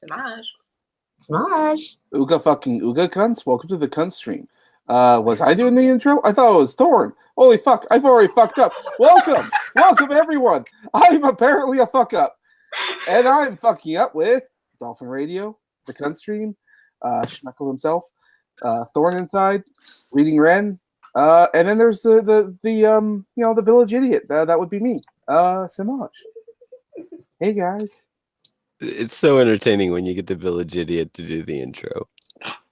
Smash. Smash. Ooga fucking Ooga cunts. Welcome to the cunt stream. Was I doing the intro? I thought it was Thorn. Holy fuck, I've already fucked up. Welcome everyone. I'm apparently a fuck up. And I'm fucking up with Dolphin Radio, the cunt stream, Schmeckle himself, Thorn inside, Reading Ren, and then there's the village idiot. That would be me, Samaj. Hey guys. It's so entertaining when you get the village idiot to do the intro.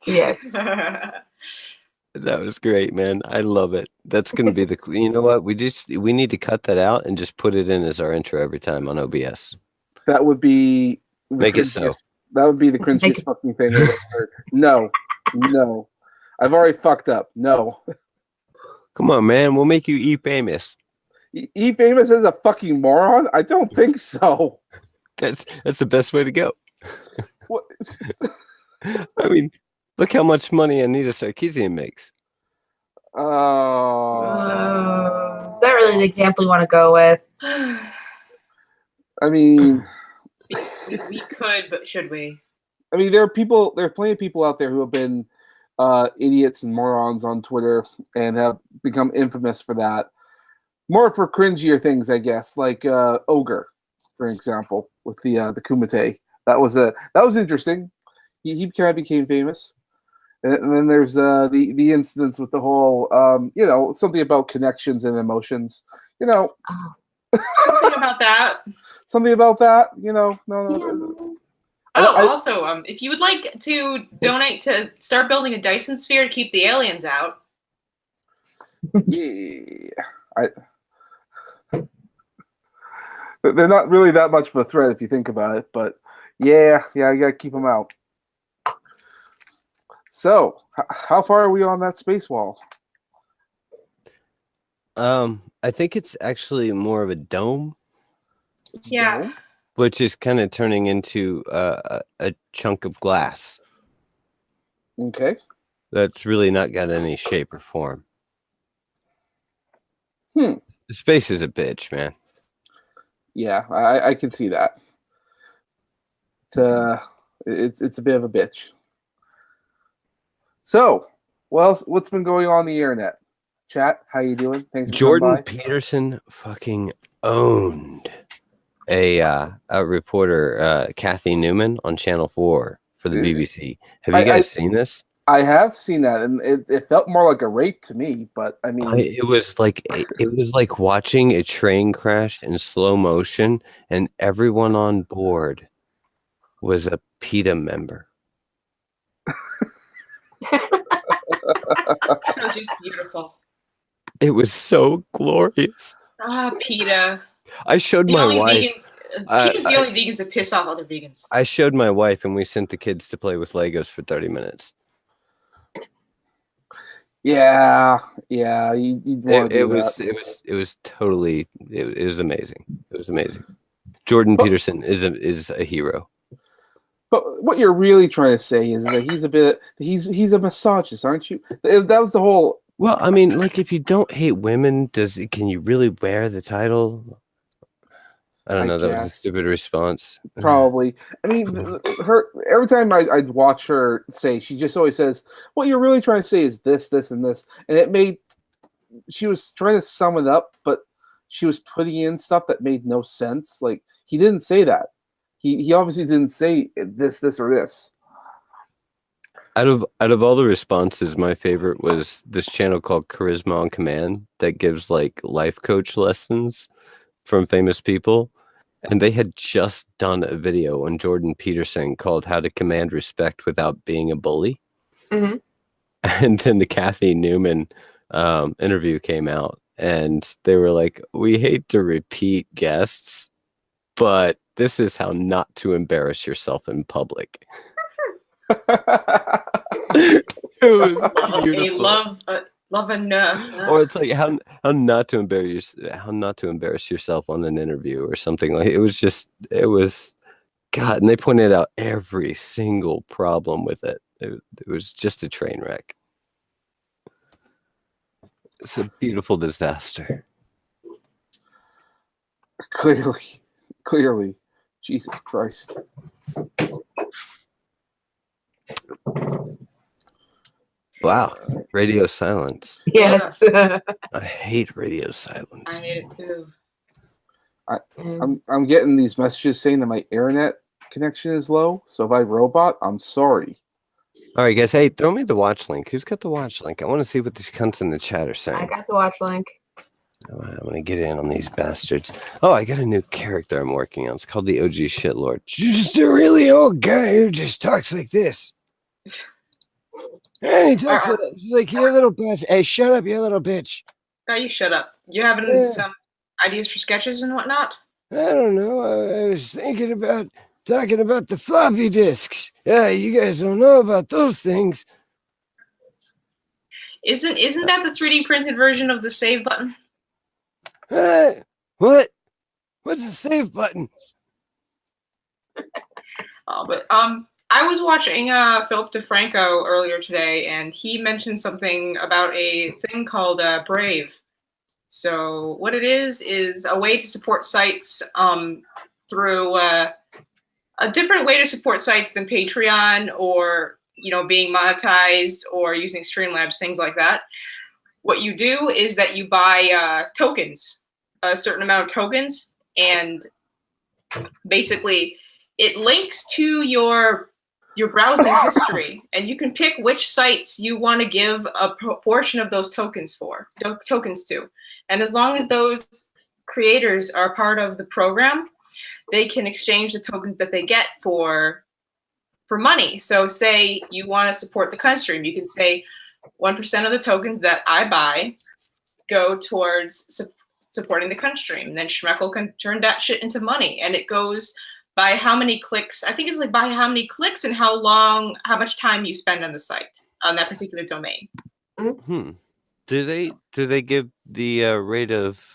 Yes. That was great, man. I love it. That's gonna be the. You know what? We need to cut that out and just put it in as our intro every time on OBS. That would be Make it so. That would be the cringiest fucking thing I've ever heard. No. I've already fucked up. No. Come on, man. We'll make you famous. Famous as a fucking moron? I don't think so. That's the best way to go. What? I mean, look how much money Anita Sarkeesian makes. Is that really an example you want to go with? I mean, we could, but should we? I mean, there are plenty of people out there who have been idiots and morons on Twitter and have become infamous for that. More for cringier things, I guess, like Ogre, for example, with the Kumite. That was interesting. He kind of became famous. And then there's the incidents with the whole, something about connections and emotions. Something about that. Something about that, no. Also, if you would like to donate to start building a Dyson sphere to keep the aliens out. Yeah. They're not really that much of a threat if you think about it, but yeah, you gotta keep them out. So, how far are we on that space wall? I think it's actually more of a dome. Yeah. Dome? Which is kind of turning into a chunk of glass. Okay. That's really not got any shape or form. The space is a bitch, man. Yeah, I can see that. It's a bit of a bitch. So, what's been going on the internet? Chat, how you doing? Thanks for Jordan coming by. Peterson fucking owned a reporter, Kathy Newman, on Channel 4 for the BBC. Have you guys seen this? I have seen that, and it felt more like a rape to me. But I mean, it was like watching a train crash in slow motion, and everyone on board was a PETA member. So just beautiful. It was so glorious. PETA. I showed my wife. PETA's the only vegans that piss off other vegans. I showed my wife, and we sent the kids to play with Legos for 30 minutes. Yeah. It was totally. It was amazing. It was amazing. Jordan Peterson is a hero. But what you're really trying to say is that he's a misogynist, aren't you? That was the whole. Well, I mean, like, if you don't hate women, can you really wear the title? I don't know. That was a stupid response. Probably. I mean, every time I'd watch her say, she just always says, "What you're really trying to say is this, this, and this," and she was trying to sum it up, but she was putting in stuff that made no sense. Like, he didn't say that. He obviously didn't say this, or this. Out of all the responses, my favorite was this channel called Charisma on Command that gives like life coach lessons from famous people. And they had just done a video on Jordan Peterson called How to Command Respect Without Being a Bully. Mm-hmm. And then the Kathy Newman interview came out, and they were like, "We hate to repeat guests, but this is how not to embarrass yourself in public." It was beautiful. Love enough. Or it's like how not to embarrass yourself on an interview or something. Like, it was God, and they pointed out every single problem with it. It was just a train wreck. It's a beautiful disaster. Clearly. Jesus Christ. Wow. Radio silence. Yes. I hate radio I silence. hate it too. I'm getting these messages saying that my internet connection is low. So if I robot, I'm sorry. All right, guys. Hey, throw me the watch link. Who's got the watch link? I want to see what these cunts in the chat are saying. I got the watch link. I'm gonna get in on these bastards. Oh, I got a new character I'm working on. It's called the OG Shitlord. Just a really old guy who just talks like this. And he talks like you little bitch. Hey, shut up, you little bitch. Oh, you shut up. You having some ideas for sketches and whatnot? I don't know. I was thinking about talking about the floppy disks. Yeah, you guys don't know about those things. Isn't that the 3D printed version of the save button? What? What's the save button? But I was watching Philip DeFranco earlier today, and he mentioned something about a thing called Brave. So what it is a way to support sites through a different way to support sites than Patreon or being monetized or using Streamlabs, things like that. What you do is that you buy tokens, a certain amount of tokens, and basically it links to your browsing history, and you can pick which sites you want to give a portion of those tokens to. And as long as those creators are part of the program, they can exchange the tokens that they get for money. So say you want to support the Cunt stream, you can say 1% of the tokens that I buy go towards supporting the Cunt stream. And then Schmeckle can turn that shit into money, and it goes by how many clicks. I think it's like by how many clicks and how much time you spend on the site, on that particular domain. Do they give the rate of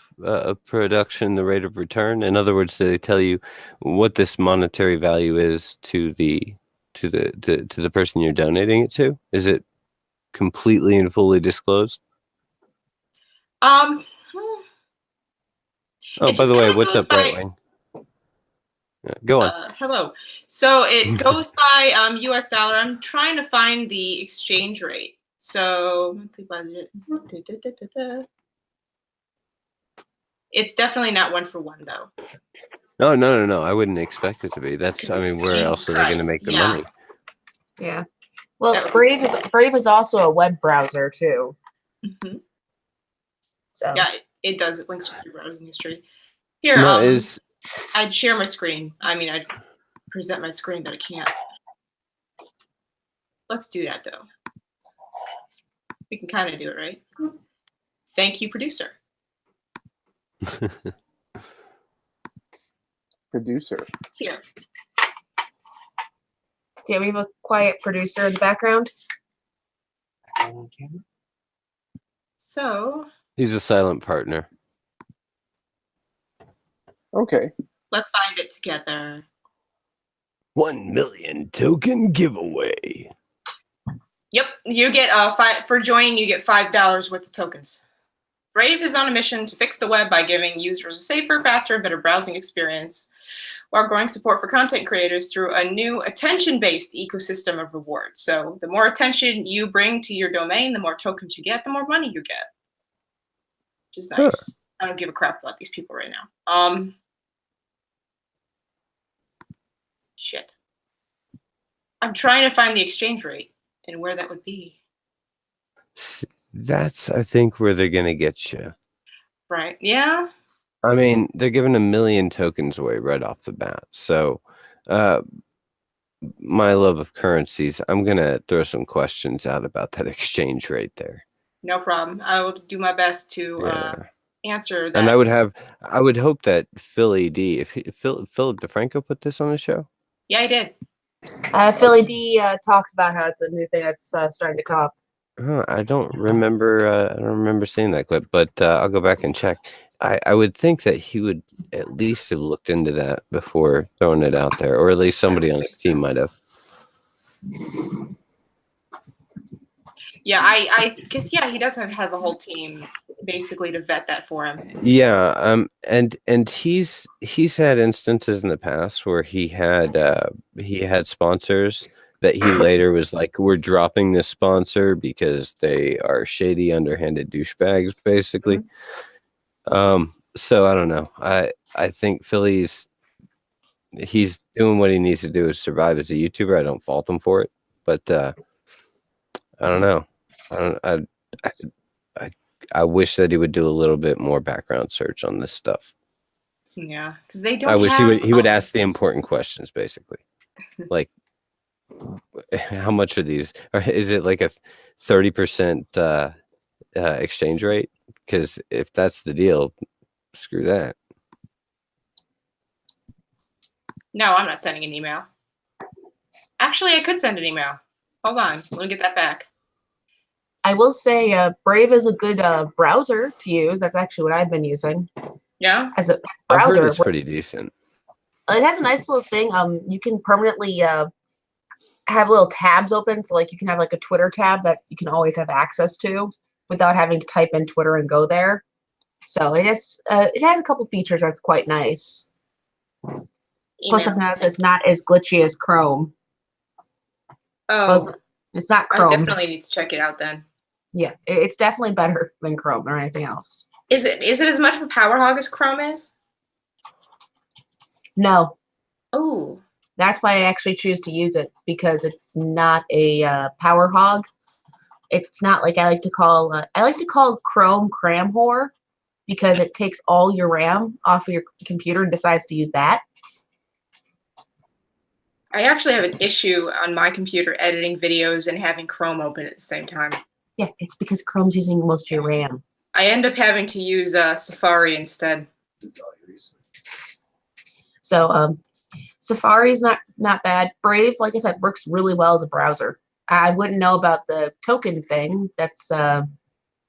production, the rate of return? In other words, do they tell you what this monetary value is to the person you're donating it to? Is it completely and fully disclosed? Oh, by the way, what's up, Right Wing? Go on. Hello. So it goes by US dollar. I'm trying to find the exchange rate. So monthly budget. It's definitely not 1-for-1 though. No. I wouldn't expect it to be. Where Jesus else are they going to make the money? Yeah. Well, Brave is also a web browser too. Mm-hmm. So yeah, it does. It links to your browsing history. Here, I'd share my screen. I'd present my screen, but I can't. Let's do that though. We can kind of do it, right? Thank you, producer. Producer. Here. Yeah, we have a quiet producer in the background. So he's a silent partner. Okay. Let's find it together. 1 million token giveaway. Yep, you get for joining. You get $5 worth of tokens. Brave is on a mission to fix the web by giving users a safer, faster, and better browsing experience, while growing support for content creators through a new attention-based ecosystem of rewards. So the more attention you bring to your domain, the more tokens you get, the more money you get, which is nice. Huh. I don't give a crap about these people right now. Shit. I'm trying to find the exchange rate and where that would be. That's, I think, where they're going to get you. Right. Yeah. They're giving 1 million tokens away right off the bat. So, my love of currencies, I'm going to throw some questions out about that exchange rate there. No problem. I will do my best to answer that. And I would hope that Philly D, Philip DeFranco put this on the show. Yeah, he did. Philly D talked about how it's a new thing that's starting to come up. I don't remember seeing that clip, but I'll go back and check. I would think that he would at least have looked into that before throwing it out there, or at least somebody on his team might have. Yeah, because he does have a whole team basically to vet that for him. Yeah, and he's had instances in the past where he had sponsors that he later was like, we're dropping this sponsor because they are shady, underhanded douchebags, basically. So I don't know. I think he's doing what he needs to do to survive as a YouTuber. I don't fault him for it, but I don't know. I wish that he would do a little bit more background search on this stuff. Yeah, because they don't. I wish he would ask the important questions, basically. Like, how much are these? Or is it like a 30% exchange rate? Because if that's the deal, screw that. No, I'm not sending an email. Actually, I could send an email. Hold on, let me get that back. I will say Brave is a good browser to use. That's actually what I've been using. Yeah? As a browser. I've heard it's pretty decent. It has a nice little thing. You can permanently have little tabs open. So like you can have like a Twitter tab that you can always have access to without having to type in Twitter and go there. So it has a couple features that's quite nice. Plus, it's not as glitchy as Chrome. Oh. Plus, it's not Chrome. I definitely need to check it out then. Yeah, it's definitely better than Chrome or anything else. Is it as much of a power hog as Chrome is? No. Oh. That's why I actually choose to use it, because it's not a power hog. It's not like I like to call Chrome cram whore, because it takes all your RAM off of your computer and decides to use that. I actually have an issue on my computer editing videos and having Chrome open at the same time. Yeah, it's because Chrome's using most of your RAM. I end up having to use Safari instead. So Safari's not bad. Brave, like I said, works really well as a browser. I wouldn't know about the token thing. That's I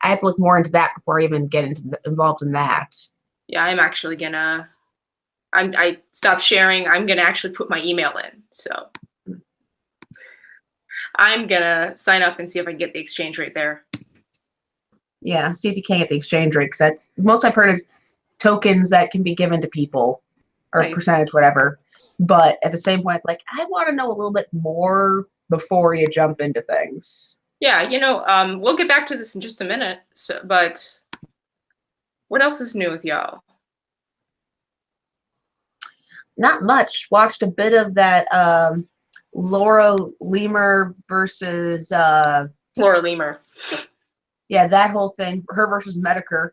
have to look more into that before I even get involved in that. Yeah, I'm actually gonna. I stopped sharing. I'm gonna actually put my email in. So I'm gonna sign up and see if I can get the exchange rate there. Yeah, see if you can get the exchange rate, because that's most I've heard is tokens that can be given to people, or Nice. percentage, whatever. But at the same point, it's like, I want to know a little bit more before you jump into things. Yeah, we'll get back to this in just a minute. So, but what else is new with y'all? Not much. Watched a bit of that Laura Lemur versus Laura Lemur. Yeah, that whole thing. Her versus Medicare.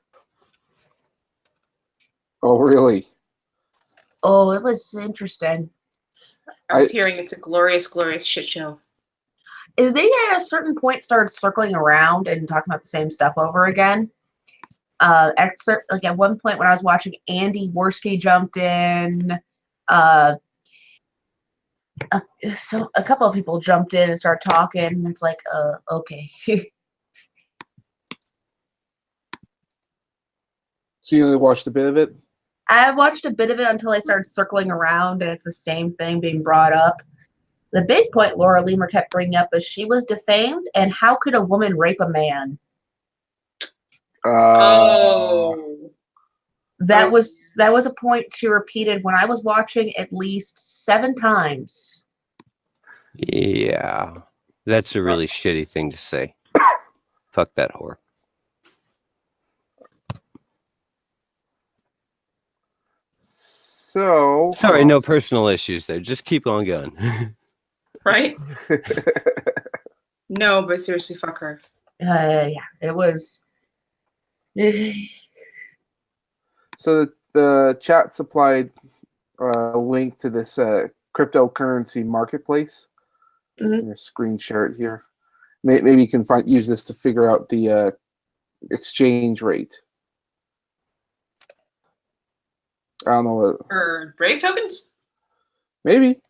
Oh, really? Oh, it was interesting. I was hearing it's a glorious, glorious shit show. They at a certain point started circling around and talking about the same stuff over again. At one point when I was watching, Andy Worski jumped in. So a couple of people jumped in and started talking, and it's like, okay. So you only watched a bit of it? I watched a bit of it until they started circling around, and it's the same thing being brought up. The big point Laura Lemur kept bringing up is she was defamed, and how could a woman rape a man? That was a point she repeated when I was watching at least 7 times. Yeah, that's a really shitty thing to say. Fuck that whore. So sorry, no personal issues there. Just keep on going. Right? No, but seriously, fuck her. Yeah, it was. So the chat supplied a link to this cryptocurrency marketplace. Mm-hmm. I'm gonna screen share it here. Maybe you can use this to figure out the exchange rate. I don't know. For Brave tokens? Maybe.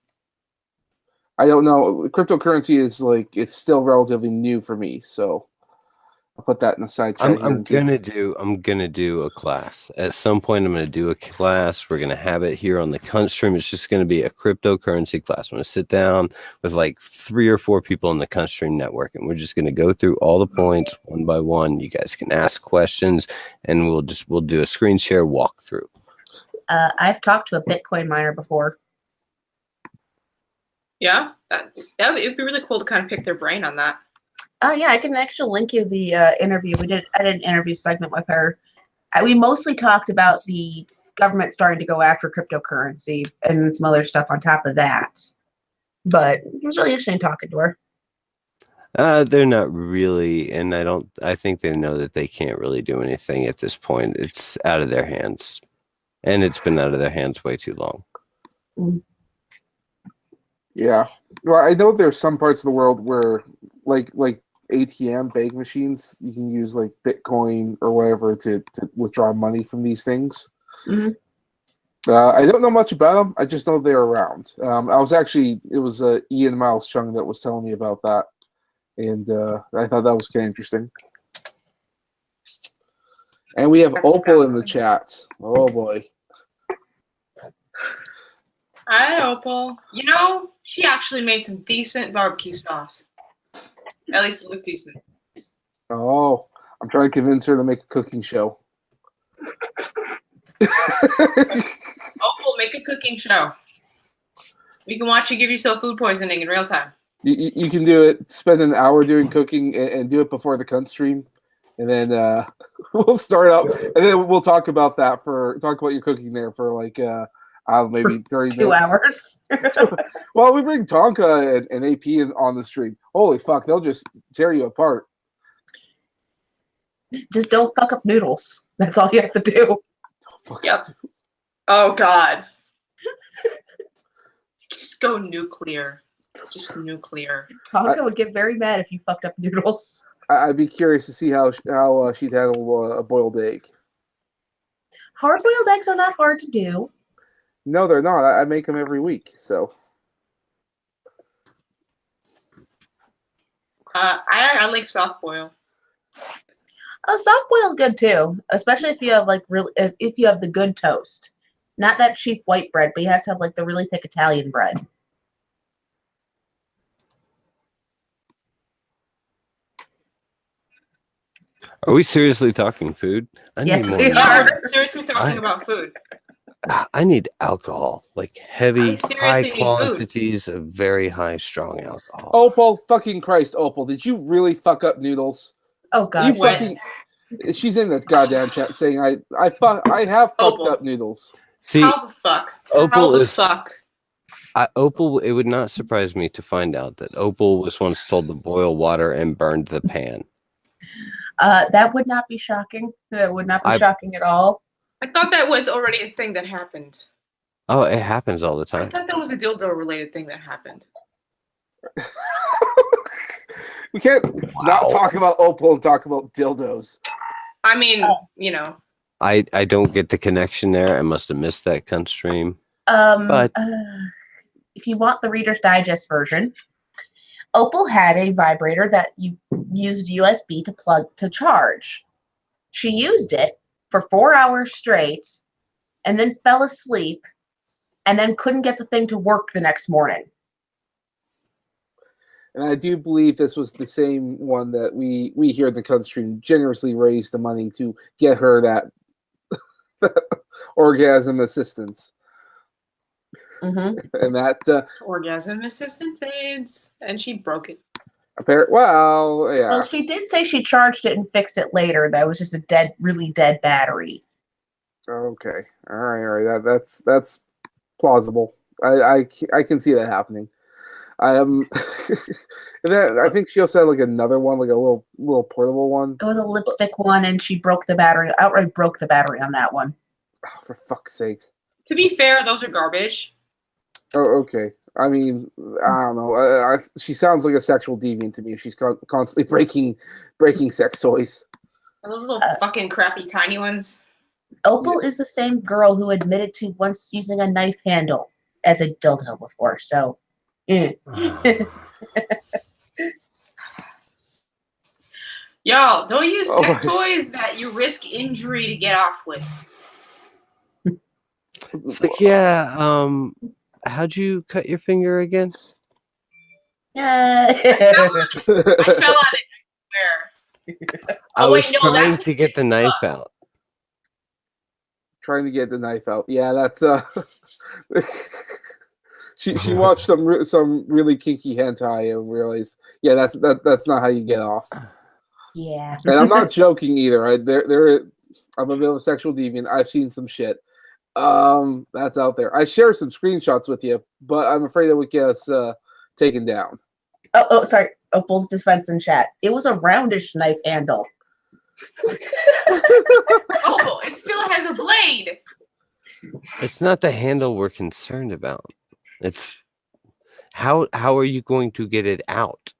I don't know. Cryptocurrency is it's still relatively new for me, so I'll put that in the side chat. I'm gonna do a class at some point. I'm gonna do a class. We're gonna have it here on the Cunt stream. It's just gonna be a cryptocurrency class. I'm gonna sit down with like 3 or 4 people in the Cunt stream network, and we're just gonna go through all the points one by one. You guys can ask questions, and we'll do a screen share walkthrough. I've talked to a Bitcoin miner before. Yeah, that would, it'd be really cool to kind of pick their brain on that. Oh yeah, I can actually link you the interview we did. I did an interview segment with her. We mostly talked about the government starting to go after cryptocurrency and then some other stuff on top of that. But it was really interesting talking to her. They're not really, and I think they know that they can't really do anything at this point. It's out of their hands, and it's been out of their hands way too long. Yeah. Well, I know there's some parts of the world where, like ATM bank machines, you can use like Bitcoin or whatever to withdraw money from these things. Mhm. I don't know much about them. I just know they're around. It was Ian Miles Chung that was telling me about that, and I thought that was kind of interesting. And we have Opal in the chat. Oh boy. Hi, Opal. You know, she actually made some decent barbecue sauce. At least it looked decent. Oh, I'm trying to convince her to make a cooking show. Opal, make a cooking show. You can watch you give yourself food poisoning in real time. You can do it. Spend an hour doing cooking and do it before the Cunt stream, and then we'll start up, and then we'll talk about your cooking there for like maybe 30 2 minutes. hours. Well, we bring Tonka and AP on the stream. Holy fuck, they'll just tear you apart. Just don't fuck up noodles. That's all you have to do. Yep. Oh God. Just go nuclear. Just nuclear. Tonka would get very mad if you fucked up noodles. I'd be curious to see how she'd handle a boiled egg. Hard-boiled eggs are not hard to do. No, they're not. I make them every week, so. I like soft boil. Soft boil's good too, especially if you have if you have the good toast, not that cheap white bread, but you have to have like the really thick Italian bread. Are we seriously talking food? Yes, more we meat. are. We're seriously talking about food. I need alcohol, like heavy, I seriously high need food. quantities of very high, strong alcohol. Opal, fucking Christ, Opal, did you really fuck up noodles? Oh God. You fucking. She's in the goddamn chat saying I have fucked Opal. up noodles. See, How the fuck? Opal How the is- fuck? Opal, it would not surprise me to find out that Opal was once told to boil water and burned the pan. That would not be shocking. That would not be shocking at all. I thought that was already a thing that happened. Oh, it happens all the I time. thought that was a dildo related thing that happened. We can't not talk about Opal and talk about dildos. I mean, you know. I don't get the connection there. I must have missed that cunt stream. But if you want the Reader's Digest version, Opal had a vibrator that you used USB to charge. She used it for 4 hours straight and then fell asleep and then couldn't get the thing to work the next morning. And I do believe this was the same one that we here in the Cunt stream generously raised the money to get her that orgasm assistance. Mm-hmm. And that Orgasm assistance aids. And she broke it. Well, yeah. Well, she did say she charged it and fixed it later. That was just a really dead battery. Okay. All right. That's plausible. I can see that happening. And then I think she also had like another one, like a little portable one. It was a lipstick one, and she outright broke the battery on that one. Oh, for fuck's sakes. To be fair, those are garbage. Oh, okay. I mean, I don't know. She sounds like a sexual deviant to me. She's constantly breaking sex toys. Are those little fucking crappy tiny ones? Opal is the same girl who admitted to once using a knife handle as a dildo before. So, Y'all, don't use sex toys that you risk injury to get off with. It's like, yeah, how'd you cut your finger again? yeah. I fell on it. Where? I Oh, was wait, no, trying that's to get the knife out. Trying to get the knife out. Yeah, that's She watched some really kinky hentai and realized, yeah, that's not how you get off. Yeah. And I'm not joking either. I'm a bit of a sexual deviant. I've seen some shit. That's out there. I share some screenshots with you, but I'm afraid that would get us taken down. Oh, sorry. Opal's defense in chat. It was a roundish knife handle. Oh, it still has a blade. It's not the handle we're concerned about. It's how are you going to get it out?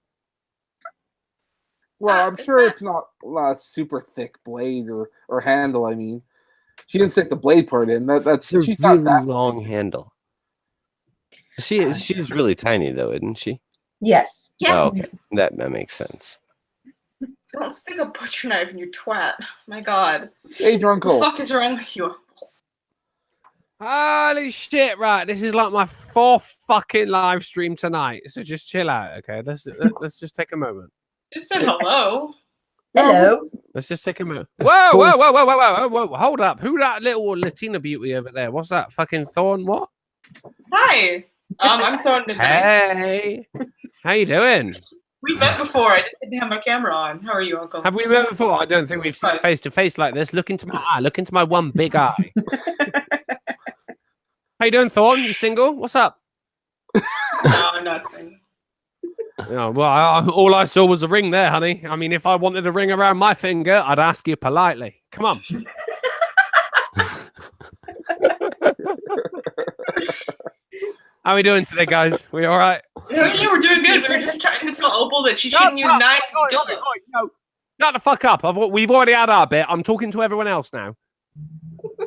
Well, I'm sure it's not a super thick blade or handle. I mean, she didn't stick the blade part in. That's It's a she's really not that long handle. She's really tiny though, isn't she? Yes. Yes. Oh, okay. That makes sense. Don't stick a butcher knife in your twat. My God. Hey, What the Drunkle. fuck is wrong with you? Holy shit! Right, this is like my 4th fucking live stream tonight. So just chill out, okay? Let's just take a moment. Just said hello. Hello. Let's just take a moment. Whoa! Hold up! Who that little Latina beauty over there? What's that? Fucking Thorn? What? Hi. I'm Thorn Midnight. Hey, how you doing? We met before. I just didn't have my camera on. How are you, Uncle? Have we met before? I don't think we've seen face to face like this. Look into my eye. Look into my one big eye. How you doing, Thorn? You single? What's up? No, I'm not single. Yeah, well, all I saw was a ring there, honey. I mean, if I wanted a ring around my finger, I'd ask you politely. Come on. How are we doing today, guys? We all right? Yeah, we're doing good. We were just trying to tell Opal that she shouldn't use knives as dildos. No, shut the fuck up. We've already had our bit. I'm talking to everyone else now.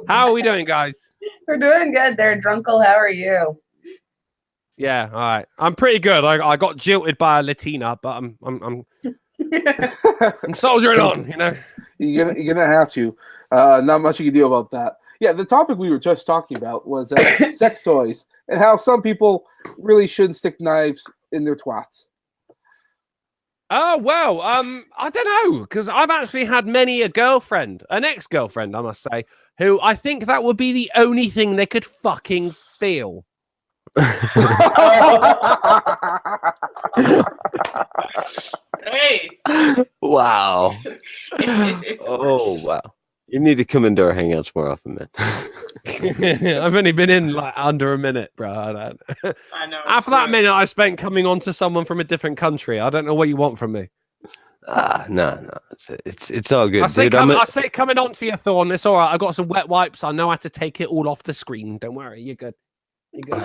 How are we doing, guys? We're doing good there, Drunkle. How are you? Yeah, all right. I'm pretty good. I got jilted by a Latina, but I'm soldiering on, you know. You're gonna have to. Not much you can do about that. Yeah, the topic we were just talking about was sex toys and how some people really shouldn't stick knives in their twats. Oh, well, I don't know, because I've actually had many a girlfriend, an ex-girlfriend, I must say, who I think that would be the only thing they could fucking feel. Hey. Wow. Oh, wow. You need to come into our hangouts more often, man. I've only been in like under a minute, bro. I know. After that minute I spent coming on to someone from a different country. I don't know what you want from me. No. It's all good. I say, dude, I say coming on to your Thorn. It's all right. I got some wet wipes. I know how to take it all off the screen. Don't worry. You're good. You're good.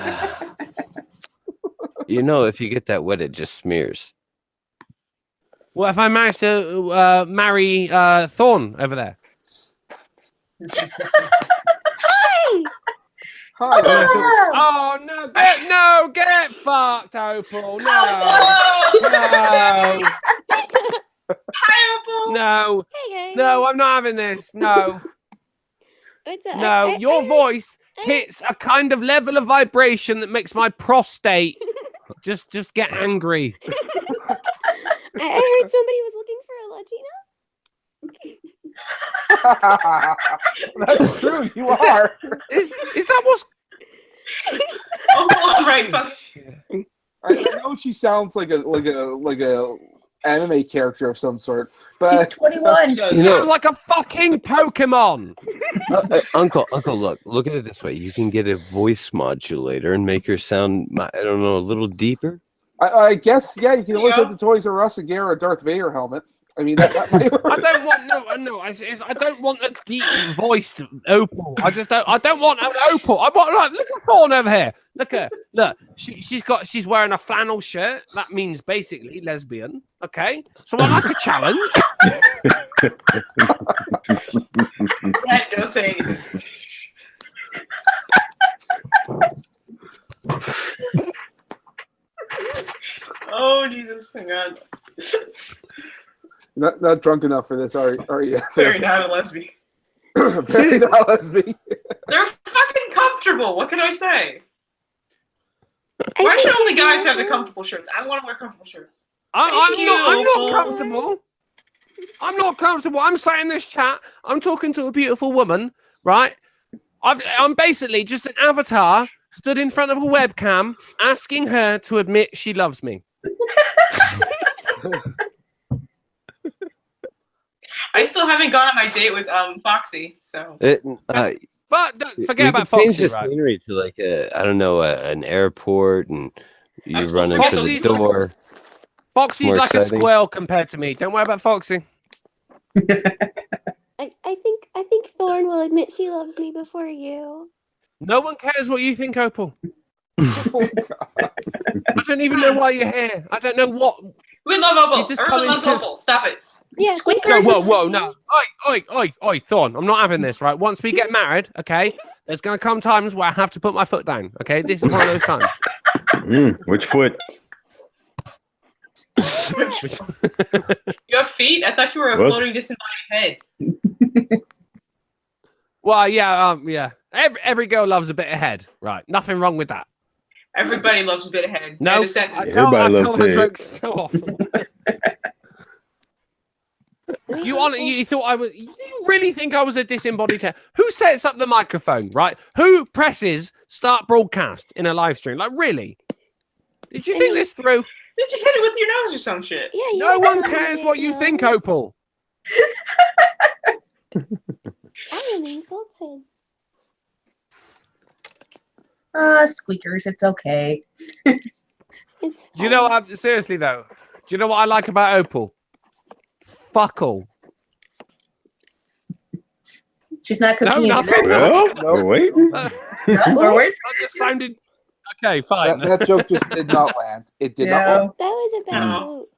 You know, if you get that wet, it just smears. Well, if I manage to marry Thorn over there. Hi! Hi. Oh no! Get fucked, Opal. No. Hi, Opal. No. Hey guys. No, I'm not having this. No. What's up? No, your voice hits a kind of level of vibration that makes my prostate just get angry. I heard somebody was looking for a Latina. That's true. You are. Is that what's? Oh, right. Fuck. I know she sounds like a anime character of some sort, but 21. You sounds like a fucking Pokemon. Uncle, look at it this way. You can get a voice modulator and make her sound, I don't know, a little deeper. I guess, yeah, you can always have the Toys R Us and get her a Darth Vader helmet. I mean, that might work. I don't want I don't want a deep voiced Opal. I don't want an Opal. I want look at Thorn over here. Look. She's wearing a flannel shirt. That means basically lesbian. Okay, so I like a challenge. Yeah, don't say anything. Oh Jesus, hang on. Not drunk enough for this, are you? Very not a lesbian. Very not lesbian. They're fucking comfortable. What can I say? Why should only guys have the comfortable shirts? I don't want to wear comfortable shirts. I'm not comfortable. I'm not comfortable. I'm sat in this chat. I'm talking to a beautiful woman, right? I'm basically just an avatar stood in front of a webcam asking her to admit she loves me. I still haven't gone on my date with Foxy, so. But don't forget we about could change Foxy, the right? scenery to like an airport, and you supposed run to into get the those- door. Foxy's More like exciting. a squirrel compared to me. Don't worry about Foxy. I think Thorn will admit she loves me before you. No one cares what you think, Opal. I don't even know why you're here. I don't know what. We love Opal. You just Everyone come loves into- Opal. Stop it. Yeah, Squeakers No, is- whoa, no. Oi, Thorn. I'm not having this, right? Once we get married, okay, there's going to come times where I have to put my foot down, okay? This is one of those times. Which foot? You have feet? I thought you were a What? floating disembodied head. Well, yeah. Every girl loves a bit of head, right? Nothing wrong with that. Everybody loves a bit of head. No, End I of sentence. tell Everybody that loves head. joke so often. You thought I was? You really think I was a disembodied head? Who sets up the microphone, right? Who presses start broadcast in a live stream? Like, really? Did you think this through? Did you hit it with your nose or some shit? Yeah, you No have one to cares admit what you think, yours. Opal. I am insulted. Squeakers, it's okay. It's Do you know? fine. Seriously though, do you know what I like about Opal? Fuck all. She's not No, cooking. nothing. Well, No. we're waiting. We're waiting. I just sounded okay. Fine. That joke just did not land. It did not. No. That was a bad No. joke.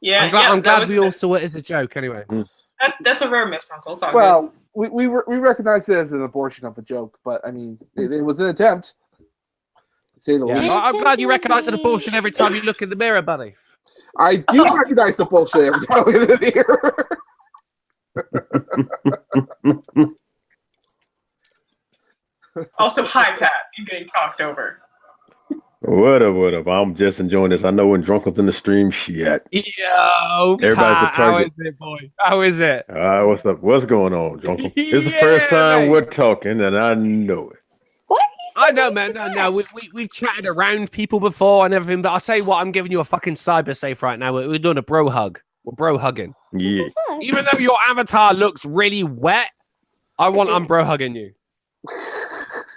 Yeah, I'm glad, yeah, I'm that glad was we a all miss. saw it as a joke. Anyway. That's a rare miss, Uncle. It's all Well, we recognize it as an abortion of a joke, but I mean, it was an attempt, to say the Yeah. least. I'm glad you was recognise an made. abortion every time you look in the mirror, buddy. I do recognize the bullshit every time I look in here. good. Also, hi, Pat. You're getting talked over. What up? I'm just enjoying this. I know when Drunkle's in the stream, shit. Yo, Everybody's a Pat, how target. is it, boy? How is it? What's up? What's going on, Drunkle? It's the Yeah, first time mate. we're talking, and I know it. What? You so I know, nice man. to No, Pat. no. We've chatted around people before and everything, but I'll tell you what, I'm giving you a fucking cyber safe right now. We're doing a bro hug. We're bro hugging. Yeah. Fuck. Even though your avatar looks really wet, I'm bro hugging you.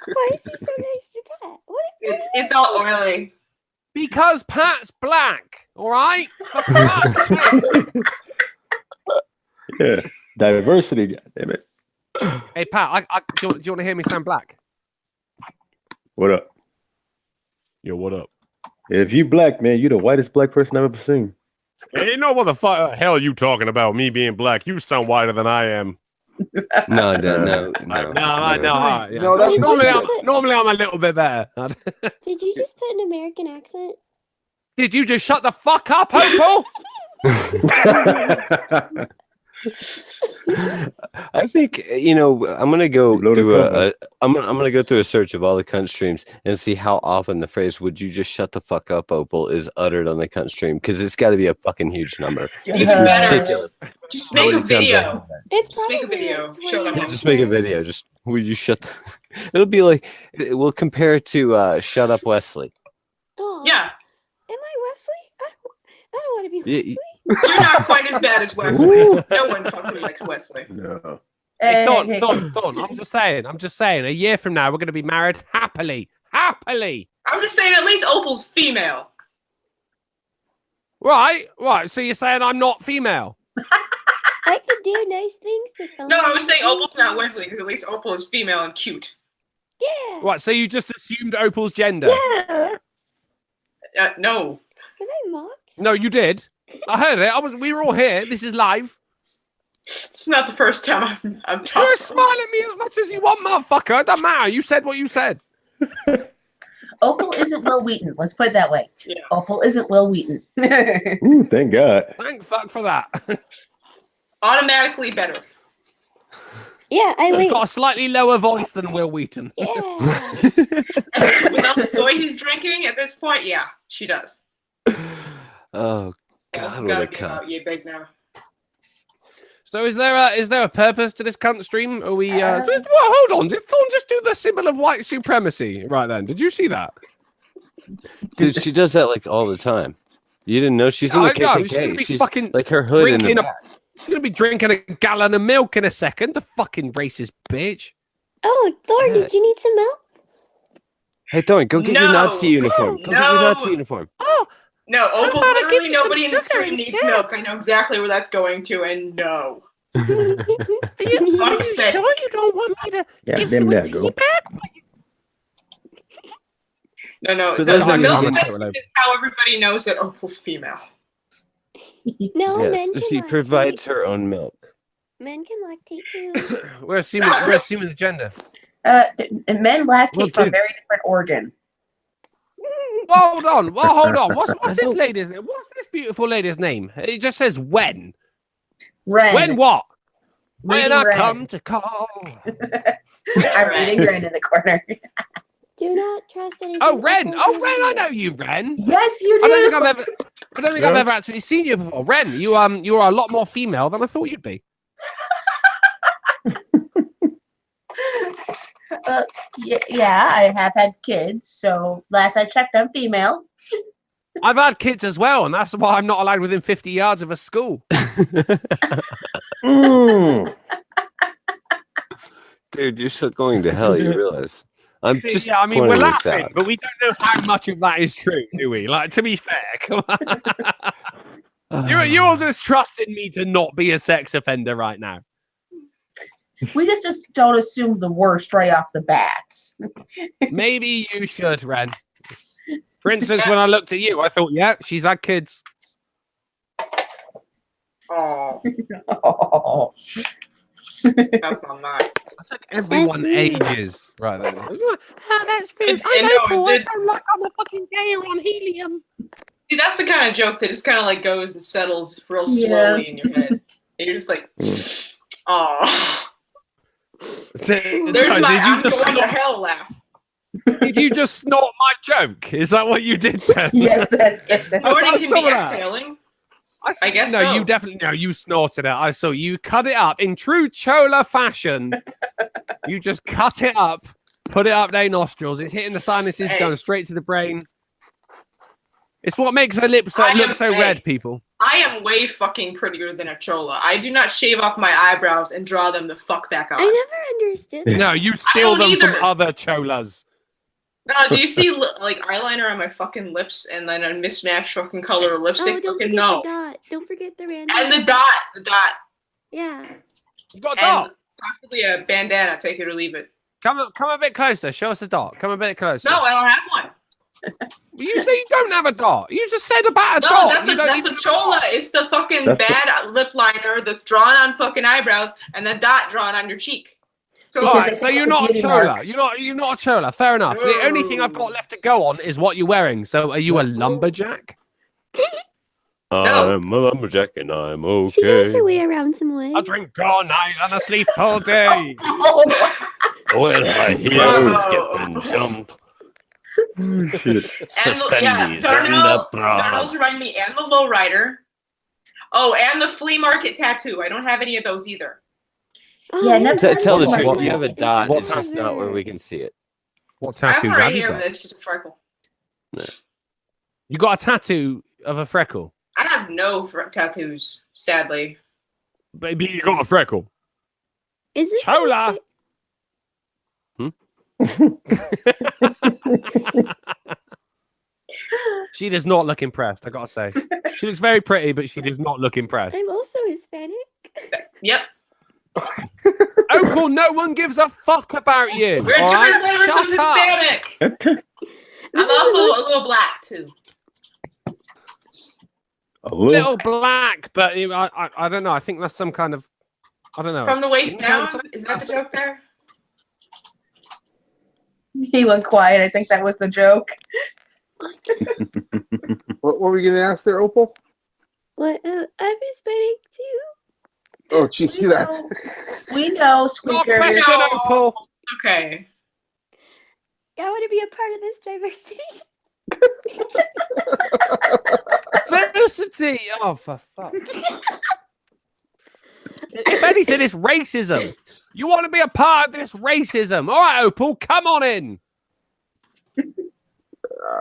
Why is he so nice to Pat? What? It's all oily. Because Pat's black, all right? For fuck's sake. Yeah. Diversity, goddammit. Hey, Pat, do you want to hear me sound black? What up? Yo, what up? If you black, man, you the whitest black person I've ever seen. Hey, you know what the hell you talking about? Me being black? You sound whiter than I am. No. No. No, that's Normally I'm a little bit better. Did you just put an American accent? Did you just shut the fuck up, Opal? I think I'm gonna go Load through of I'm gonna go through a search of all the cunt streams and see how often the phrase "Would you just shut the fuck up, Opal" is uttered on the cunt stream, because it's got to be a fucking huge number. Even better, Ridiculous. just make a video. It's Just make a probably video. like Show them. 20 Just make a video. Just "Would you shut?" It'll be like we'll compare it to "Shut Up, Wesley." Aw. Yeah, Am I Wesley? I don't want to be Yeah, Wesley. you're not quite as bad as Wesley. No one fucking likes Wesley. No. Hey, Thorn. I'm just saying. A year from now, we're going to be married happily. Happily. I'm just saying, at least Opal's female. Right. So you're saying I'm not female? I could do nice things to Thorn. No, I was saying Opal's not Wesley because at least Opal is female and cute. Yeah. Right. So you just assumed Opal's gender? Yeah. No. Was I mocked? No, you did. I heard it. We were all here. This is live. It's not the first time I've You talked. smile at me as much as you want, motherfucker. It doesn't matter. You said what you said. Opal isn't Will Wheaton. Let's put it that way. Yeah. Opal isn't Will Wheaton. Ooh, thank God. Thank fuck for that. Automatically better. Yeah, I He's wait. got a slightly lower voice than Will Wheaton. Yeah. Without the soy he's drinking at this point, yeah, she does. Oh That's God, what gotta a be cunt! about you big now. So is there a purpose to this cunt stream? Are we hold on, did Thorn just do the symbol of white supremacy right then? Did you see that? Dude, she does that like all the time. You didn't know she's in the I know, KKK. she's gonna be She's fucking like her hood in the drinking back. She's gonna be drinking a gallon of milk in a second. The fucking racist bitch. Oh, Thorn, Yeah. did you need some milk? Hey, Thorn, go get your Nazi uniform. Go get your Nazi uniform. Oh, No, Opal, about I give literally you some nobody in the sugar stream needs instead? milk. I know exactly where that's going to, and no. are you Fuck's sake. sure you don't want me to Yeah, give them you a there, tea go. bag? No. For The those of you milk who message is how everybody knows that Opal's female. No, Yes, men can she lactate. provides her own milk. Men can lactate too. We're assuming the gender. Men lactate Well, from a dude. very different organ. Hold on. What's this lady's name? What's this beautiful lady's name? It just says when. Ren. When what? When Reading I Ren. come to call. I'm reading Ren in the corner. Do not trust anything. Oh, Ren. Opal Oh, gives Ren. I you. know you, Ren. Yes, you do. I don't think I've ever actually seen you before. Ren, you are a lot more female than I thought you'd be. Yeah, I have had kids, so last I checked, I'm female. I've had kids as well, and that's why I'm not allowed within 50 yards of a school. Mm. Dude, you're so going to hell, you realize. I'm just Yeah, I mean, we're pointing this laughing, out. but we don't know how much of that is true, do we? Like, to be fair, come on. You're all just trusting me to not be a sex offender right now. We just don't assume the worst right off the bat. Maybe you should, Ren. For instance, when I looked at you, I thought, yeah, she's had kids. Oh, Oh. that's not nice. That took everyone rude. ages. Right then. Oh, that's rude. And I no, know, Paul. I did- sound like I'm a fucking gay on helium. See, that's the kind of joke that just kind of like goes and settles real Yeah. slowly in your head. And you're just like, oh. There's my did you I'm just going to snort, hell laugh. did you just snort my joke? Is that what you did then? Yes. Snorting can some be of that. exhaling. I guess no. so. You definitely no. You snorted it. I saw you cut it up in true Chola fashion. You just cut it up, put it up their nostrils. It's hitting the sinuses, Hey. going straight to the brain. It's what makes her lips look so red, people. I am way fucking prettier than a chola. I do not shave off my eyebrows and draw them the fuck back on. I never understood. No, you steal don't them from either. other cholas. No, do you see like eyeliner on my fucking lips and then a mismatched fucking color of Oh, lipstick? don't Fucking forget no. the dot. Don't forget the random. And the dot, Yeah. You got a and dot. possibly a bandana. Take it or leave it. Come a bit closer. Show us a dot. Come a bit closer. No, I don't have one. You say you don't have a dot. You just said about a No, dot. that's You don't a even- chola. It's the fucking That's the- bad lip liner that's drawn on fucking eyebrows and the dot drawn on your cheek. So All right, Because so it's you're a not a beauty chola. mark. You're not a chola. Fair enough. The only thing I've got left to go on is what you're wearing. So are you a lumberjack? I'm a lumberjack and I'm okay. She knows her way around some wood. I drink all night and I sleep all day. When I hear Bravo. skip and jump, Oh, shit. suspendies and the bra. Darnell's remind me, and the lowrider. Oh, and the flea market tattoo. I don't have any of those either. Oh, Yeah, I never- didn't Tell the know truth, that. you have a dot. What It's just not where we can see it. What I have tattoos one right have you here, got? but it's just a freckle. You got a tattoo of a freckle. I have no tattoos, sadly. Baby, you got a freckle. Is this the Chola. mistake- She does not look impressed, I gotta say. She looks very pretty, but she does not look impressed. I'm also Hispanic. Yep. Oh, cool. No one gives a fuck about you. We're all different right? flavors of Shut up. Hispanic. I'm also a little black too. A little. Little black, but I don't know. I think that's some kind of, I don't know. From the waist skin down? cancer? Is that the joke there? He went quiet. I think that was the joke. What were we going to ask there, Opal? What? I'm Hispanic too. Oh, gee, that's... We know, Not Squeaker. question, No. Opal. Okay. I want to be a part of this diversity. Diversity. Oh, for fuck. If anything, it's racism. You want to be a part of this racism? All right, Opal, come on in.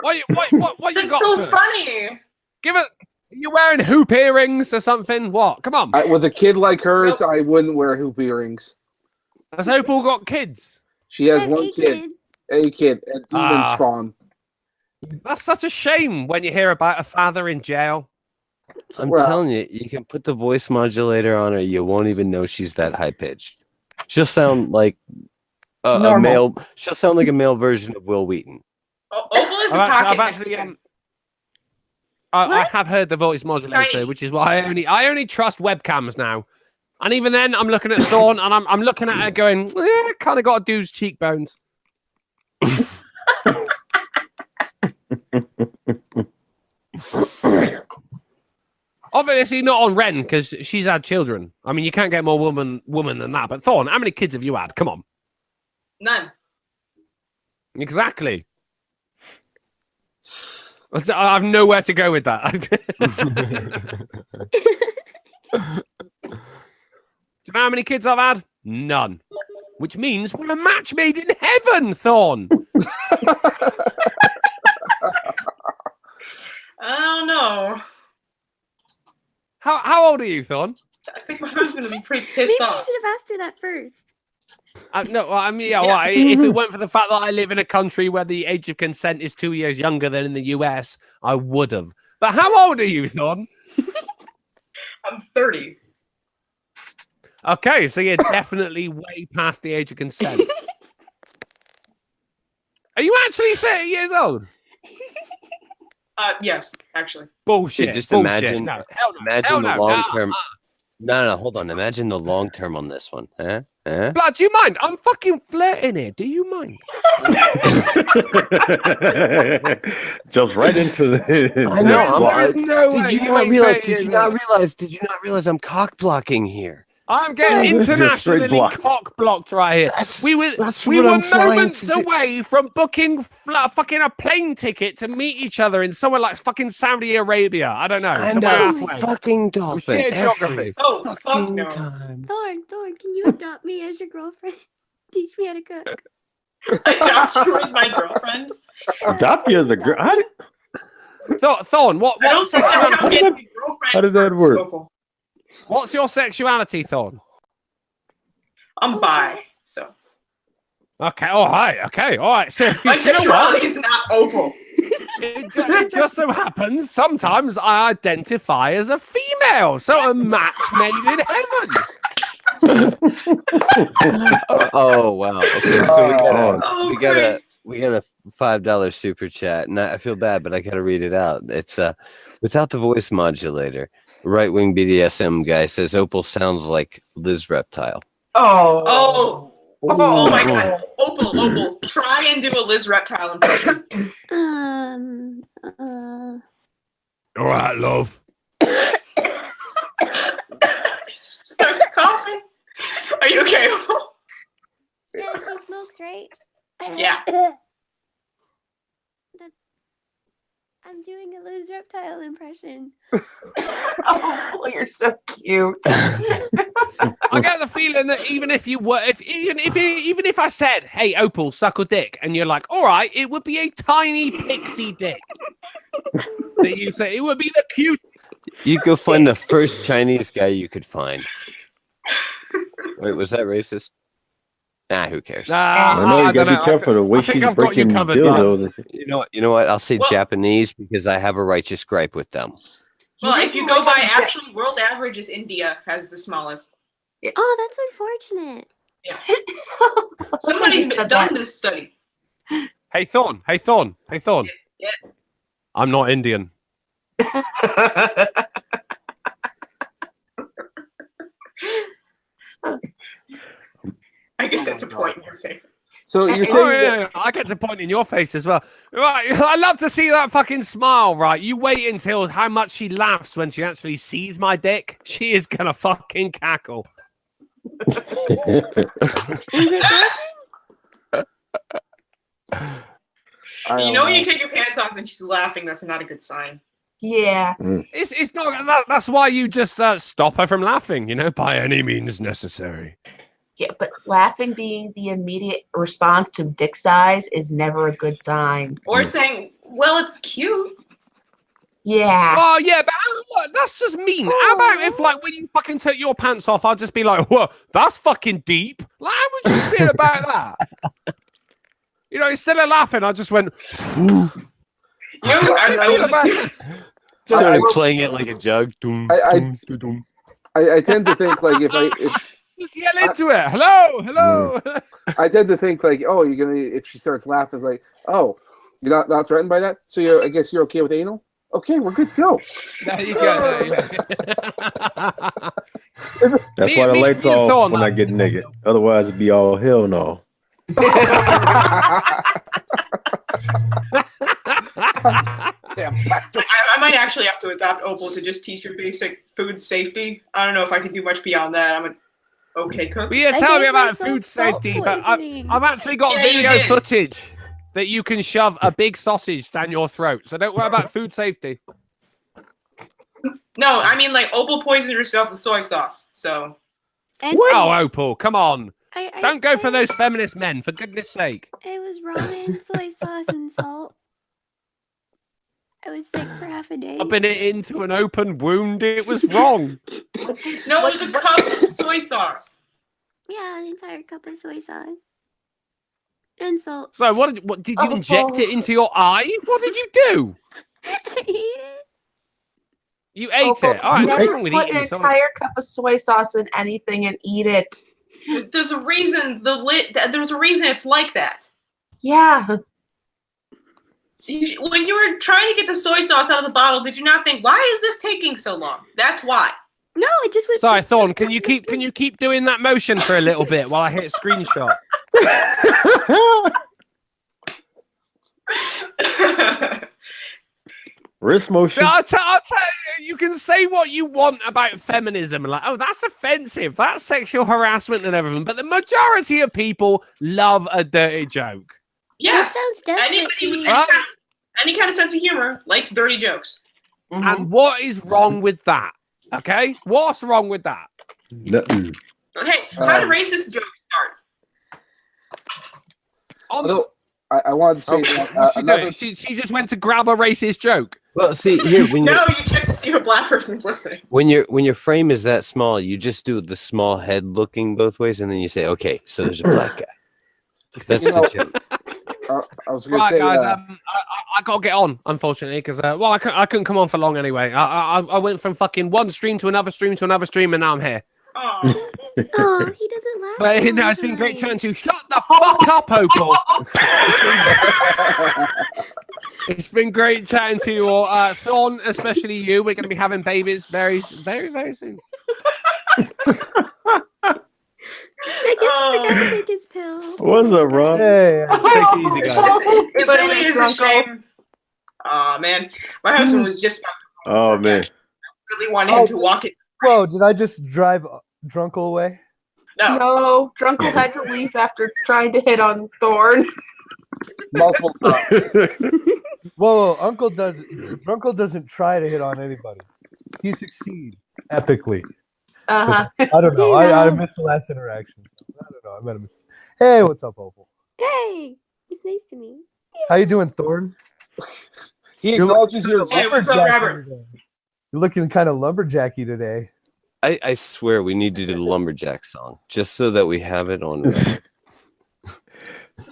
What you It's got? so first? funny. Give it. You wearing hoop earrings or something? What? Come on. With a kid like hers, Nope. I wouldn't wear hoop earrings. Has Opal got kids? She has I have one a kid, a demon Ah. spawn. That's such a shame when you hear about a father in jail. I'm Well- telling you, you can put the voice modulator on her. You won't even know she's that high pitched. She'll sound like a Normal. male. She'll sound like a male version of Will Wheaton. Opal is a I've pocket actually, Mexican. I What? have heard the voice modulator, Tiny. which is why I only trust webcams now. And even then, I'm looking at Thorn and I'm looking at her going, kind of got a dude's cheekbones. Obviously not on Ren because she's had children. I mean, you can't get more woman than that. But Thorn, how many kids have you had? Come on. None. Exactly. I have nowhere to go with that. Do you know how many kids I've had? None. Which means we're a match made in heaven, Thorn. I don't know. How old are you, Thorn? I think my husband would be pretty Maybe pissed you off. should have asked her that first. No, well, I mean, yeah, well, if it weren't for the fact that I live in a country where the age of consent is 2 years younger than in the US, I would have. But how old are you, Thorn? I'm 30. Okay, so you're definitely way past the age of consent. Are you actually 30 years old? Yes, actually. Bullshit. Just bullshit. imagine- No, hell no, Imagine hell the no, long no. term. No, hold on. Imagine the long term on this one. Huh? Blood, do you mind? I'm fucking flirting here. Do you mind? Jumps right into the. I know. There is no way Did you you not ain't realize? paying Did you it. not realize? Did you not realize I'm cock blocking here? I'm getting This is just straight internationally block. cock blocked right here. That's We were what we I'm were trying moments to do. away from booking fucking a plane ticket to meet each other in somewhere like fucking Saudi Arabia. I don't know, I somewhere know. halfway. Fucking I'm dolphin. shit at geography. Oh, fuck Fucking no. time. Thorn, can you adopt me as your girlfriend? Teach me how to cook. Adopt you as my girlfriend? Adopt you as a girl. Thorn, what I don't think that's how sexuality? getting a girlfriend How does that works, work? Opal. What's your sexuality, Thorn? I'm bi, so. Okay, all right, okay, all right. So My you know what? sexuality is not Opal. It just so happens sometimes I identify as a female, so a match made in heaven. Oh wow. Okay, so Oh, we got Christ. a $5 super chat, and I feel bad, but I gotta read it out. It's without the voice modulator. Right wing BDSM guy says Opal sounds like Liz Reptile. Oh. Oh my god. Opal, try and do a Liz Reptile impression. All right, love. Starts coughing. Are you okay, Opal? Yeah, she smokes, right? Yeah. I'm doing a Liz Reptile impression. Oh, you're so cute. I get the feeling that even if you were, even if I said, "Hey, Opal, suck a dick," and you're like, "All right," it would be a tiny pixie dick. That you say it would be the cute. You go find the first Chinese guy you could find. Wait, was that racist? Nah, who cares? I know you gotta be careful the way I think she's I've got you breaking covered, dildos. You know what? I'll say Well- Japanese because I have a righteous gripe with them. Well, if you go by actually world average, is India has the smallest. Oh, that's unfortunate. Yeah. Somebody's said done that. this study. Hey, Thorn. Yeah. I'm not Indian. I guess that's a point in your favor. So you're saying Oh, that- yeah, I get to point in your face as well. Right, I love to see that fucking smile, right? You wait until how much she laughs when she actually sees my dick. She is gonna fucking cackle. Is it broken? I You don't know when you take your pants off and she's laughing, that's not a good sign. Yeah. It's not that's why you just stop her from laughing, by any means necessary. Yeah, but laughing being the immediate response to dick size is never a good sign. Or saying, well, it's cute. Yeah. Oh yeah, but look, that's just mean. How about if when you fucking took your pants off, I'll just be like, whoa, that's fucking deep. Like, how would you feel about that? Instead of laughing, I just went, started playing it like a jug. I tend to think like if just yell into it. Hello. I tend to think like, oh, you're gonna if she starts laughing, it's like, oh, you're not threatened by that. So I guess you're okay with anal. Okay, we're good to go. There you go. That's why the lights off when I get naked. Otherwise, it'd be all hell no. I might actually have to adopt Opal to just teach her basic food safety. I don't know if I can do much beyond that. I'm an okay cook. But yeah, tell me about food safety. But I've actually got video footage that you can shove a big sausage down your throat. So don't worry about food safety. No, I mean like Opal poisoned herself with soy sauce. So. Oh, Opal, come on. Don't go for those feminist men, for goodness sake. It was ramen, soy sauce, and salt. I was sick for half a day. I've been into an open wound. It was wrong. No, it was a cup of soy sauce. Yeah, an entire cup of soy sauce. And salt. So what did you inject it into your eye? What did you do? I ate it. You ate it. All right, nothing wrong with put eating an entire cup of soy sauce in anything and eat it. There's a reason there's a reason it's like that. Yeah. When you were trying to get the soy sauce out of the bottle, did you not think, why is this taking so long? That's why. No, it just was. Sorry, Thorn. Can you keep doing that motion for a little bit while I hit screenshot? Wrist motion. I'll tell you, you can say what you want about feminism, like, oh, that's offensive, that's sexual harassment and everything, but the majority of people love a dirty joke. Yes. That sounds desperate to me. Any kind of sense of humor likes dirty jokes. Mm-hmm. And what is wrong with that? Okay? What's wrong with that? Nothing. Hey, how do racist jokes start? Although I wanted to say that she just went to grab a racist joke. Well, see here when No, you check to see if a black person's listening. when your frame is that small, you just do the small head looking both ways, and then you say, okay, so there's a black guy. That's the joke. I was going to Right, say, guys, I got to get on, unfortunately, because I couldn't come on for long anyway. I went from fucking one stream to another stream to another stream, and now I'm here. Oh, Oh, he doesn't last. But long no, it's been great time. chatting to you. Shut the fuck up, Opal. It's been great chatting to you all. Thorn, especially you. We're going to be having babies very, very, very soon. I guess he forgot to take his pill. What's up, Rob? Hey, Take it easy, guys. it really is a shame. Oh man, my husband was just about Oh man. to really want him to walk it. whoa, did I just drive Drunkle away? No, No, Drunkle had to leave after trying to hit on Thorn. multiple times. Whoa, Drunkle doesn't try to hit on anybody. He succeeds epically. Uh-huh. I don't know. I missed the last interaction. I don't know. I met him. Hey, what's up, Opal? Hey, it's nice to meet. How you doing, Thorn? He acknowledges your Hey, what's up, Robert? You're looking kind of lumberjacky today. I swear we need to do the lumberjack song just so that we have it on. it's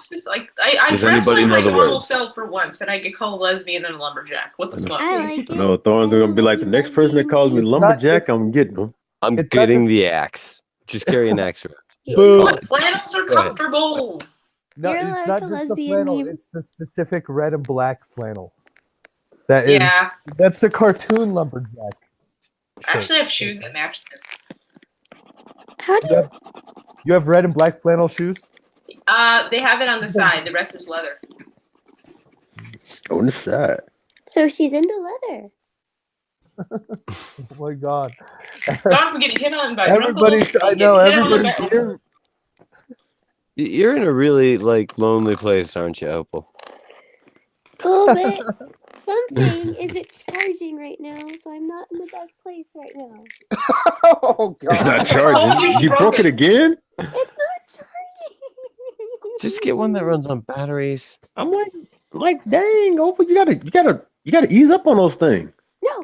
just like I Does dress anybody like know my the normal words? self for once, and I get called a lesbian and a lumberjack. What the fuck? I like it. No, Thorns are gonna be like the next person that calls me It's not lumberjack. just- I'm getting them. I'm It's not getting just- the axe. Just carry an axe around. Boo. Flannels are Go ahead. comfortable. No, You're it's allowed not to just the lesbian flannel. memes. It's the specific red and black flannel. That is. Yeah, That's the cartoon lumberjack. I actually have shoes that match this. How do You have, you have red and black flannel shoes? They have it on the side. The rest is leather. On the side. So she's into leather. Oh my god. Gone from getting hit on by Everybody's, Drunkle, I know, getting hit on everybody's by- here. You're in a really lonely place, aren't you, Opal? A little bit. something isn't charging right now, so I'm not in the best place right now. Oh God! It's not I told charging. you You broke it again? It's not charging. Just get one that runs on batteries. I'm like, dang, Opal, you gotta ease up on those things. No.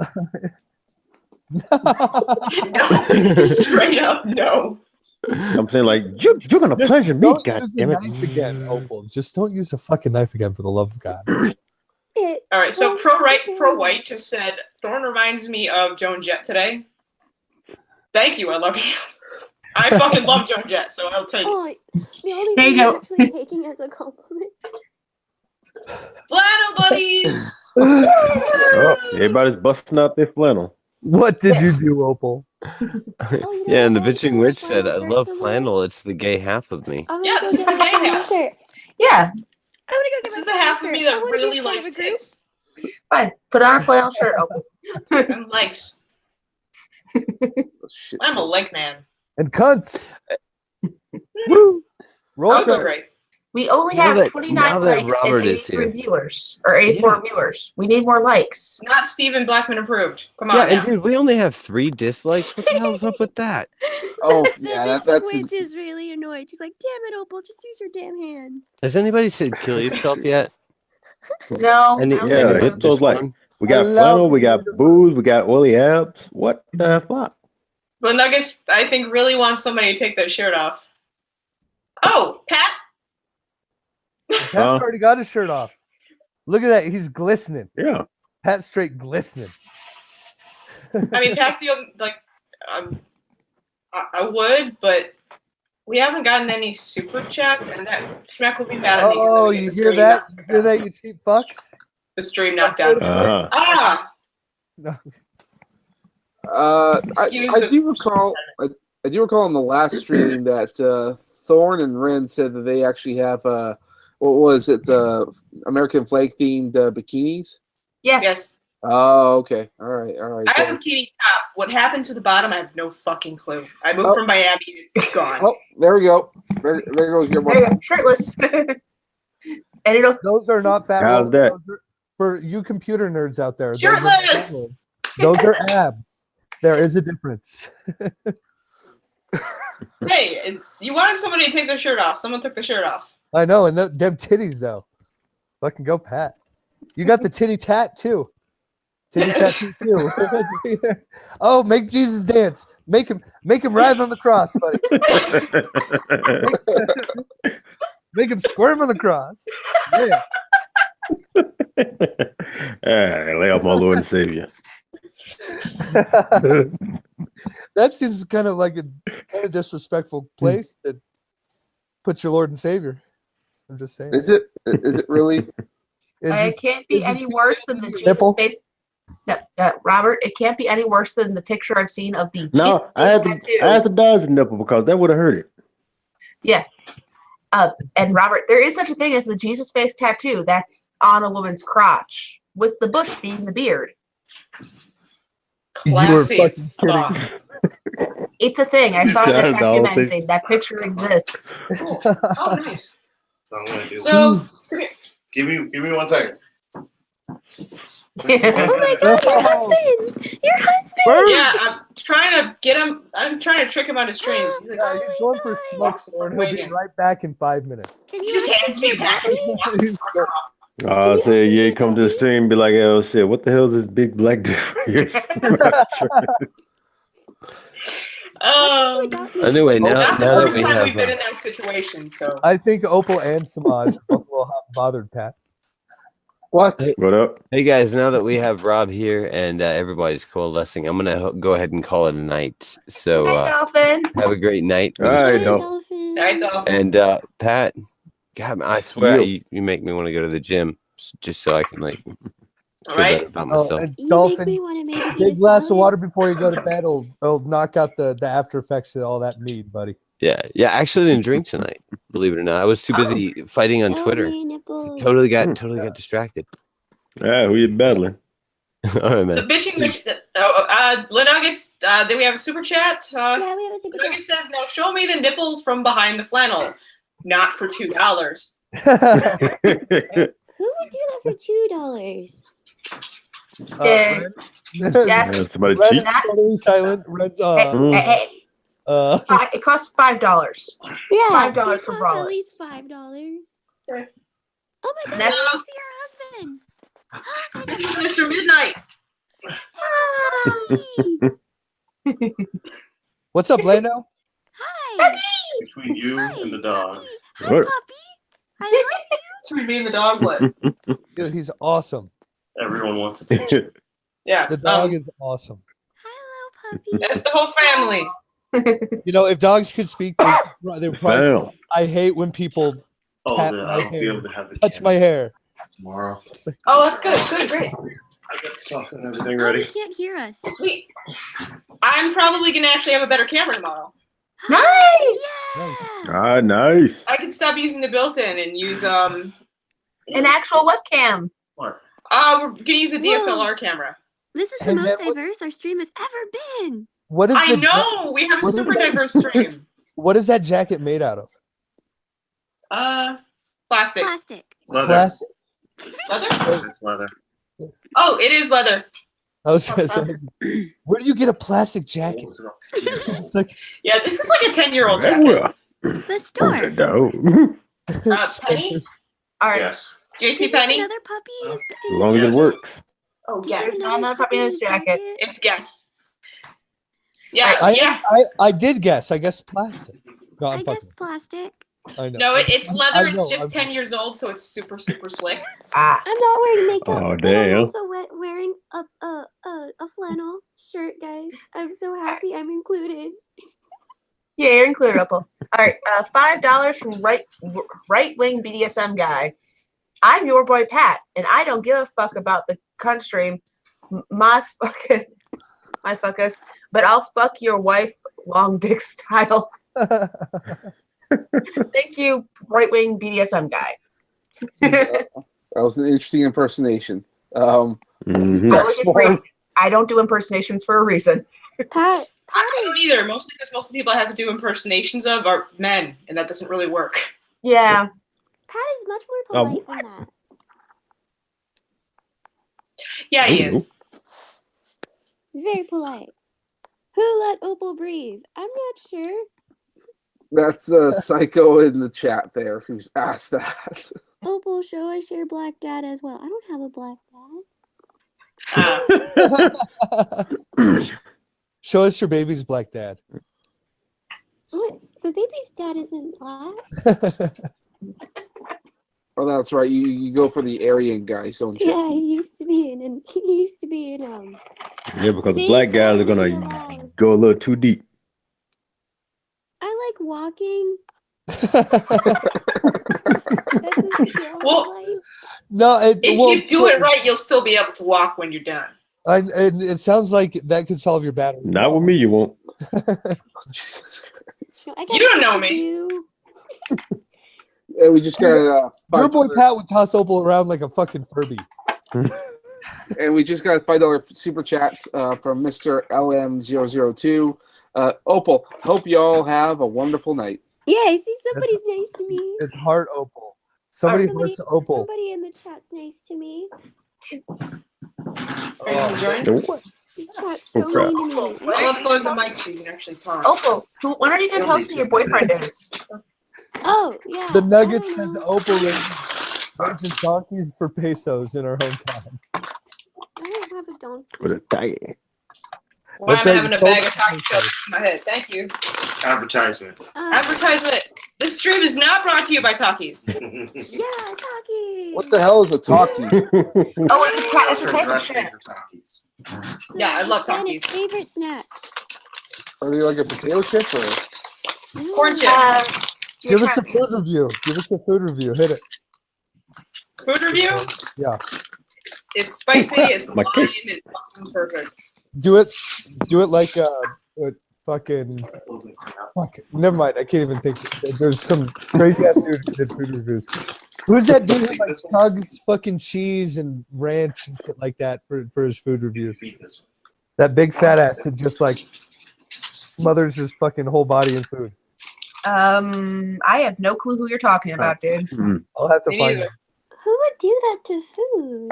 Straight up, no. I'm saying, like, you're gonna pleasure me, Don't God use the damn it. knife again, Opal. Just don't use a fucking knife again, for the love of God. All right, so pro white just said Thorn reminds me of Joan Jett today. Thank you, I love you. I fucking love Joan Jett, so I'll take it. Oh, the only There you thing go. I'm actually taking as a compliment. Flannel buddies. Oh, everybody's busting out their flannel. What did you do, Opal? Oh, Yeah, and the what? I bitching found witch a said, "I flannel love shirt somewhere. flannel. It's the gay half of me." I'm Yeah, gonna this go is get the my gay flannel half. shirt. Yeah, I'm gonna go get This my is the flannel half of me shirt. I that wanna be really part of likes a group. tits fine. Put on a flannel shirt, Opal. and legs. Oh, shit. I'm a leg man. And cunts. Woo! Roll Also credit. great. We only Now have that- 29 now that likes Robert and is 83 here. viewers, or 84 viewers. We need more likes. Not Stephen Blackman approved. Come on Yeah, now. and dude, we only have 3 dislikes. What the hell's up with that? Oh, The yeah, bitching that's witch is really annoyed. She's like, "Damn it, Opal, just use your damn hand." Has anybody said kill yourself yet? No. Any, I don't Yeah, think anybody hit those just like one? we got Allow flannel, we me got to- booze, we got oily abs. What the fuck? But Nuggets, I think, really wants somebody to take their shirt off. Oh, Pat. Pat's Huh? already got his shirt off. Look at that. He's glistening. Yeah. Pat's straight glistening. I mean, Patsy, like, I would, but we haven't gotten any super chats, and that Schmeck will be mad at me. 'cause Oh, I get you the hear stream that? knocked You hear that, you cheap fucks? The stream knocked down. Uh-huh. Ah, No. I Excuse the- do recall. I do recall on the last stream that Thorn and Ren said that they actually have what was it? American flag themed bikinis. Yes. yes. Oh, okay. All right. I have a bikini top. What happened to the bottom? I have no fucking clue. I moved from Miami. It's gone. Oh, there we go. There goes your There you go. Shirtless. And it'll. Those are not fat How's rolls. that? Those are, for you computer nerds out there, those are Shirtless! not fat rolls. Those are abs. There is a difference. Hey, you wanted somebody to take their shirt off. Someone took the shirt off. I know, and them titties though. Fucking go, Pat. You got the titty tat too. Titty tattoo too. Oh, make Jesus dance. Make him writhe on the cross, buddy. Make him squirm on the cross. Yeah. Lay off my Lord and Savior. That seems kind of like a kind of disrespectful place to put your Lord and Savior. I'm just saying. Is it really? Is It this- can't be is any this worse than the Jesus nipple? face. No, Robert, it can't be any worse than the picture I've seen of the No, Jesus I had tattoo. to dodge the nipple because that would have hurt it. Yeah. And Robert, there is such a thing as the Jesus face tattoo that's on a woman's crotch, with the bush being the beard. Classy as fucking kidding. fuck. It's a thing. I saw it in That's a the tattoo whole thing. magazine. That picture exists. Cool. Oh, nice. So I'm gonna do. So, come here. Give me 1 second. Oh my God, your husband! Your husband! Yeah, I'm trying to get him. I'm trying to trick him on his streams. He's like, Yeah, he's going for smoke, and he'll be right back in 5 minutes. Can he you just ask hands him me a to package. adopt me? and walks the fuck off. I said, yeah, come to the stream and be like, oh shit, what the hell is this big black dude? Anyway, now not the that first we time have we've been in that situation. So I think Opal and Samaj both will have bothered Pat. What? What up? Hey guys, now that we have Rob here and everybody's coalescing, I'm gonna go ahead and call it a night. So Hi, Dolphin. have a great night. All right, Hi, Dolphin. Dolphin. all right, Dolphin. And Pat, God, I swear Yeah. you make me want to go to the gym just so I can like feel Right. better about Oh, myself. and You make me Dolphin, want to maybe eat big a glass of salad. water before you go to bed will knock out the after effects of all that mead, buddy. Yeah. I actually didn't drink tonight. Believe it or not, I was too busy fighting on Oh, Twitter. my nipples. Totally got distracted. Ah, who you battling? All right, The man. bitching witch. Lenuggets. Then we have a super chat. Yeah, we have a super chat. Lenuggets says, "Now show me the nipples from behind the flannel, not for $2." Who would do that for $2? Yeah. Ren, Yes. Somebody Ren cheat. is totally silent. Ren's Hey, it costs $5. Yeah, $5 so for it costs bralettes. at least $5. Okay. Oh my gosh, Next- I want to see your husband. This is Mr. Midnight. Hi. What's up, Lando? Hi. Between you and the dog. Puppy. Hi, What? puppy. I love you. Between me and the dog, what? Dude, he's awesome. Everyone wants a picture. Yeah. The dog is awesome. Hello, puppy. That's the whole family. You know, if dogs could speak, they would probably. Wow. I hate when people Oh, Pat then my I'll be hair. able to have the touch my hair. tomorrow. Oh, that's good. Good, great. I got stuff and everything Oh, ready. he can't hear us. Sweet. I'm probably gonna actually have a better camera tomorrow. Nice! Yeah. Nice. I can stop using the built-in and use An actual webcam. What? we're gonna use a DSLR camera. This is Hey, the most man, what- diverse our stream has ever been. What is I the know we have a what is super that? diverse stream. What is that jacket made out of? Plastic. Plastic. Leather. Plastic. Leather? It's leather. Oh, it is leather. I was gonna say, where do you get a plastic jacket? Yeah, this is like a 10-year-old jacket. Well, The store. no. Pennies? All right. Yes. Is JC there Penny? another puppy in his, As long as it works. Oh, Is there yes. Another puppy in his jacket. It's guess. Yeah, I, yeah. I did guess. I guess plastic. No, I'm I guess fucking. plastic. I know. No, it's leather. I know, It's just I'm- 10 years old, so it's super, super slick. Ah. I'm not wearing makeup. Oh, but I'm damn. also wearing a flannel shirt, guys. I'm so happy I'm included. Yeah, you're included, Opal. All right, $5 from right wing BDSM guy. I'm your boy Pat, and I don't give a fuck about the cunt stream. My fuckers, but I'll fuck your wife long dick style. Thank you, right wing BDSM guy. That was an interesting impersonation. Mhm. Next one. I don't do impersonations for a reason. Pat I don't either, mostly because most of the people I have to do impersonations of are men, and that doesn't really work. Yeah. Pat is much more polite than that. Yeah, he is. He's very polite. Who let Opal breathe? I'm not sure. That's a psycho in the chat there who's asked that. Opal, show us your black dad as well. I don't have a black dad. Show us your baby's black dad. What? The baby's dad isn't black. Oh, that's right. You go for the Aryan guys, don't you? Yeah, he used to be in. Yeah, because Things black guys are that gonna I love. go a little too deep. I like walking. That's a skill Well, I like. No, If you do it right, you'll still be able to walk when you're done. And it sounds like that could solve your battery. Not with me, you won't. Jesus Christ. No, I got You don't shit know to me. do. Yeah, we just got Your boy Pat would toss Opal around like a fucking Furby. and we just got a $5 super chat from Mr. LM002. Opal, hope you all have a wonderful night. Yeah, I see somebody's nice to me. It's heart Opal. Somebody hurts Opal. Somebody in the chat's nice to me. Are you gonna join? What? The chat's so crap. mean to me. I'll upload the mic so you can actually talk. Opal, when are you going to tell us who your boyfriend is? Oh, yeah. The Nugget I don't says know. Opal raises donkeys for pesos in our hometown. I don't have a donkey. With a tight. Why That's am I right, having a you bag told of taco shells in my head? Thank you. Advertisement. Advertisement. This stream is not brought to you by Talkies. Yeah, talkie. What the hell is a talkie? Oh, it's a potato chip. Yeah, I love Hispanic Talkies. favorite snack. Are they like a potato chip or? Corn chip. Give us a food review. Give us a food review. Hit it. Food review? Yeah. It's spicy, it's My lime, cake. it's fucking perfect. Do it. Do it like fucking. Fuck. Never mind. I can't even think. There's some crazy ass dude who did food reviews. Who's that dude who like tugs fucking cheese and ranch and shit like that for his food reviews? That big fat ass that just like smothers his fucking whole body in food. I have no clue who you're talking about, dude. I'll have to Me find neither. him. Who would do that to food?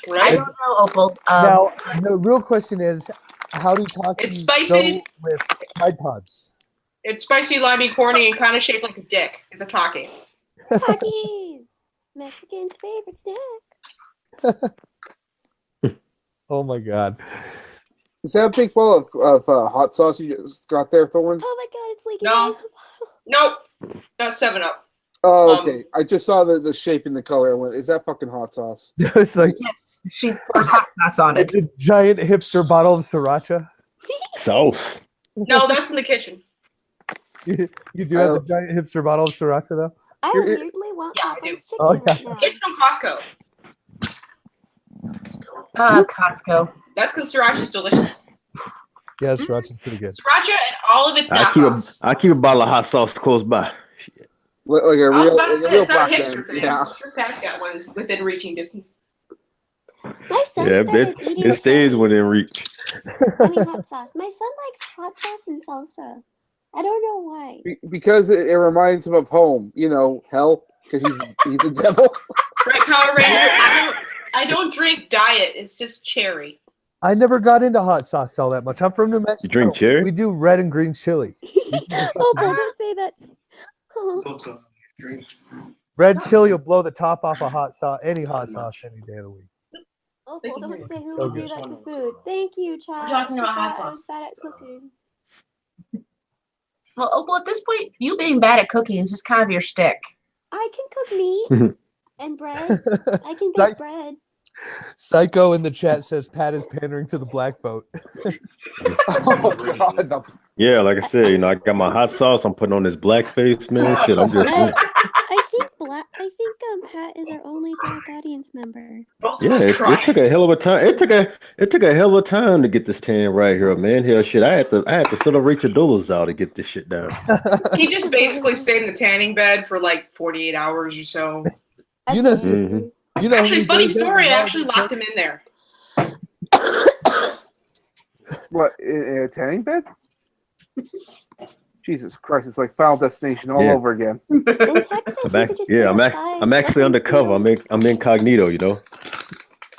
I Right? don't know, Opal. Now, the real question is, how do talkies It's spicy. go with Tide Pods? It's spicy, limey, corny, and kind of shaped like a dick. It's a talkie. Takis, Mexican's favorite snack. Oh my god. Is that a big bowl of hot sauce you just got there, Thorn? Oh my god, it's leaking No. out of the bottle. Nope. Not 7-Up. Oh, okay. I just saw the shape and the color. And went, is that fucking hot sauce? It's like Yes, she pours hot sauce on it. it's a giant hipster bottle of sriracha. Sauce. No, that's in the kitchen. You do have the giant hipster bottle of sriracha, though? I You're- weirdly want Yeah, I Popeye's chicken Oh, yeah. right now. It's from Costco. Costco. That's because sriracha's delicious. Yeah, sriracha's pretty good. Sriracha and all of its I knockoffs. keep a bottle of hot sauce close by. Like a I was real, about to like a say, real it's not a black hipster man. thing. Yeah. I'm sure Pat's got one within reaching distance. My son Yeah, started eating it stays chili. within reach. I mean hot sauce. My son likes hot sauce and salsa. I don't know why. Because it reminds him of home. You know, hell. Because he's a devil. Right, Power Ranger. I don't drink diet. It's just cherry. I never got into hot sauce all that much. I'm from New Mexico. You drink cherry? We do red and green chili. Oh, but don't say that. Oh. So it's a drink. Red chili will blow the top off a hot sauce, any hot sauce, any day of the week. Oh, Thank don't you. say who So would do good. that to food. Thank you, child. talking about hot I was sauce. bad at cooking. Well, Opal, at this point, you being bad at cooking is just kind of your shtick. I can cook meat and bread. I can bake bread. Psycho in the chat says Pat is pandering to the black vote. Oh, God. Yeah, like I said, I got my hot sauce. I'm putting on this black face, man. Shit, I'm just. I think Pat is our only black audience member. Both of Yeah, us it crying. took a hell of a time. It took a hell of a time to get this tan right here, man. Hell, shit, I had to sort of reach a dollars out to get this shit done. He just basically stayed in the tanning bed for like 48 hours or so. You know, Mhm. you know. how Actually, many funny days that story. I involved actually in locked him in there. What, in a tanning bed? Jesus Christ, it's like Final Destination all Yeah. over again. In Texas, you could just sit outside. I'm actually undercover. I'm incognito, you know.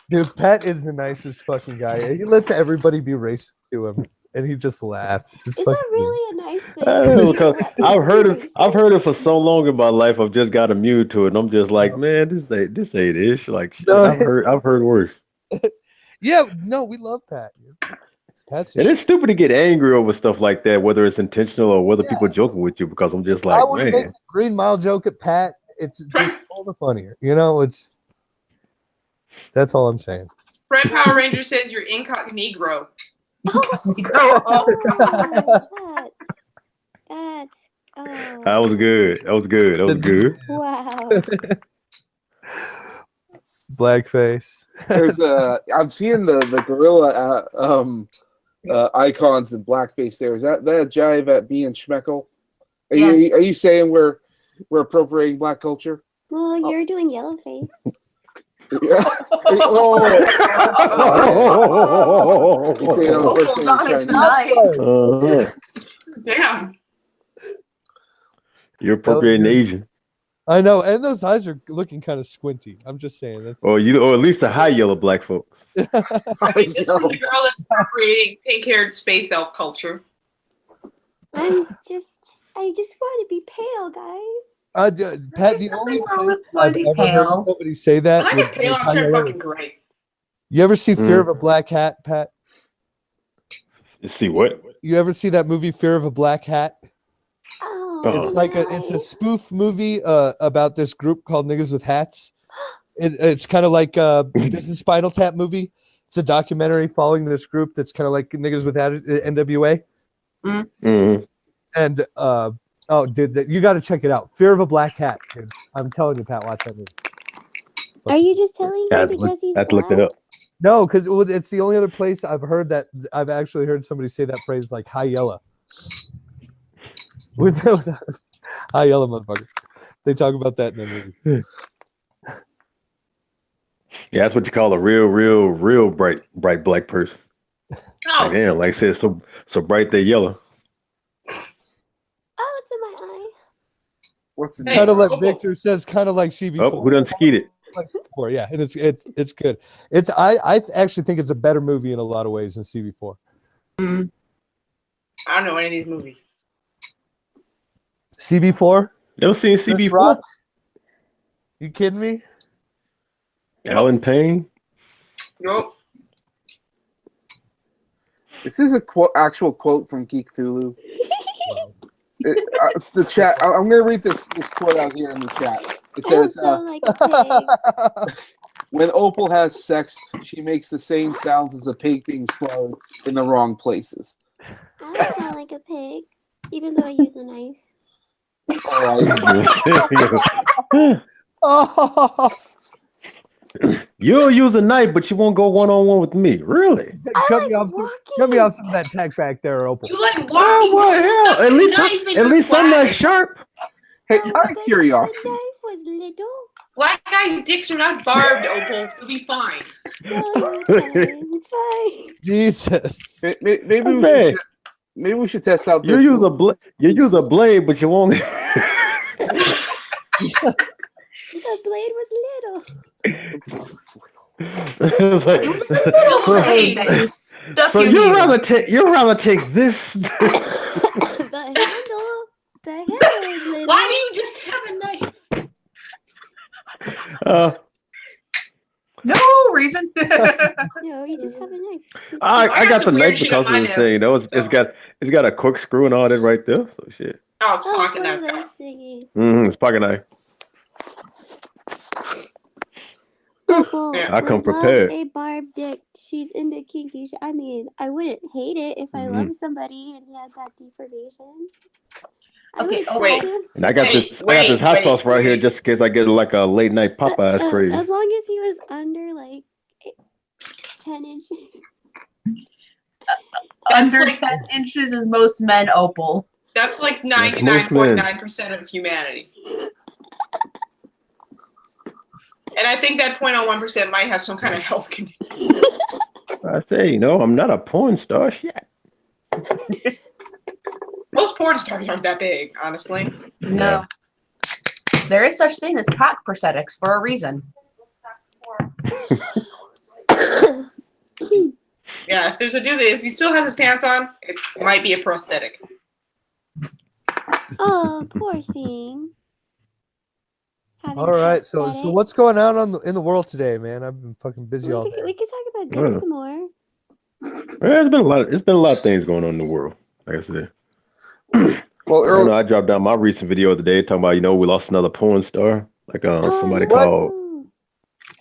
Dude, Pat is the nicest fucking guy. He lets everybody be racist to him, and he just laughs. It's Is fucking that really a nice thing? I don't know, 'cause Let I've people heard be I've racist? heard it for so long in my life. I've just got immune to it, and I'm just like, man, this ain't ish. Like, shit, No. I've heard worse. Yeah, no, we love Pat. Pat's And it's stupid to get angry over stuff like that, whether it's intentional or whether people joking with you. Because I'm just I like, would make man, a Green Mile joke at Pat. It's just all the funnier. You know, that's all I'm saying. Fred Power Ranger says you're incognito. That's oh that was good. That was good. That was good. wow. Blackface. There's I'm seeing the gorilla icons in blackface there. Is that jive at being Schmeckle? Are Yes. you saying we're appropriating black culture? Well, you're doing yellow face. Yeah. Oh. You saying I'm Opal's on it impersonating tonight. Uh-huh. Damn. You're appropriating Asian, I know, and those eyes are looking kind of squinty. I'm just saying. That's, or at least the high yellow black folks. This is from the girl that's appropriating pink-haired space elf culture. I just want to be pale, guys. Pat, the There's only nothing wrong place with I've bloody ever pale. heard somebody say that. When I get pale, I'm turning fucking gray. You ever see Fear of a Black Hat, Pat? See what? You ever see that movie Fear of a Black Hat? Oh, It's like it's a spoof movie about this group called Niggas with Hats. It's kind of like this is Spinal Tap movie. It's a documentary following this group that's kind of like Niggas with Hats, NWA. Mm-hmm. And oh, dude, you got to check it out. Fear of a Black Hat, dude. I'm telling you, Pat, watch that movie. Are you just telling me because he's I had to look black? that up. No, because it's the only other place I've heard that I've actually heard somebody say that phrase like "high yellow." High yellow, motherfucker. They talk about that in the movie. Yeah, that's what you call a real bright black person. Oh, Like, damn, like I said, so bright they yellow. Oh, it's in my eye. What's in Hey, Kind of like Opal. Victor says, kind of like CB4. Oh, who done skied it? Like C4, yeah, and it's good. I actually think it's a better movie in a lot of ways than CB4. Mm. I don't know any of these movies. CB4? Never seen Chris CB4? Rock? You kidding me? Alan Payne? Nope. This is a actual quote from Geek Thulu. It's the chat. I'm going to read this quote out here in the chat. It I don't says, sound like a pig. when Opal has sex, she makes the same sounds as a pig being slaughtered in the wrong places. I don't sound like a pig, even though I use a knife. All right. Oh, You'll use a knife, but you won't go one-on-one with me. Really? cut me off some of that tech back there, Opal. You like walking? Oh, well, stuck hell, at a least knife in at your least I'm flag. not sharp. Hey, Oh, out of but curiosity. the knife was little. Black guys' dicks are not barbed, Opal. You'll be fine. No, it's fine. Jesus. Maybe we should test out You this. use a blade, but you won't. The blade was little. It's like, so you'd rather take this. The handle is little. Why do you just have a knife? No reason. No, you just have a knife. I got the some weird knife shit because of on the my thing. desk, It's got a corkscrew and all that right there. So shit. Oh, it's Oh, it's pocket one of knife. those thingies. It's pocket knife. Awful. Yeah. I come would prepared. love a barbed dick. She's into kinky shit. I mean, I wouldn't hate it if I loved somebody and he had that deformation. I would Okay, accept wait. it. And I got this hot sauce right here just in case I get like a late night Popeyes crazy. As long as he was under like 10 inches. Under like- 10 inches is most men, Opal. That's like That's most men. 99.9% of humanity. And I think that 0.01% might have some kind of health condition. I say, I'm not a porn star. Shit. Most porn stars aren't that big, honestly. No. There is such thing as cock prosthetics for a reason. Yeah, if there's a dude if he still has his pants on, it might be a prosthetic. Oh, poor thing. Having All right, so prosthetic. what's going on in the world today, man? I've been fucking busy all day. We could talk about guns some more. Well, it's been a lot of things going on in the world. Like I said. Well, I dropped down my recent video of the day talking about, we lost another porn star. Like somebody no. called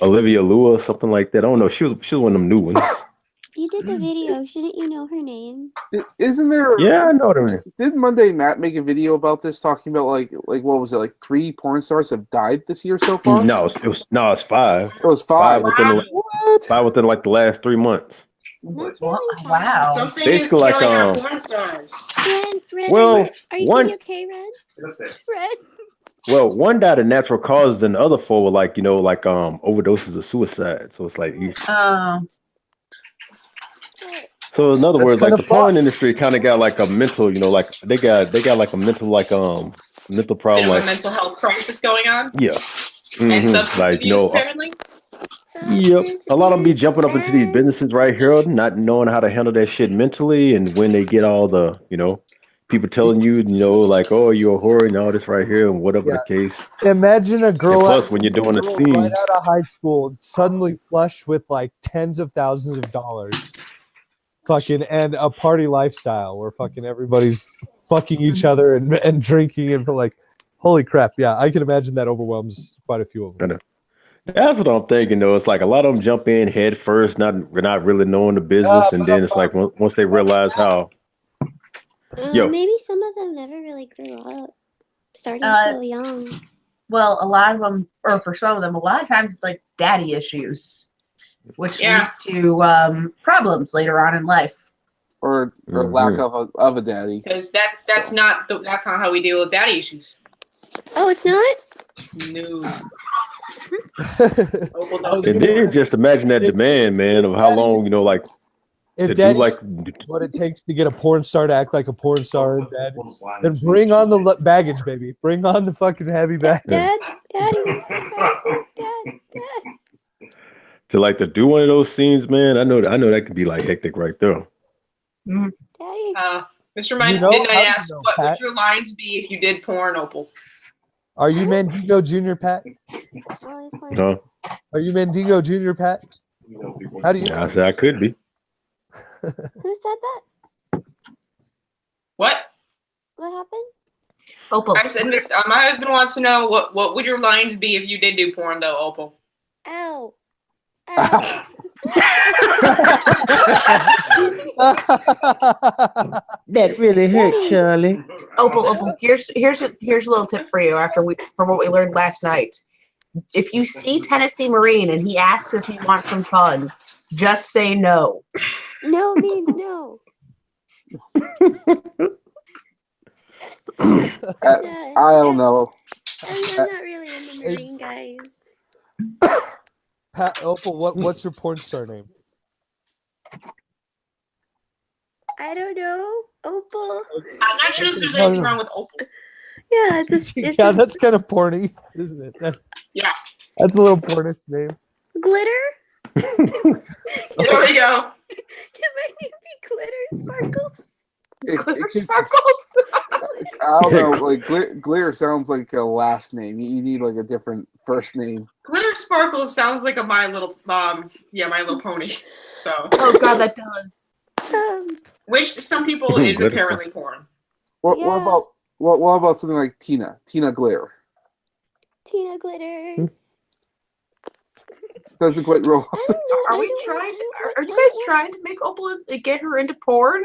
Olivia Lua or something like that. I don't know. She was one of them new ones. You did the video. Shouldn't you know her name? Isn't there? Yeah, I know what I mean. Did Monday Matt make a video about this, talking about like what was it, like 3 porn stars have died this year so far? No, it's 5. It was 5. Five within like the last 3 months. That's really sad. Wow. Something Basically, is like, killing our porn stars. Red, Well, are you one- okay, Red? Red. Well, one died of natural causes, and the other 4 were like overdoses of suicide. So it's like So in other That's words, like kinda the porn fucked. industry kind of got like a mental, like they got like a mental mental Bit problem, of a like mental health crisis going on. yeah, And Mhm. substance like abuse, apparently. yep. A lot of them be Substance jumping up into these abuse. businesses right here, not knowing how to handle that shit mentally, and when they get all the people telling you, like, oh, you're a whore and all this right here, and whatever the case. Imagine a girl, And plus, when you're doing a girl scene, right out of high school, suddenly flushed with like tens of thousands of dollars, fucking, and a party lifestyle where fucking everybody's fucking each other and drinking and like, holy crap, yeah, I can imagine that overwhelms quite a few of them. that's what I'm thinking though. It's like a lot of them jump in head first, not really knowing the business, and then it's like once they realize how. Yo. Maybe some of them never really grew up, starting so young. Well, a lot of them, or for some of them, a lot of times it's like daddy issues, which leads to problems later on in life. Or lack of a daddy. Because that's not how we deal with daddy issues. Oh, it's not? No. And then just imagine that demand, man, of how long, like, If to daddy do like what it takes to get a porn star to act like a porn star and dad, then bring on the baggage, baby. Bring on the fucking heavy baggage. Daddy, where's my Dad. to do one of those scenes, man. I know that could be like hectic right there. Daddy. Mr. You know, Midnight how do you asked, know, what would Pat? your lines be if you did porn, Opal? Are you Mandigo Junior, Pat? Oh, he's fine. Huh? Are you Mandigo Junior, Pat? How do you? Yeah, I said I could be. Who said that? What? What happened? Opal. I said, my husband wants to know what would your lines be if you did do porn, though, Opal? Ow. Ow. That really hurt, Daddy. Charlie. Opal, here's a little tip for you from what we learned last night. If you see Tennessee Marine and he asks if you want some fun, just say no. No means no. I don't know. I'm not really into Marine guys. Pat, Opal, what's your porn star name? I don't know. Opal. I'm not sure if there's anything wrong with Opal. Yeah, it's Yeah, that's kind of porny, isn't it? Yeah. That's a little pornish name. Glitter. There we go. Can my name be Glitter and Sparkles? Glitter Sparkles. I don't know. Like Glitter sounds like a last name. You need like a different first name. Glitter Sparkles sounds like a My Little Pony. So. Oh God, that does. Which to some people is apparently porn. What about something like Tina Glitter? Tina Glitters. Doesn't quite roll. Are you guys trying to make Opal get her into porn?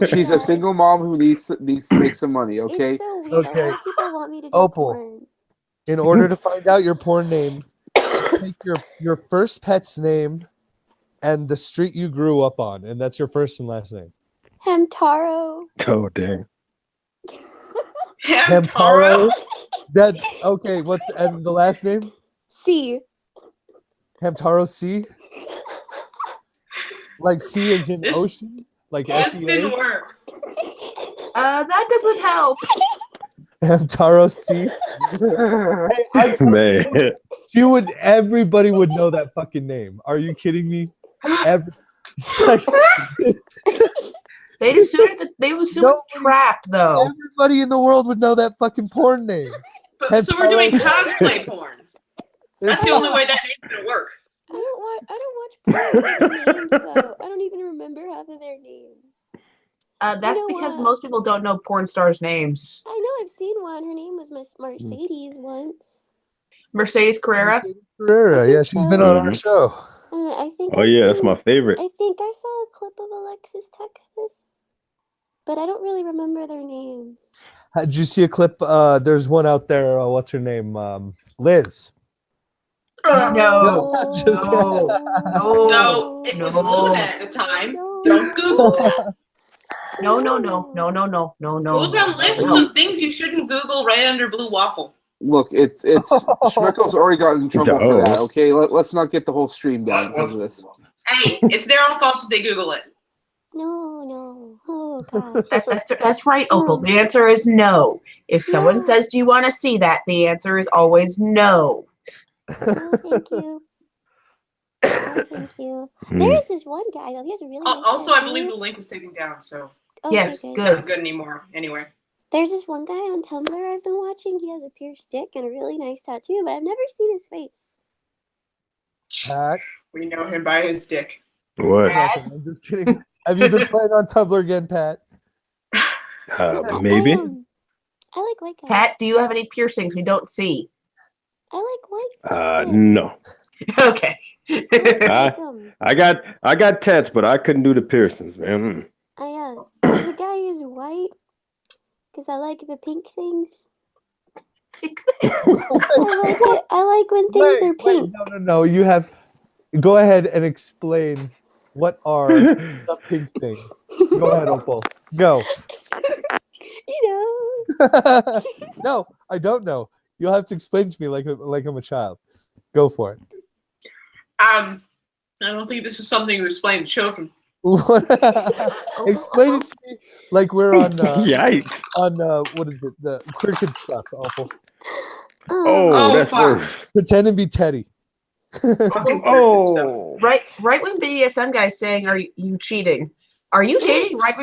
She's a single mom who needs to make some money. Okay. It's so weird. Okay. A lot of people want me to do Opal. porn. In order to find out your porn name, take your first pet's name and the street you grew up on, and that's your first and last name. Hamtaro. Oh dang. Hamtaro. That okay? And the last name? C. Hamtaro C. Like C is in ocean. Like This SEA? didn't work. That doesn't help. Hamtaro C. Man. Everybody would know that fucking name. Are you kidding me? They assume it's trapped though. Everybody in the world would know that fucking porn name. But so we're doing cosplay porn. That's the only way that name's gonna work. I don't watch porn with names though. I don't even remember half of their names. That's because most people don't know porn stars' names. I know I've seen one. Her name was Miss Mercedes once. Mercedes Carrera. Carrera, yeah, she's been on our show. I think. Oh yeah, that's my favorite. I think I saw a clip of Alexis Texas, but I don't really remember their names. Did you see a clip? There's one out there. What's her name? Liz. No, it was Luna at the time. Don't Google that. No. Those are lists of things you shouldn't Google right under blue waffle. Look, it's Schmeckle's already gotten in trouble for that. Okay, let's not get the whole stream down because of this. Hey, it's their own fault if they Google it. No. Oh gosh. That's right, Opal. The answer is no. If someone says, "Do you want to see that?" the answer is always no. Oh, thank you. Oh, thank you. There is this one guy though. He has a really nice Also, I tattoo. believe the link was taken down, so Yes, Okay, good. not good anymore. Anyway. There's this one guy on Tumblr I've been watching. He has a pierced dick and a really nice tattoo, but I've never seen his face. Pat? We know him by his dick. What? I'm just kidding. Have you been playing on Tumblr again, Pat? Maybe. I like white guys. Pat, do you have any piercings we don't see? I like white. No. Okay. I got tats, but I couldn't do the piercings, man. The guy is white because I like the pink things. I like when things are pink. No. You have. Go ahead and explain what are the pink things. Go ahead, Opal. Go. You know. No, I don't know. You'll have to explain to me like I'm a child. Go for it. I don't think this is something to explain to children. Explain it to me like we're on Yikes. On what is it? The cricket stuff, Opal. Oh, that's fuck. worse. Pretend and be Teddy. Fucking cryptid stuff. Oh, Right wing BDSM guy saying, "Are you cheating? Are you dating right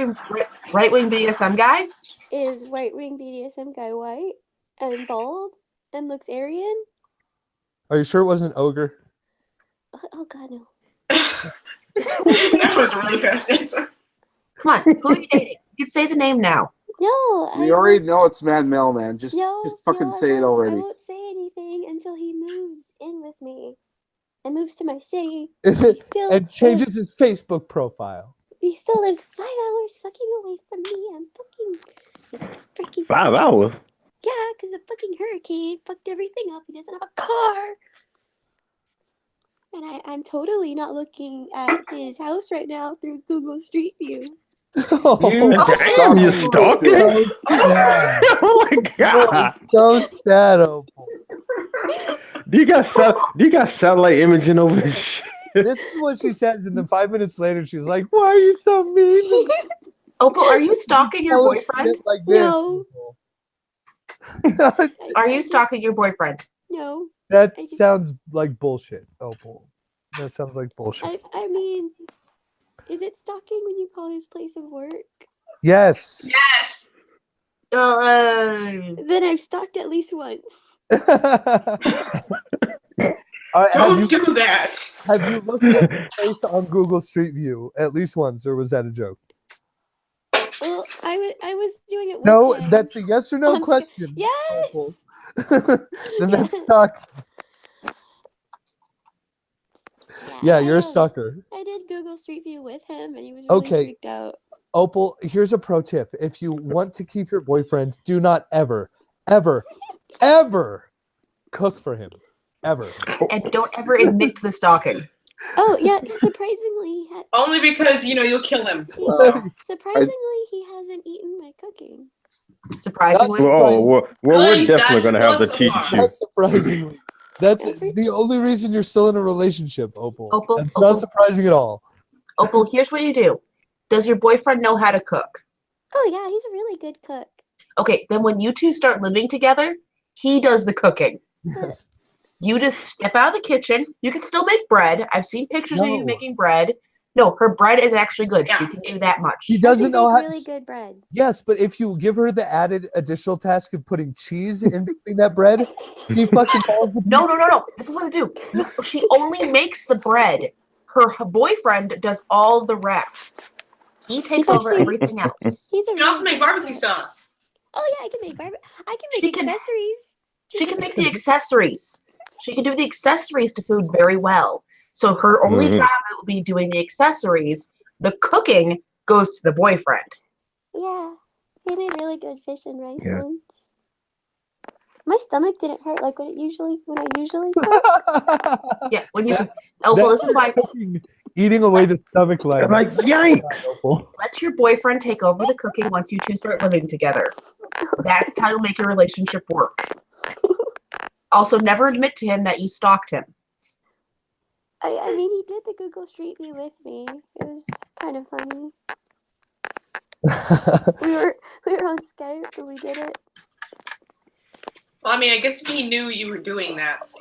wing BDSM guy?" Is right wing BDSM guy white and bald and looks Aryan? Are you sure it wasn't ogre? Oh god, no. That was a really fast answer. Come on, who are you dating? You can say the name now. No, We already know it's Mad Mel, man. Just fucking no, say it I already. won't say anything until he moves in with me and moves to my city. He still And changes his Facebook profile. He still lives 5 hours fucking away from me. I'm fucking freaking 5 hours. Yeah, because a fucking hurricane fucked everything up. He doesn't have a car. And I'm totally not looking at his house right now through Google Street View. Damn, you stalking? Oh my god! So sad, Opal. Do you got satellite imaging over this shit? This is what she says, and then 5 minutes later, she's like, "Why are you so mean?" Opal, are you stalking your boyfriend? Like this. No. Are you stalking your boyfriend? No. That sounds like bullshit, Opal. That sounds like bullshit. I mean, is it stalking when you call his place of work? Yes. Yes. Then I've stalked at least once. Don't do that. Have you looked at the place on Google Street View at least once, or was that a joke? Well, I was doing it with No, him. that's a yes or no On question. Yes. Opal. Then that's stuck. Yeah, you're a sucker. I did Google Street View with him, and he was really freaked out. Opal, here's a pro tip. If you want to keep your boyfriend, do not ever, ever, ever cook for him. Ever. And don't ever admit to the stalking. Oh, yeah, surprisingly. Only because, you'll kill him. Surprisingly, he hasn't eaten my cooking. Surprisingly. Well, we're definitely going to have to teach you. That's surprisingly. That's the only reason you're still in a relationship, Opal. That's not surprising at all. Opal, here's what you do. Does your boyfriend know how to cook? Oh, yeah, he's a really good cook. Okay, then when you two start living together, he does the cooking. Yes. You just step out of the kitchen. You can still make bread. I've seen pictures of you making bread. No, her bread is actually good. She can do that much. He doesn't know how. Really good bread. Yes, but if you give her the added additional task of putting cheese in between that bread, he fucking falls. No. This is what I do. She only makes the bread. Her boyfriend does all the rest. He takes over everything else. You can also make barbecue sauce. Oh yeah, I can make barbecue. I can make accessories. She can make the accessories. She can do the accessories to food very well. So her only job will be doing the accessories. The cooking goes to the boyfriend. Yeah, he made really good fish and rice once. My stomach didn't hurt like when I usually cook. Yeah, when you this is why eating away the stomach line. Like yikes! Let your boyfriend take over the cooking once you two start living together. That's how you'll make your relationship work. Also, never admit to him that you stalked him. I mean, he did the Google Street View with me. It was kind of funny. we were on Skype and we did it. Well, I mean, I guess he knew you were doing that.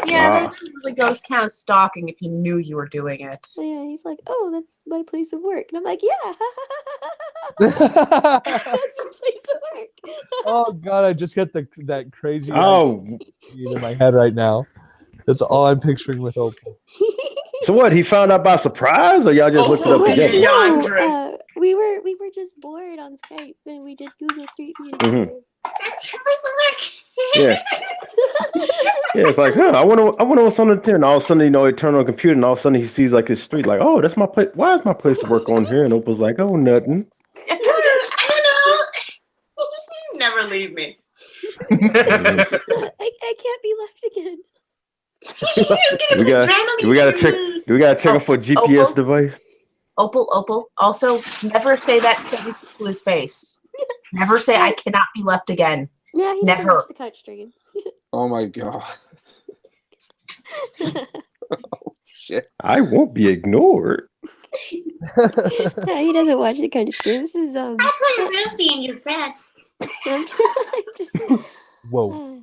Yeah, that really goes kind of stalking if he knew you were doing it. So yeah, he's like, "Oh, that's my place of work," and I'm like, "Yeah, that's your place of work." Oh God, I just got that crazy in my head right now. That's all I'm picturing with Opal. So what? He found out by surprise, or y'all just looked it up together? No, we were just bored on Skype, and we did Google Street View together. That's your place of work. Yeah. Yeah, it's like, I wonder what's on the tin. And all of a sudden, he turned on the computer, and all of a sudden he sees like his street, like, oh, that's my place. Why is my place to work on here? And Opal's like, oh, nothing. I don't know. Never leave me. I can't be left again. we gotta check him for a GPS device. Opal. Also, never say that sentence to his face. Never say I cannot be left again. Yeah, he doesn't watch the Cunt stream. Oh my God. Oh, shit. I won't be ignored. Yeah, he doesn't watch the Cunt stream. This is I put Ruthie in your bed. I'm just. Whoa.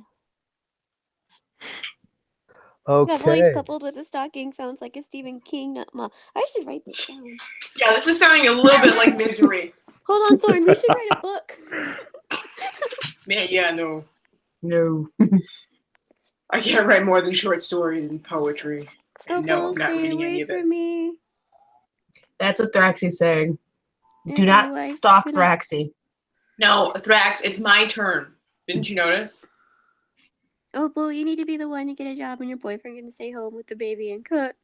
That voice Okay. coupled with the stocking sounds like a Stephen King nutma. I should write this down. Yeah, this is sounding a little bit like Misery. Hold on, Thorn. We should write a book. Man, yeah, no. No. I can't write more than short stories and poetry. Oh, No, I'm not stay reading away any of it. from me. That's what Thraxy's saying. Do Okay, not why? stalk Do not- Thraxy. No, Thrax, it's my turn. Didn't you notice? Oh, well, you need to be the one to get a job and your boyfriend can stay home with the baby and cook.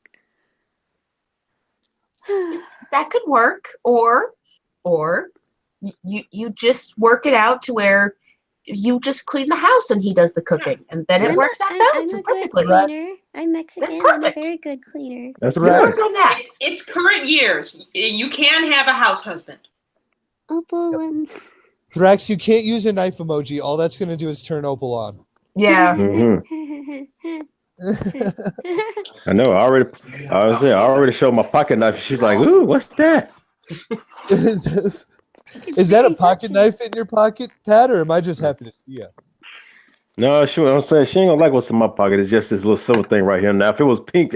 That could work. Or you just work it out to where you just clean the house and he does the cooking. And then it works out I'm balances a good perfectly. cleaner. I'm Mexican. I'm a perfect. very good cleaner. That's You right. work on that. It's current years. You can have a house husband. Opal, when... Thrax, you can't use a knife emoji. All that's going to do is turn Opal on. Yeah. I know. I already showed my pocket knife. She's like, "Ooh, what's that?" Is that a pocket knife in your pocket, Pat, or am I just happy to see you? No, I'm saying she ain't gonna like what's in my pocket. It's just this little silver thing right here. Now, if it was pink,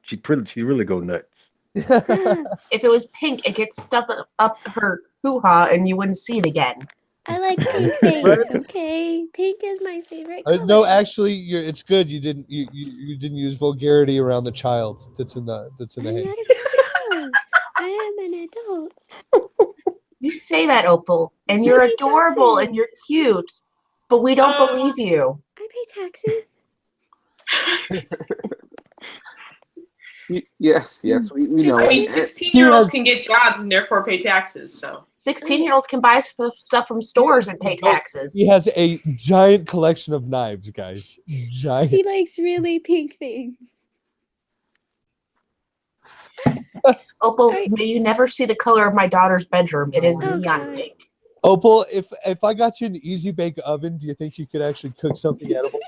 she'd really go nuts. If it was pink, it gets stuck up her hoo-ha and you wouldn't see it again. I like pink things, okay? Pink is my favorite color. No, actually, it's good. You didn't use vulgarity around the child that's in the I'm hand. not a child. I am an adult. You say that, Opal, and you're pay adorable taxes. and you're cute, but we don't believe you. I pay taxes. Yes, we know. I mean, And- 16-year-olds can get jobs and therefore pay taxes, so. 16-year-olds can buy stuff from stores and pay taxes. He has a giant collection of knives, guys. Giant. He likes really pink things. Opal, may you never see the color of my daughter's bedroom. It is Oh, neon God. pink. Opal, if I got you an easy bake oven, do you think you could actually cook something edible?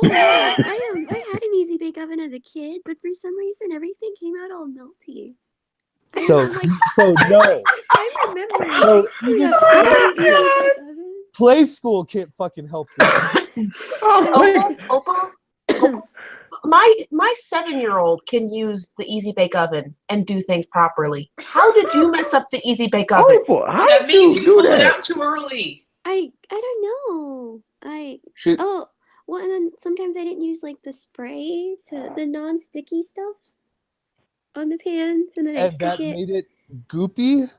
Oh, I had an easy bake oven as a kid, but for some reason everything came out all melty. So, no. I remember So, I screwed up so many easy bake ovens. Play school can't fucking help you. Opal, my 7-year-old can use the Easy Bake Oven and do things properly. How did you mess up the Easy Bake Oven? Opal, how That did means you you do pulled it that? out too early. I don't know. Well, and then sometimes I didn't use like the spray to the non-sticky stuff on the pans, and then I And that stick it. made it goopy?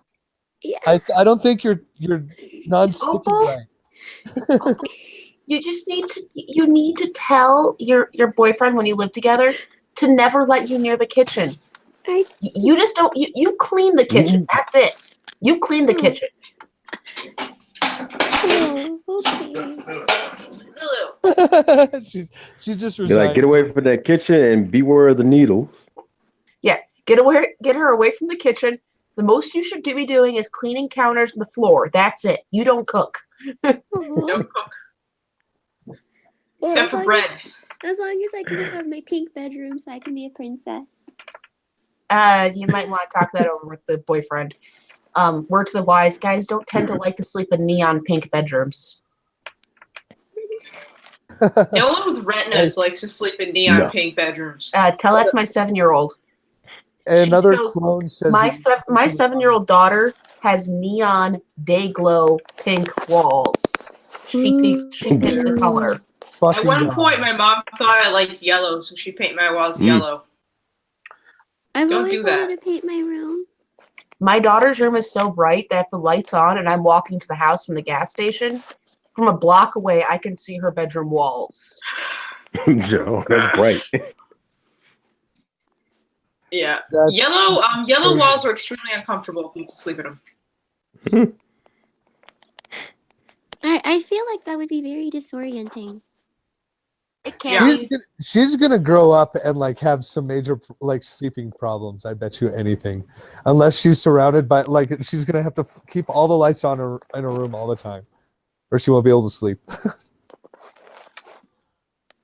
Yeah. I don't think you're non-sticky Opal? right. You just need to tell your boyfriend when you live together to never let you near the kitchen. You just don't you clean the kitchen. That's it. You clean the kitchen. Oh, okay. she's just You're resigned. like, get away from that kitchen and beware of the needles. Yeah, get her away from the kitchen. The most you should be doing is cleaning counters and the floor. That's it. You don't cook. Don't cook. Well, Except for bread. As long as I can have my pink bedroom so I can be a princess. You might want to talk that over with the boyfriend. Word to the wise, guys don't tend to like to sleep in neon pink bedrooms. No one with retinas likes to sleep in neon pink bedrooms. Tell that to my 7-year-old. Another So, clone says my 7-year-old daughter has neon day glow pink walls. She picked the color. At one point, my mom thought I liked yellow, so she painted my walls yellow. I've Don't always do that. wanted to paint my room. My daughter's room is so bright that if the light's on and I'm walking to the house from the gas station, from a block away, I can see her bedroom walls. Joe, that's bright. Yeah. That's Yellow walls are extremely uncomfortable if you have to sleep in them. I feel like that would be very disorienting. It can. She's gonna grow up and like have some major like sleeping problems. I bet you anything, unless she's surrounded by like she's gonna have to keep all the lights on in her room all the time, or she won't be able to sleep.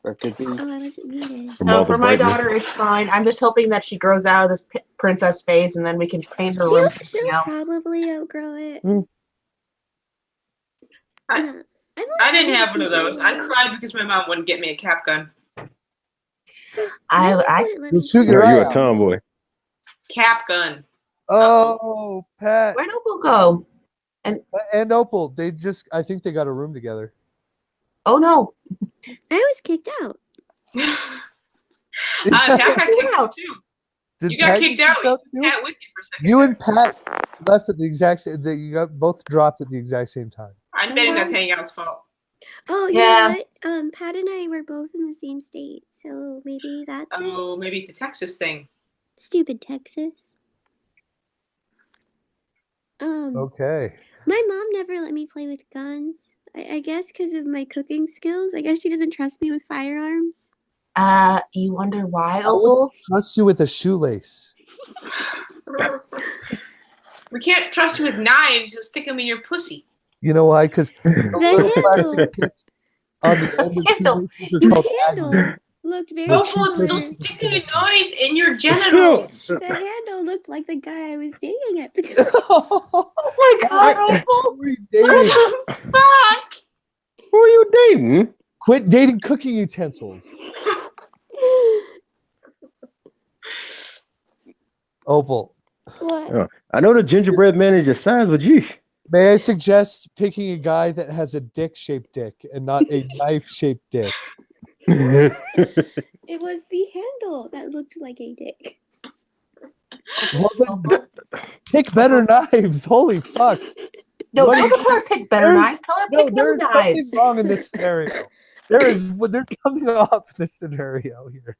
That could be. Oh, I wasn't muted. No, for my daughter, it's fine. I'm just hoping that she grows out of this princess phase, and then we can paint her room something She'll else. probably outgrow it. I didn't have one of those. I cried because my mom wouldn't get me a cap gun. My mom I wouldn't let You'll me shoot play your with eye You're a out. guns. tomboy. Cap gun. Oh, Pat where'd Opal go? and Opal, I think they got a room together. Oh no. I was kicked out. Pat got kicked out too. Did You got Pat kicked get out. too? Pat with you for a second. You there. and Pat left at the exact same. You got both dropped at the exact same time. I'm betting that's Hangout's fault. Oh, you Yeah. know what? Pat and I were both in the same state, so maybe that's it. Oh, maybe it's a Texas thing. Stupid Texas. Okay. My mom never let me play with guns. I guess because of my cooking skills. I guess she doesn't trust me with firearms. You wonder why, I would Opal? trust you with a shoelace. We can't trust you with knives. You'll stick them in your pussy. You know why? Because the little handle. plastic tips on the end of Handle. shoelaces are called handle azimut. looked very Well, Opal, similar. don't stick a knife in your genitals. The handle looked like the guy I was dating at the time. Oh my god, Opal! Who are you What dating? the fuck? Who are you dating? Quit dating cooking utensils. Opal, What? I know the gingerbread man is your size, but you. may I suggest picking a guy that has a dick-shaped dick and not a knife-shaped dick? It was the handle that looked like a dick. Well, then, pick better knives. Holy fuck. No, What don't is- tell her to pick better there's- knives. Tell her to No, pick new there's something knives. wrong in this scenario. There's something off in this scenario here.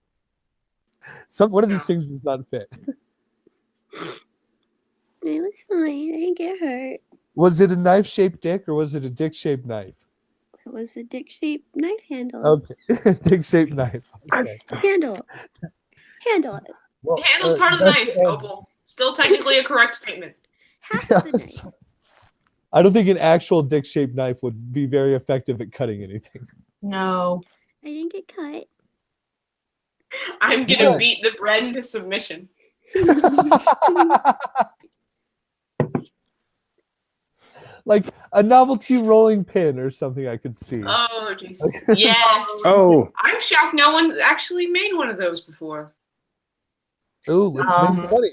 One of these things does not fit. It was fine. I didn't get hurt. Was it a knife-shaped dick or was it a dick-shaped knife? It was a dick-shaped knife handle. Okay, dick-shaped knife. Okay. Handle. Handle. Well, Handle's part of the that's knife, the end. Opal. Still technically a correct statement. Half Yeah, of the knife. I don't think an actual dick-shaped knife would be very effective at cutting anything. No. I didn't get cut. I'm gonna Yeah. beat the bread into submission. Like a novelty rolling pin or something I could see. Oh Jesus! Yes. Oh, I'm shocked no one's actually made one of those before. Ooh, let's Um, make money.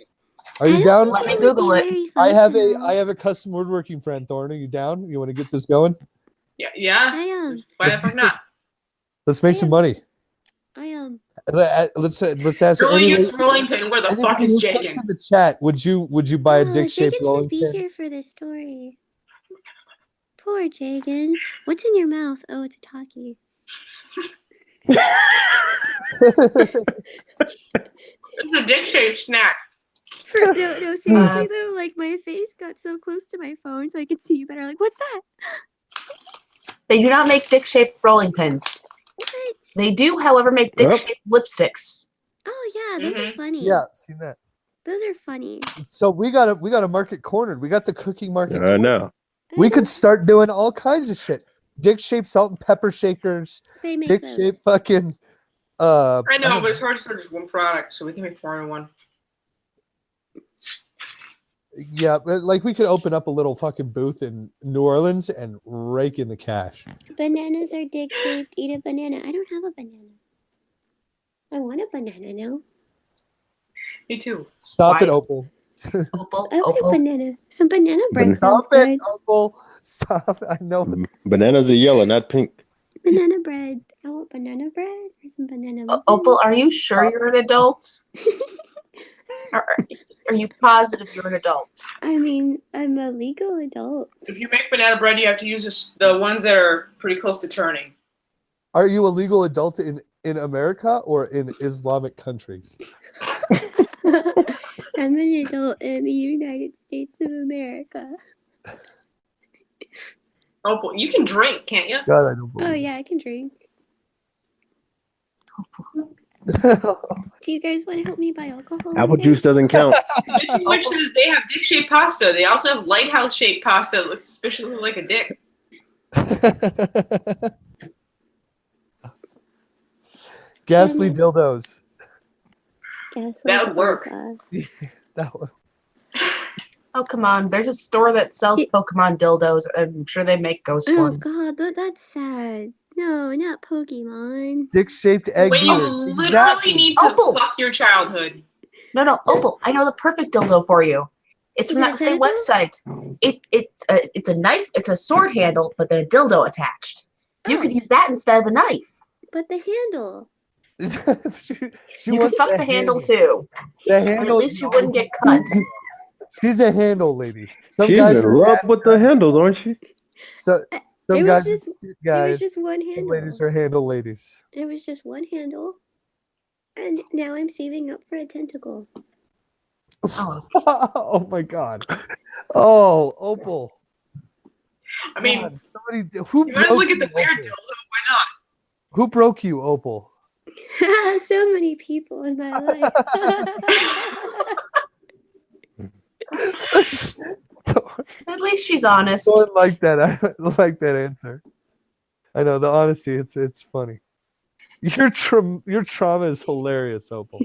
Are I you don't down? Let me think it would be Google it. very I functional. have a custom woodworking friend, Thorn. Are you down? You want to get this going? Yeah, yeah. I am. Why the fuck not? Let's make some money. I am. Let's ask Rolling anybody, rolling pin. Where the fuck anybody is who puts Jagan? in the chat. Would you buy a dick-shaped Jagan rolling should be pin? here for this story. Poor Jagan. What's in your mouth? Oh, it's a talkie. It's a dick-shaped snack. No, seriously though, like my face got so close to my phone so I could see you better. Like, what's that? They do not make dick-shaped rolling pins. What? They do, however, make dick-shaped lipsticks. Oh yeah, those are funny. Yeah, seen that. Those are funny. So we got a market cornered. We got the cooking market. I cornered. know. We could start doing all kinds of shit. Dick-shaped salt and pepper shakers. They make Dick-shaped those. fucking. I know, but it's hard to start just one product, so we can make more than one. Yeah, but, like we could open up a little fucking booth in New Orleans and rake in the cash. Bananas are dick shaped. Eat a banana. I don't have a banana. I want a banana now. Me too. Stop Why? it, Opal. Opal, I want a Opal. banana. Some banana bread Stop sounds it, good. Opal. Stop. I know. Bananas are yellow, not pink. Banana bread. I want banana bread or some banana. Opal, are you sure you're an adult? Are you positive you're an adult? I mean, I'm a legal adult. If you make banana bread, you have to use the ones that are pretty close to turning. Are you a legal adult in America or in Islamic countries? I'm an adult in the United States of America. Oh, boy. You can drink, can't you? God, I don't Oh believe. yeah, I can drink. it. Do you guys want to help me buy alcohol? Apple one day? juice doesn't count. Bitchy Witch says they have dick-shaped pasta. They also have lighthouse-shaped pasta that looks suspiciously like a dick. Ghastly dildos. Gaslight That would work. vodka. That was, Oh, come on. There's a store that sells Pokemon dildos. I'm sure they make ghost Oh ones. god, that's sad. No, not Pokemon. Dick-shaped egg When you beaters. literally Exactly. need to Opal. fuck your childhood. No, Opal. I know the perfect dildo for you. It's Is from it that a same tentacle? website. It's a knife. It's a sword handle, but then a dildo attached. You could Oh. use that instead of a knife. But the handle. she You could wants fuck the handle too. The And handle. at least you wouldn't get cut. She's a handle lady. Some She's guys in are love ass with the guys. handles, aren't she? So, It some was guys just- are cute It guys. was just one Some handle. ladies are handle ladies. It was just one handle. And now I'm saving up for a tentacle. Oh. Oh my god. Oh, Opal. I mean, God, somebody who you might as well broke get the you, weird Opal? dildo. Why not? Who broke you, Opal? So many people in my life. At least she's honest. I like that. I like that answer. I know the honesty. It's funny. Your trauma is hilarious, Opal.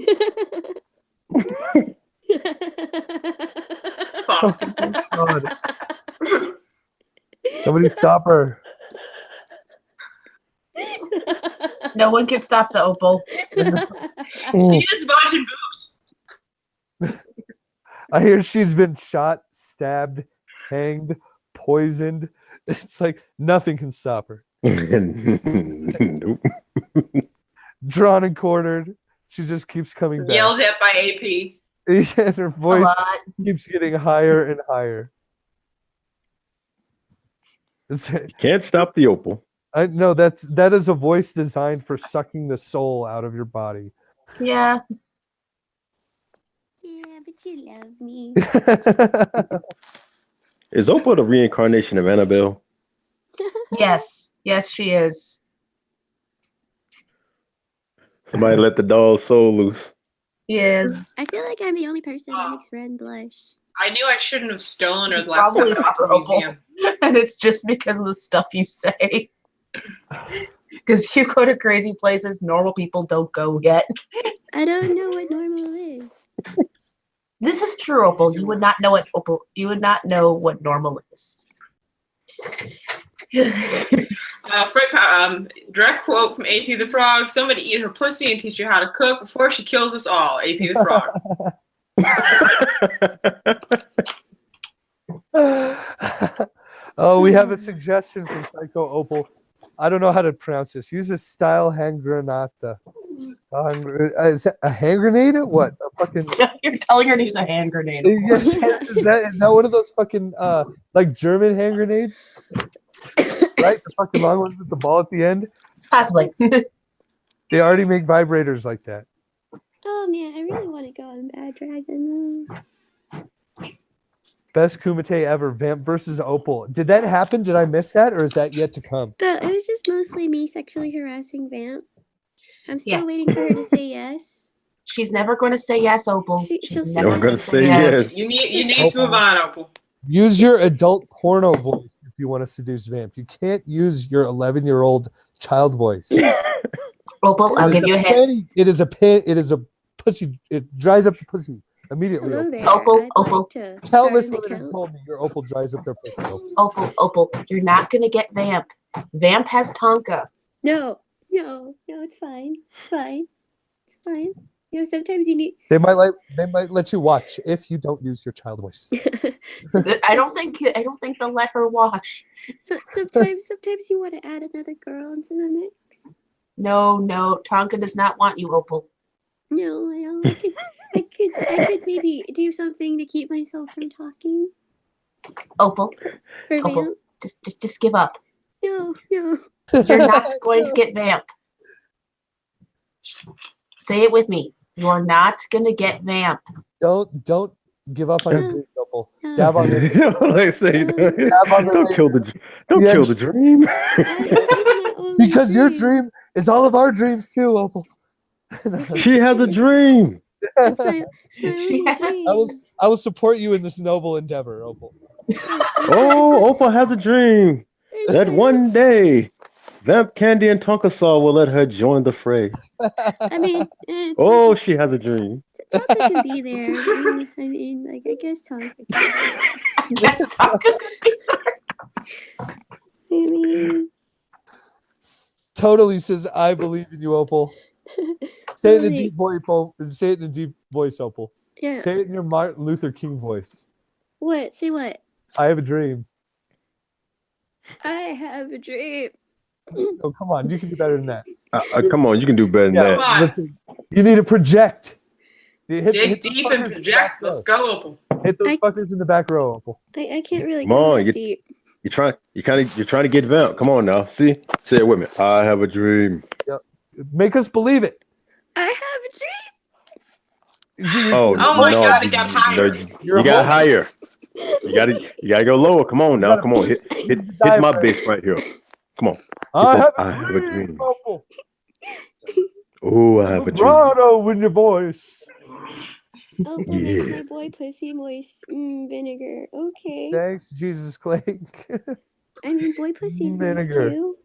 Fuck. God. Somebody stop her. No one can stop the Opal. She is virgin boobs. I hear she's been shot, stabbed, hanged, poisoned. It's like nothing can stop her. Nope. Drawn and quartered. She just keeps coming back. Yelled at by AP. And her A voice lot. keeps getting higher and higher. Can't stop the Opal. I know that is a voice designed for sucking the soul out of your body. Yeah. Yeah, but you love me. Is Opal the reincarnation of Annabelle? Yes. Yes, she is. Somebody let the dog soul loose. Yes. I feel like I'm the only person that makes Ren blush. I knew I shouldn't have stolen her the last Probably time I went to the not, Opal. museum. And it's just because of the stuff you say. Because you go to crazy places normal people don't go yet. I don't know what normal is. This is true, Opal. You would not know what Opal. You would not know what normal is. Direct quote from AP the Frog: "Somebody eat her pussy and teach her how to cook before she kills us all." AP the Frog. Oh, we have a suggestion from Psycho Opal. I don't know how to pronounce this. Use a style hand granata. Is that a hand grenade? What? A fucking. You're telling her to use a hand grenade. Yes, is that one of those fucking like German hand grenades? Right, the fucking long ones with the ball at the end. Possibly. They already make vibrators like that. Oh man, I really want to go on Bad Dragon though. Best Kumite ever. Vamp versus Opal. Did that happen? Did I miss that, or is that yet to come? It was just mostly me sexually harassing Vamp. I'm still Yeah. waiting for her to say yes. She's never going to say yes, Opal. She'll She's say never Never yes. gonna say yes. You need to move on, Opal. Use your adult porno voice if you want to seduce Vamp. You can't use your 11-year-old child voice. Opal, I'll It is give you a hint. panty- It is a It is a pussy. It dries up the pussy immediately. Hello Opal. there. Opal, I'd Opal. like to Countless start an women have account. told me your Opal dries up their pussy. Opal. Opal, you're not going to get Vamp. Vamp has Tonka. No, it's fine. It's fine. It's fine. You know, sometimes you need. They might let you watch if you don't use your child voice. I don't think they'll let her watch. Sometimes you want to add another girl into the mix. No, Tonka does not want you, Opal. No, I could maybe do something to keep myself from talking. Opal, For Opal, Vamp. just give up. No. You're not going to get Vamp. Say it with me. You are not going to get Vamp. Don't give up on your dream, Opal. No. Dab on it. Like say, don't kill the dream. It's my only Because your dream is all of our dreams too, Opal. She has a dream. It's my only has a- dream. I will support you in this noble endeavor, Opal. Oh, Opal has a dream that one day Vamp Candy and Tonka Saw will let her join the fray. I mean, Oh, she has a dream. Tonka can be there. I mean, like, I guess Tonka can. That's Tonka. I mean, totally says, "I believe in you, Opal." Say it in a Like, deep voice, Opal. Say it in a deep voice, Opal. yeah. Say it in your Martin Luther King voice. What? Say what? I have a dream. I have a dream. Oh, come on. You can do better than that. Come on, you can do better than Yeah, Come that. on. listen, you need to project. You Dig those deep fuckers and in the project. back Let's row. go, Opal. Hit those fuckers in the back row, Opal. I can't really Come go on, that deep. you're trying to get vamp. Come on now, see, say it with me. I have a dream. Yep. Make us believe it. I have a dream. Oh, Oh my no, God, it got higher. you got higher. You gotta go lower. Come on now. Come on, hit my bass right here. Come on. I have a dream. Opal. Oh, I have a dream. Vibrato in your voice. Opal makes my boy pussy moist. Vinegar. Okay. Thanks, Jesus Clank. I mean, boy pussy's nice Vinegar. too.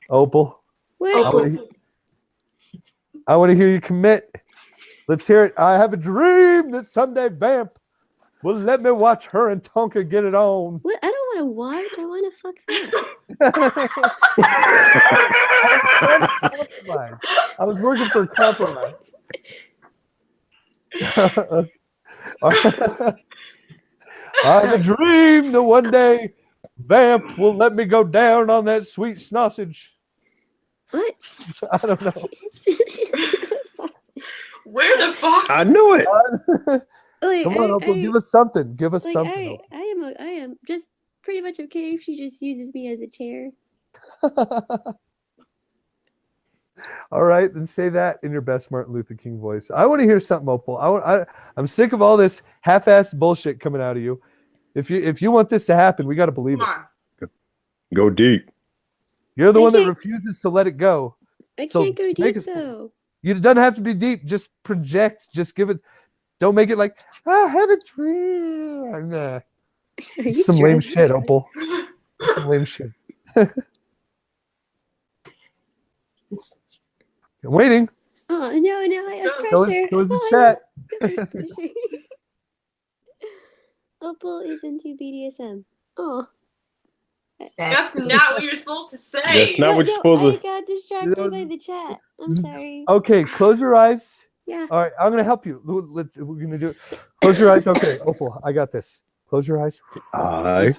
Opal. What? I want to hear you commit. Let's hear it. I have a dream that someday Vamp will let me watch her and Tonka get it on. What? I don't want to watch. I want to fuck Vamp. I was working for a compromise. I have a dream that one day Vamp will let me go down on that sweet sausage. What? I don't know. Where the fuck? I knew it. Like, Come on, Opal, give us something. Give us like, something. I am just pretty much okay if she just uses me as a chair. All right, then say that in your best Martin Luther King voice. I want to hear something, Opal. I'm sick of all this half-assed bullshit coming out of you. If you want this to happen, we got to believe Come it. on. Go deep. You're the I one that can't- refuses to let it go. I So can't go make deep us- though. It doesn't have to be deep. Just project. Just give it. Don't make it like, I have a dream. Nah. Are you Some lame drunk? shit, Opal. Some lame shit. I'm waiting. Oh no, I have Go. pressure. Go to the Oh, chat. There's pressure. Opal is into BDSM. Oh. That's not what you're supposed to say. That's not what you're supposed I to. got distracted by the chat. I'm sorry. Okay, close your eyes. Yeah. All right, I'm gonna help you. We're gonna do it. Close your eyes. Okay, Opal, I got this. Close your eyes. Alright.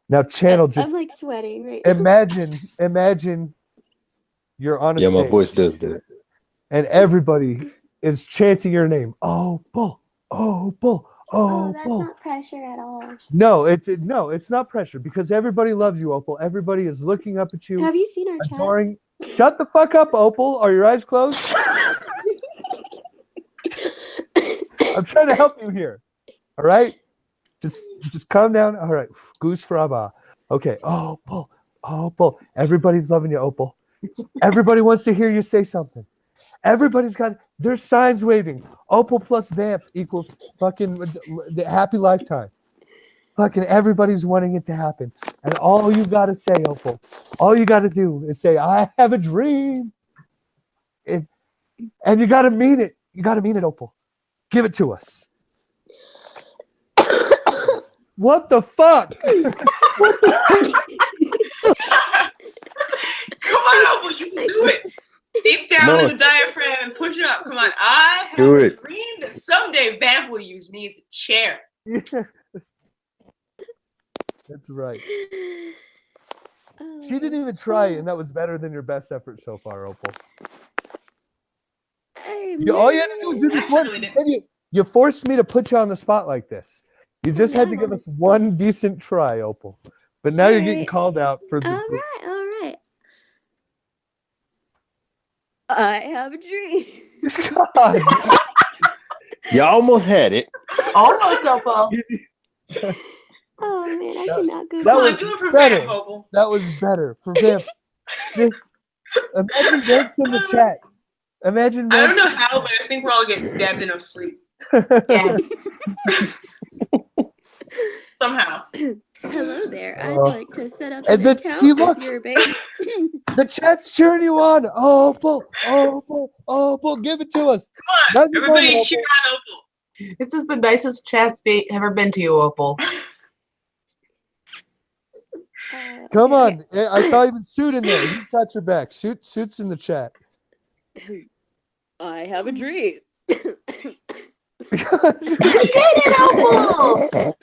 Now, channel. Just I'm like sweating right now. imagine you're on a Yeah, my stage, voice does that. and everybody is chanting your name. Opal, Opal, Oh, that's Opal. not pressure at all. No, it's not pressure because everybody loves you, Opal. Everybody is looking up at you, Have you seen our chat? adoring. Shut the fuck up, Opal. Are your eyes closed? I'm trying to help you here. All right? Just calm down. All right. Goose for Abba. Okay. Opal. Opal. Everybody's loving you, Opal. Everybody wants to hear you say something. Everybody's got there's signs waving. Opal plus Vamp equals fucking the happy lifetime. Fucking everybody's wanting it to happen. And all you gotta say, Opal, all you gotta do is say, I have a dream. And you gotta mean it. You gotta mean it, Opal. Give it to us. What the fuck? Come on, Opal, you can do it. Deep down in the diaphragm and push it up. Come on. I have Do a it. dream that someday Vamp will use me as a chair. That's right. Oh, She didn't even try, and that was better than your best effort so far, Opal. All you had to do was do this once. Really And then you forced me to put you on the spot like this. You just had to Yeah, give us one decent try, Opal. But now you're getting Alright. called out for the. All right. I have a dream. God. You almost had it. Almost, Opal. Oh man, I cannot go. That Come on, was do it for better. Vamp, Opal. That was better for Vamp. Just imagine Vamps in the chat. Imagine I don't Vamps. know how, but I think we're all getting stabbed in our sleep. Yeah. Somehow. Hello there. I'd Oh. like to set up And an then account see, if look. you're big. The chat's cheering you on. Opal, Opal, Opal, give it to us. Come on, That's your everybody moment, cheer on Opal. This is the nicest chat's ever been to you, Opal. Come on. I saw even Suit in there. You got your back. Suit's in the chat. I have a dream. You did it, Opal!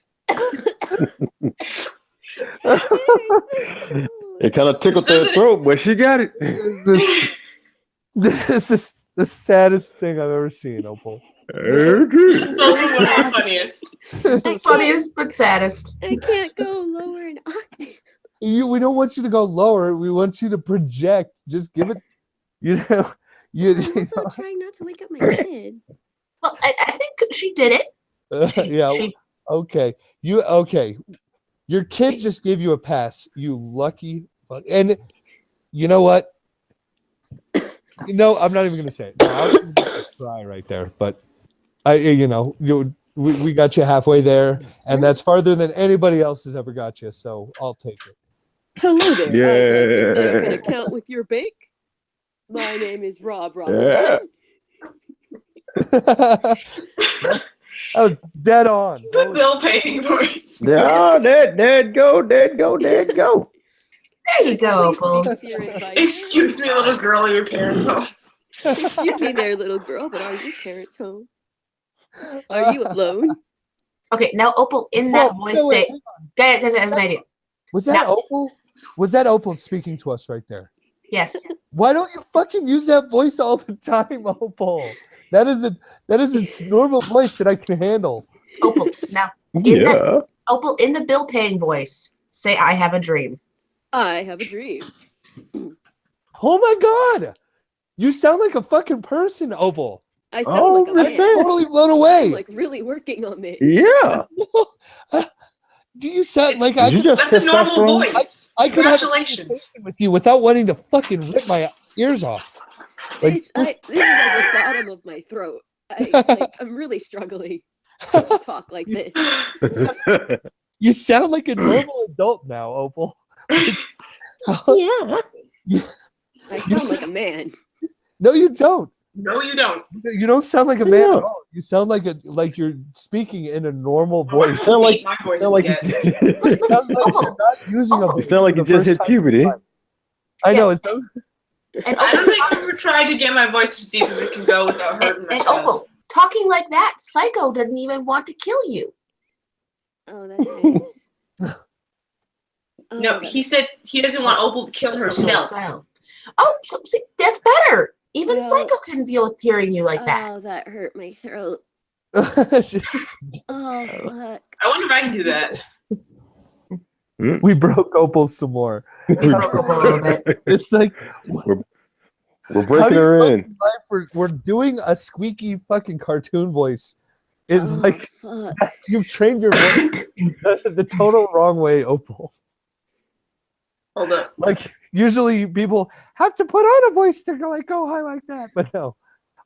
It kind of tickled their throat, but she got it. This is the saddest thing I've ever seen, Opal. It's also one of the funniest. Funniest but saddest. I can't go lower an octave. We don't want you to go lower. We want you to project. Just give it. I'm also trying not to wake up my kid. Well, I think she did it. Yeah. Okay. Okay. Your kid just gave you a pass. You lucky fuck. And you know what? I'm not even gonna say it. No, I was gonna try right there, but we got you halfway there, and that's farther than anybody else has ever got you. So I'll take it. Hello there. I'd like to set up an Yeah. account with your bank. My name is Rob Yeah. Robinson. That was dead on. The bill paying voice. Yeah, there go. There you go, Please Opal. speak with your advice. Excuse me, little girl, are your parents home? Excuse me there, little girl, but are your parents home? Are you alone? Okay, now Opal, in that voice, wait, say, guys, I have an idea. Was that Now- Opal? Was that Opal speaking to us right there? Yes. Why don't you fucking use that voice all the time, Opal? That is a normal voice that I can handle. Opal, now, Yeah. Opal, in the bill paying voice, say, I have a dream. I have a dream. Oh my god! You sound like a fucking person, Opal. I sound like a I'm man. totally blown I'm away. like really working on this. Yeah. Do you sound It's- like Did you just That's a normal testosterone? voice. I could have a Congratulations. conversation with you without wanting to fucking rip my ears off? Like, This is like the bottom of my throat. I'm really struggling to talk like this. you sound like a normal adult now, Opal. Yeah. You- I sound like a man. No, you don't. No, you don't. You don't sound like a man Yeah. at all. You sound like you're speaking in a normal I wonder voice. how sound like- deep my voice sound like can get. It sounds like you're not using a You voice sound like for you the just first hit time. puberty. I know. Yeah. It's so, And I don't Opal, think I've ever tried to get my voice as deep as it can go without hurting and myself. Opal, talking like that, Psycho doesn't even want to kill you. Oh, that's nice. No, Oh, he said he doesn't want Opal to kill herself. Oh, so, see, that's better. Even No. Psycho couldn't deal with hearing you like that. Oh, that hurt my throat. Oh, fuck. I wonder if I can do that. we broke Opal some more. We broke Opal a little bit. It's like We're how breaking do you her fucking in. life we're doing a squeaky fucking cartoon voice. It's Oh, like fuck. you've trained your voice the total wrong way, Opal. Hold up. Like usually people have to put on a voice to go high like that, but no.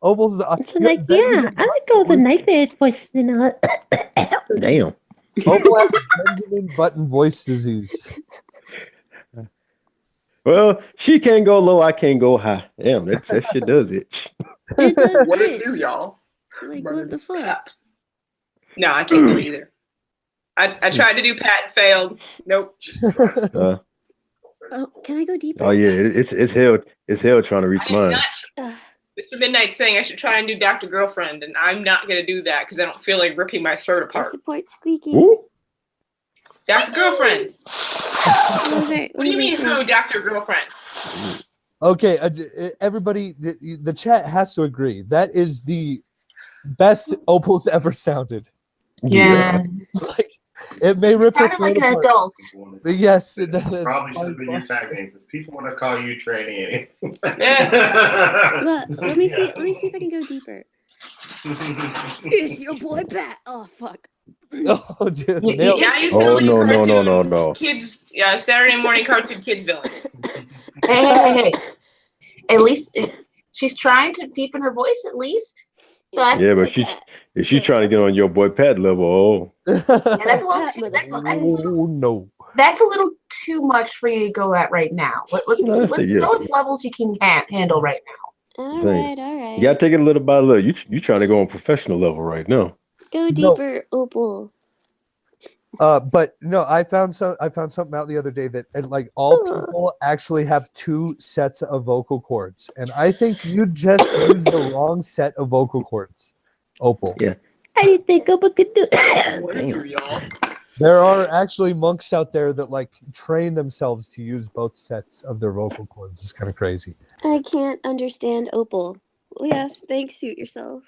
Opal's So like, yeah, I like all the night bears voices and all. Damn. Opal has Benjamin Button voice disease. Well, she can't go low, I can't go high. Damn, that shit does it. It does What it do, itch. y'all? Like, Running what the this fuck? fat. No, I can't do it either. I tried to do Pat and failed. Nope. Uh, Oh, can I go deeper? oh yeah, it's hell trying to reach I did mine. not. Ugh. Mr. Midnight saying I should try and do Dr. Girlfriend, and I'm not going to do that because I don't feel like ripping my throat I apart. support Squeaky. Ooh. Dr. Girlfriend. What What do you mean, who, Dr. Girlfriend? Okay, everybody, the chat has to agree. That is the best Opal's ever sounded. Yeah. Like, it may rip her Kind of like throat an apart. adult. But yes, Probably should be your tag names. People want to call you Tranny. Look, let me see. Let me see if I can go deeper. It's your boy Pat. Oh fuck. Oh, dude, Yeah, nailed it. Yeah, I used to Oh like no, cartoon no. kids. Yeah, Saturday morning cartoon kids villain. Hey. At least she's trying to deepen her voice, at least. So that's, Yeah, but she's trying to get on your boy Pat level. Oh. that's a little Pat, too, Oh no. that's a little too much for you to go at right now. Let's No, that's let's it, yeah. go with levels you can handle right now. All Thing. right, all right. You gotta take it little by little. You trying to go on professional level right now. Go No. deeper, Opal. But no, I found something out the other day that like all people actually have 2 sets of vocal cords, and I think you just used the wrong set of vocal cords, Opal. Yeah. I didn't think Opal could do it. There are actually monks out there that like train themselves to use both sets of their vocal cords. It's kind of crazy. I can't understand Opal. Yes, thanks, suit yourself.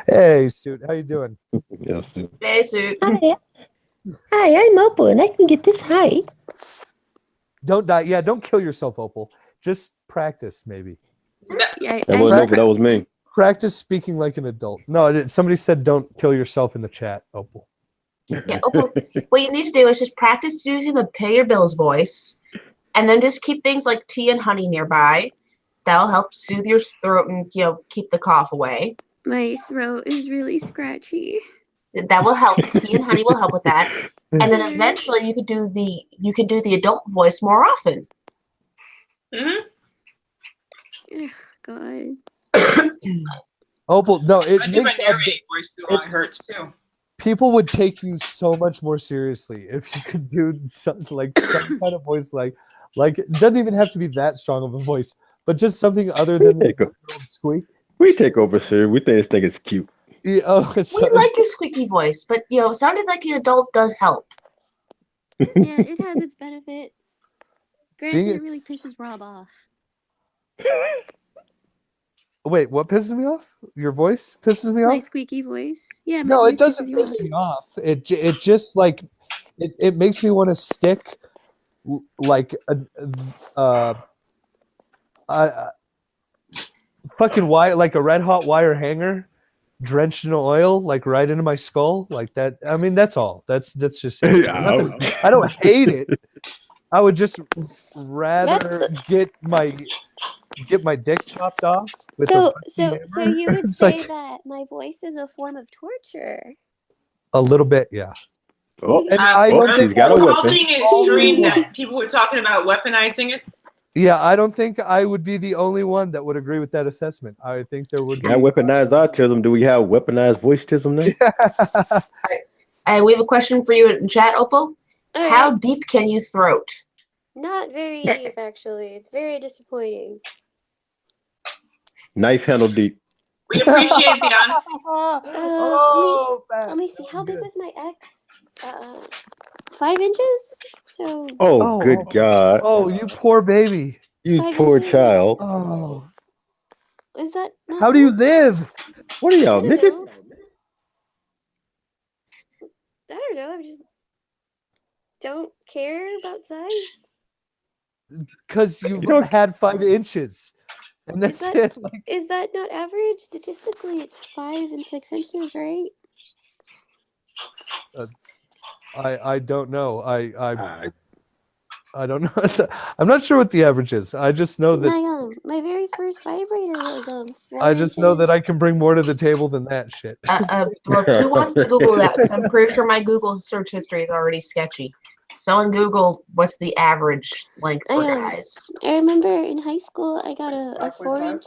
Hey, Suit, how you doing? Yes, dude. Hey, Suit. Hi, I'm Opal, and I can get this high. Don't die. Yeah, don't kill yourself, Opal. Just practice, maybe. Yeah, That wasn't Opal, that was me. Practice speaking like an adult. No, somebody said don't kill yourself in the chat, Opal. Yeah, Opal. What you need to do is just practice using the pay your bills voice, and then just keep things like tea and honey nearby. That'll help soothe your throat and keep the cough away. my throat is really scratchy. That will help. Tea and honey will help with that. And then eventually you can do the adult voice more often. Mm-hmm. Ugh, God. Opal, no, it I do my makes narrating voice too. It hurts too. people would take you so much more seriously if you could do something like some kind of voice like it doesn't even have to be that strong of a voice, but just something other than the squeak. We take over, sir. We think this thing is cute. Yeah, we like your squeaky voice, but sounding like an adult does help. Yeah, it has its benefits. Granted, it really pisses Rob off. Wait, what pisses me off? Your voice pisses me off? My squeaky voice. Yeah. No, it doesn't piss me off. It just like it makes me want to stick like a fucking wire, like a red hot wire hanger drenched in oil, like right into my skull, like that. I mean, that's all. That's just it. Nothing, I don't hate it. I would just rather get my dick chopped off. With So you would It's say like- that my voice is a form of torture. a little bit, yeah. Oh, And I don't think got a Recall weapon. being extreme that people were talking about weaponizing it. Yeah, I don't think I would be the only one that would agree with that assessment. I think there would be. Got weaponized autism. Do we have weaponized voiceism now? And we have a question for you in chat, Opal. All How right. deep can you throat? Not very deep, actually. It's very disappointing. Knife handle deep. We appreciate the honesty. Let me see. How big was my ex? 5 inches. So. Oh, good God. Oh, you poor baby. You 5 poor inches. child. Oh. Is that? Not How do you live? What are y'all, I don't midgets? I don't know. I just don't care about size. Because you've had 5 inches. And Is that's it. Like, is that not average? Statistically, it's 5 and 6 inches, right? I don't know. I don't know. I'm not sure what the average is. I just know that My very first vibrator was 4 I just know that I inches. can bring more to the table than that shit. Well, who wants to Google that? 'Cause I'm pretty sure my Google search history is already sketchy. Someone Google what's the average length for guys. I remember in high school I got a 4-inch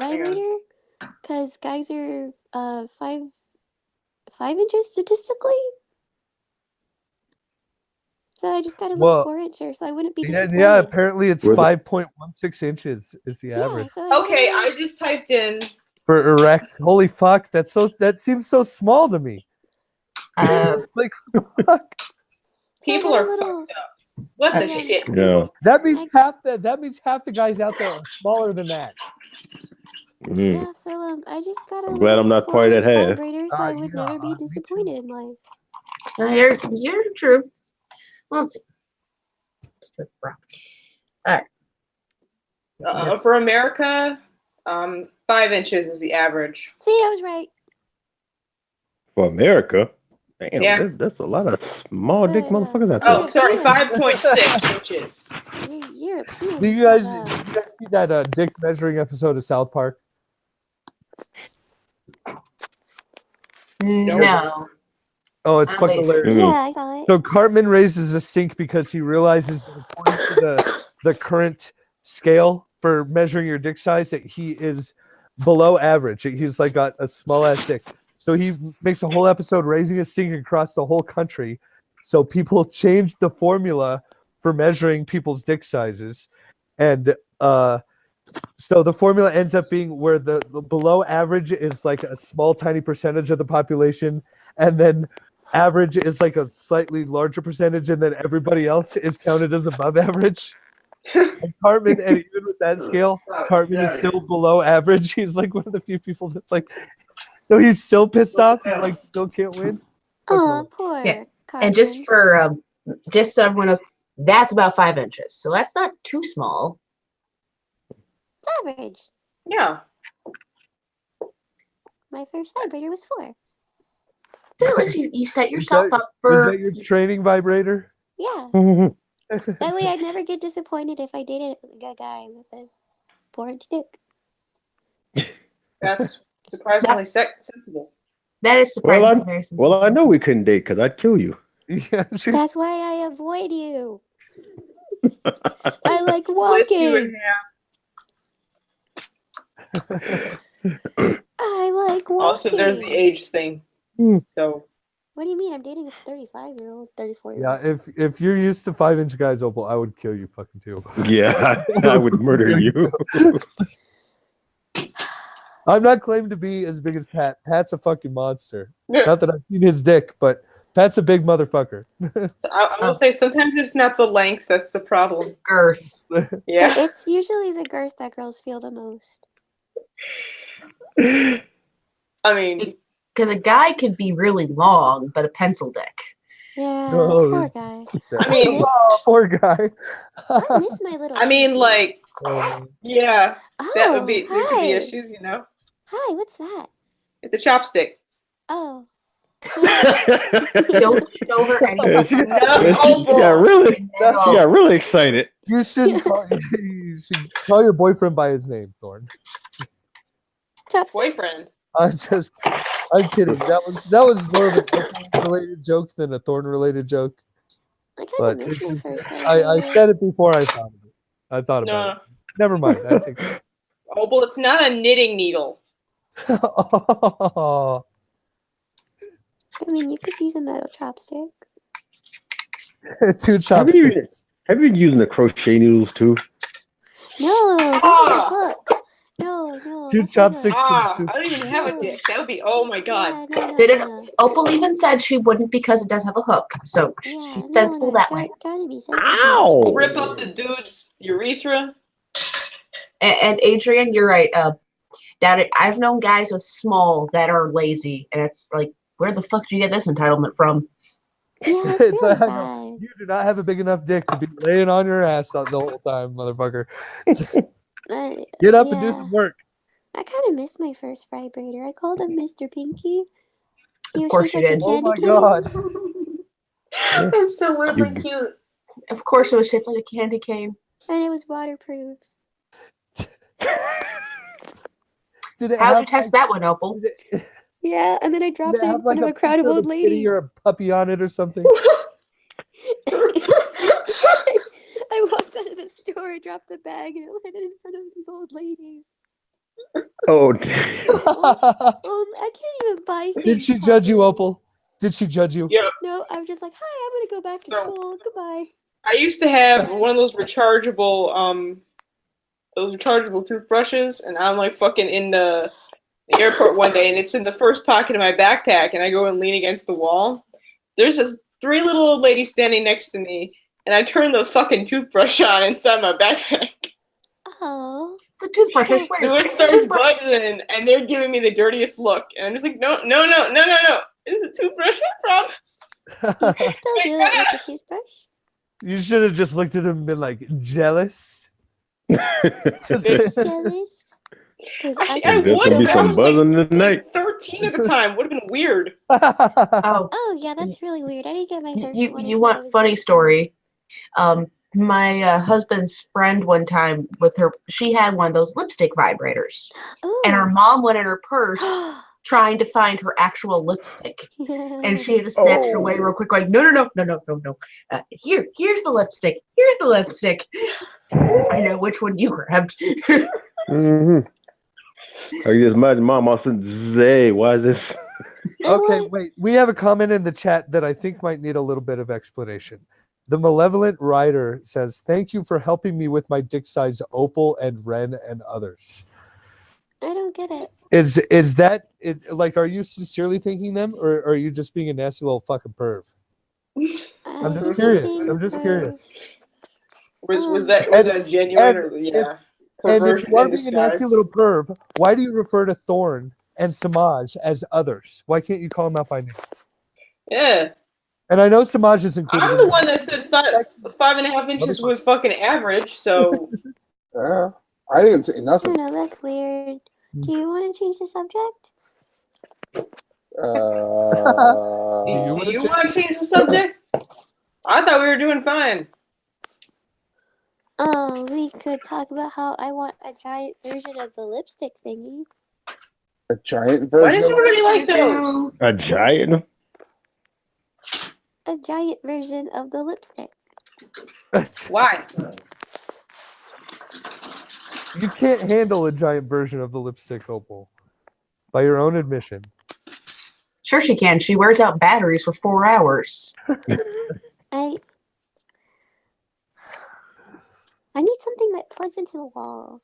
vibrator because guys are 5 inches statistically. So I just got a little Well, 4-incher, so I wouldn't be Yeah, disappointed. yeah, apparently it's Where the- 5.16 inches is the average. Okay, I just typed in. For erect. Holy fuck, that seems so small to me. Like fuck. People are fucked up. What the shit? Yeah. That means half the guys out there are smaller than that. Mm. Yeah, so I just got a I'm glad I'm not part of that 4-inch half. vibrator, so I would never be disappointed in life. You're true. Well, let's see. All right. For America, 5 inches is the average. See, I was right. For America? Damn, Yeah. that's a lot of small dick motherfuckers out Oh, there. sorry, 5.6 inches. European. Do you guys see that dick measuring episode of South Park? No. Oh, it's fucking hilarious. Yeah, I saw it. So Cartman raises a stink because he realizes that according to the current scale for measuring your dick size that he is below average. He's like got a small ass dick. So he makes a whole episode raising his stink across the whole country. So people changed the formula for measuring people's dick sizes, and so the formula ends up being where the below average is like a small, tiny percentage of the population, and then average is like a slightly larger percentage, and then everybody else is counted as above average. And Cartman, and even with that scale, Cartman is still below average. He's like one of the few people that like, so he's still pissed off. He like still can't win. Oh, poor Yeah. Cartman. And just for just so everyone knows, that's about 5 inches. So that's not too small. It's average. Yeah. My first vibrator was 4. But at least you set yourself up for. Was that your training vibrator? Yeah. That way I'd never get disappointed if I dated a guy with a 4-inch dick. That's surprisingly sensible. That is surprisingly very sensible. Well, I know we couldn't date because I'd kill you. Yeah, That's why I avoid you. I like walking. I like walking. Also, there's the age thing. So. What do you mean? I'm dating a 35-year-old, 34-year-old. Yeah, if you're used to 5-inch guys, Opal, I would kill you fucking too. Yeah, I would murder you. I'm not claimed to be as big as Pat. Pat's a fucking monster. Not that I've seen his dick, but Pat's a big motherfucker. I will say sometimes it's not the length that's the problem. Girth. Yeah. It's usually the girth that girls feel the most. I mean, because a guy could be really long, but a pencil dick. Yeah, Oh, poor guy. I mean, poor guy. I miss my little. I mean, like, yeah, that would Oh, be. There could be hi. issues, you know. Hi, what's that? It's a chopstick. Oh. Don't show her Yeah, anything. she got really excited. You should call your boyfriend by his name, Thorn. Boyfriend. I'm kidding. That was more of a related joke than a Thorn related joke. I But miss my first I said it before I thought of it. I thought about it. Never mind. I think. Oh, well, it's not a knitting needle. Oh. I mean, you could use a metal chopstick. 2 chopsticks. Have you been using the crochet needles too? No, that was a hook. No. 2 chopsticks. I don't even have a dick. That would be. Oh my god. Opal even said she wouldn't because it does have a hook. So she's sensible that way. Gotta be sensible. Ow! Rip up the dude's urethra. And Adrian, you're right. I've known guys with small that are lazy, and it's like, where the fuck did you get this entitlement from? Yeah, it's really sad. You do not have a big enough dick to be laying on your ass the whole time, motherfucker. Get up and do some work. I kind of missed my first vibrator. I called him Mr. Pinky. Of course you did. Oh my god. That's so weirdly cute. Of course it was shaped like a candy cane. And it was waterproof. How'd you test that one, Opal? Yeah, and then I dropped it in front of a crowd of old ladies. You're a puppy on it or something. I walked out of the store, dropped the bag, and it landed in front of these old ladies. Oh, Well, I can't even buy things. Did she judge you, Opal? Did she judge you? Yeah. No, I was just like, hi, I'm gonna go back to school. Goodbye. I used to have one of those rechargeable toothbrushes, and I'm like fucking in the airport one day, and it's in the first pocket of my backpack, and I go and lean against the wall. There's just 3 little old ladies standing next to me, and I turn the fucking toothbrush on inside my backpack. Oh. The toothbrush, I swear. So it starts buzzing, and they're giving me the dirtiest look, and I'm just like, no. It's a toothbrush, I promise. You can still do it with a toothbrush. You should have just looked at him and been like, jealous? Jealous? I There's gonna be some buzzing tonight. 13 at the time. Would have been weird. Oh, yeah, that's really weird. I didn't get my first one. You want funny story? My husband's friend one time with her, she had one of those lipstick vibrators. Ooh. And her mom went in her purse trying to find her actual lipstick. And she had to snatch it away real quick, going, no. Here's the lipstick. Here's the lipstick. I know which one you grabbed. I can just imagine mom also say, why is this? Okay, wait. We have a comment in the chat that I think might need a little bit of explanation. The Malevolent Rider says, "Thank you for helping me with my dick size Opal and Ren and others." I don't get it. Is that it? Like, are you sincerely thanking them, or are you just being a nasty little fucking perv? I'm just curious. I'm just curious. Was that genuine or yeah? And if Perversion you are in being a nasty disguise. little perv, why do you refer to Thorn and Samaj as others? Why can't you call them out by name? Yeah. And I know Samaj is included. I'm the one that said 5.5 inches was fucking average, so. Yeah, I didn't say I nothing. don't know, that's weird. Do you want to change the subject? Do you want to change the subject? I thought we were doing fine. Oh, we could talk about how I want a giant version of the lipstick thingy. A giant version. Why does everybody like those? A giant? A giant version of the lipstick. Why? You can't handle a giant version of the lipstick, Opal. By your own admission. Sure she can. She wears out batteries for 4 hours. I need something that plugs into the wall.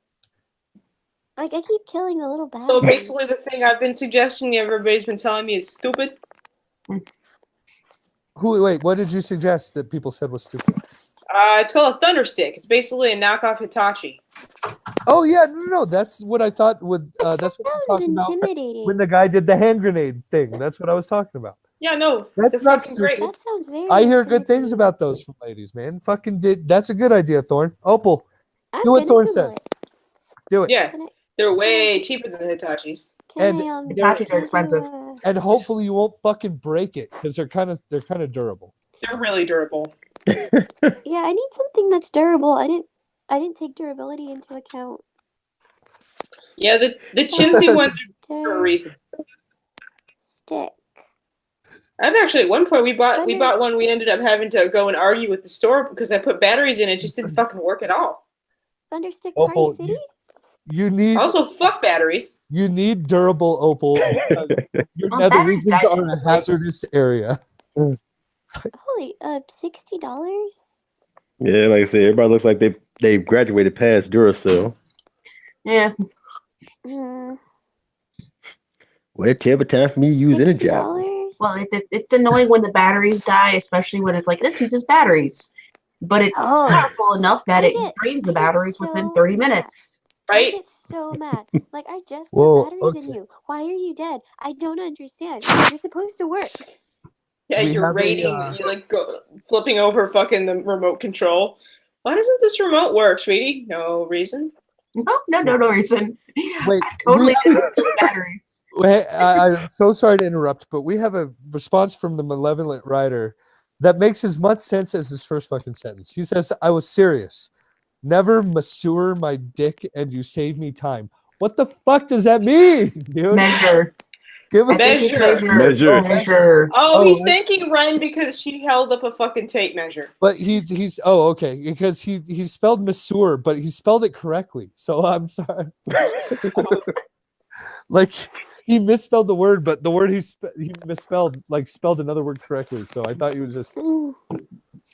Like, I keep killing the little batteries. So basically the thing I've been suggesting everybody's been telling me is stupid. Wait, what did you suggest that people said was stupid? It's called a thunder stick. It's basically a knockoff Hitachi. Oh yeah, no, that's what I thought would. That's what I'm talking about when the guy did the hand grenade thing. That's what I was talking about. Yeah, no, that's not stupid. great. That sounds very. I hear good things about those from ladies, man. Fucking did. That's a good idea, Thorn. Opal, do what Thorn said. Do it. Yeah, they're way cheaper than the Hitachis. Hitachis are expensive. And hopefully you won't fucking break it because they're kind of durable. They're really durable. Yeah, I need something that's durable. I didn't take durability into account. Yeah, the chintzy ones are for a reason. Stick. I've actually at one point we bought one. We ended up having to go and argue with the store because I put batteries in it. Just didn't fucking work at all. Thunderstick Opal, Party City. You need also fuck batteries. You need durable Opal. Your nether regions are a hazardous area. Holy, $60. Yeah, like I said, everybody looks like they graduated past Duracell. Yeah. What a terrible time for me to use Energize. Well, it's annoying when the batteries die, especially when it's like, this uses batteries. But it's powerful enough that it drains the batteries within 30 minutes. Right? I get so mad. Like, I just put batteries in you. Why are you dead? I don't understand. You're supposed to work. Yeah, you're raiding. You're like flipping over fucking the remote control. Why doesn't this remote work, sweetie? No reason. No reason. Wait, I totally didn't kill the batteries. Wait, I'm so sorry to interrupt, but we have a response from the Malevolent Rider that makes as much sense as his first fucking sentence. He says, "I was serious. Never masseur my dick and you save me time." What the fuck does that mean, dude? Measure. Give us measure. Oh, he's thanking Ren because she held up a fucking tape measure. But he's okay, because he spelled masseur, but he spelled it correctly. So I'm sorry. Like he misspelled the word, but the word he misspelled spelled another word correctly. So I thought he was just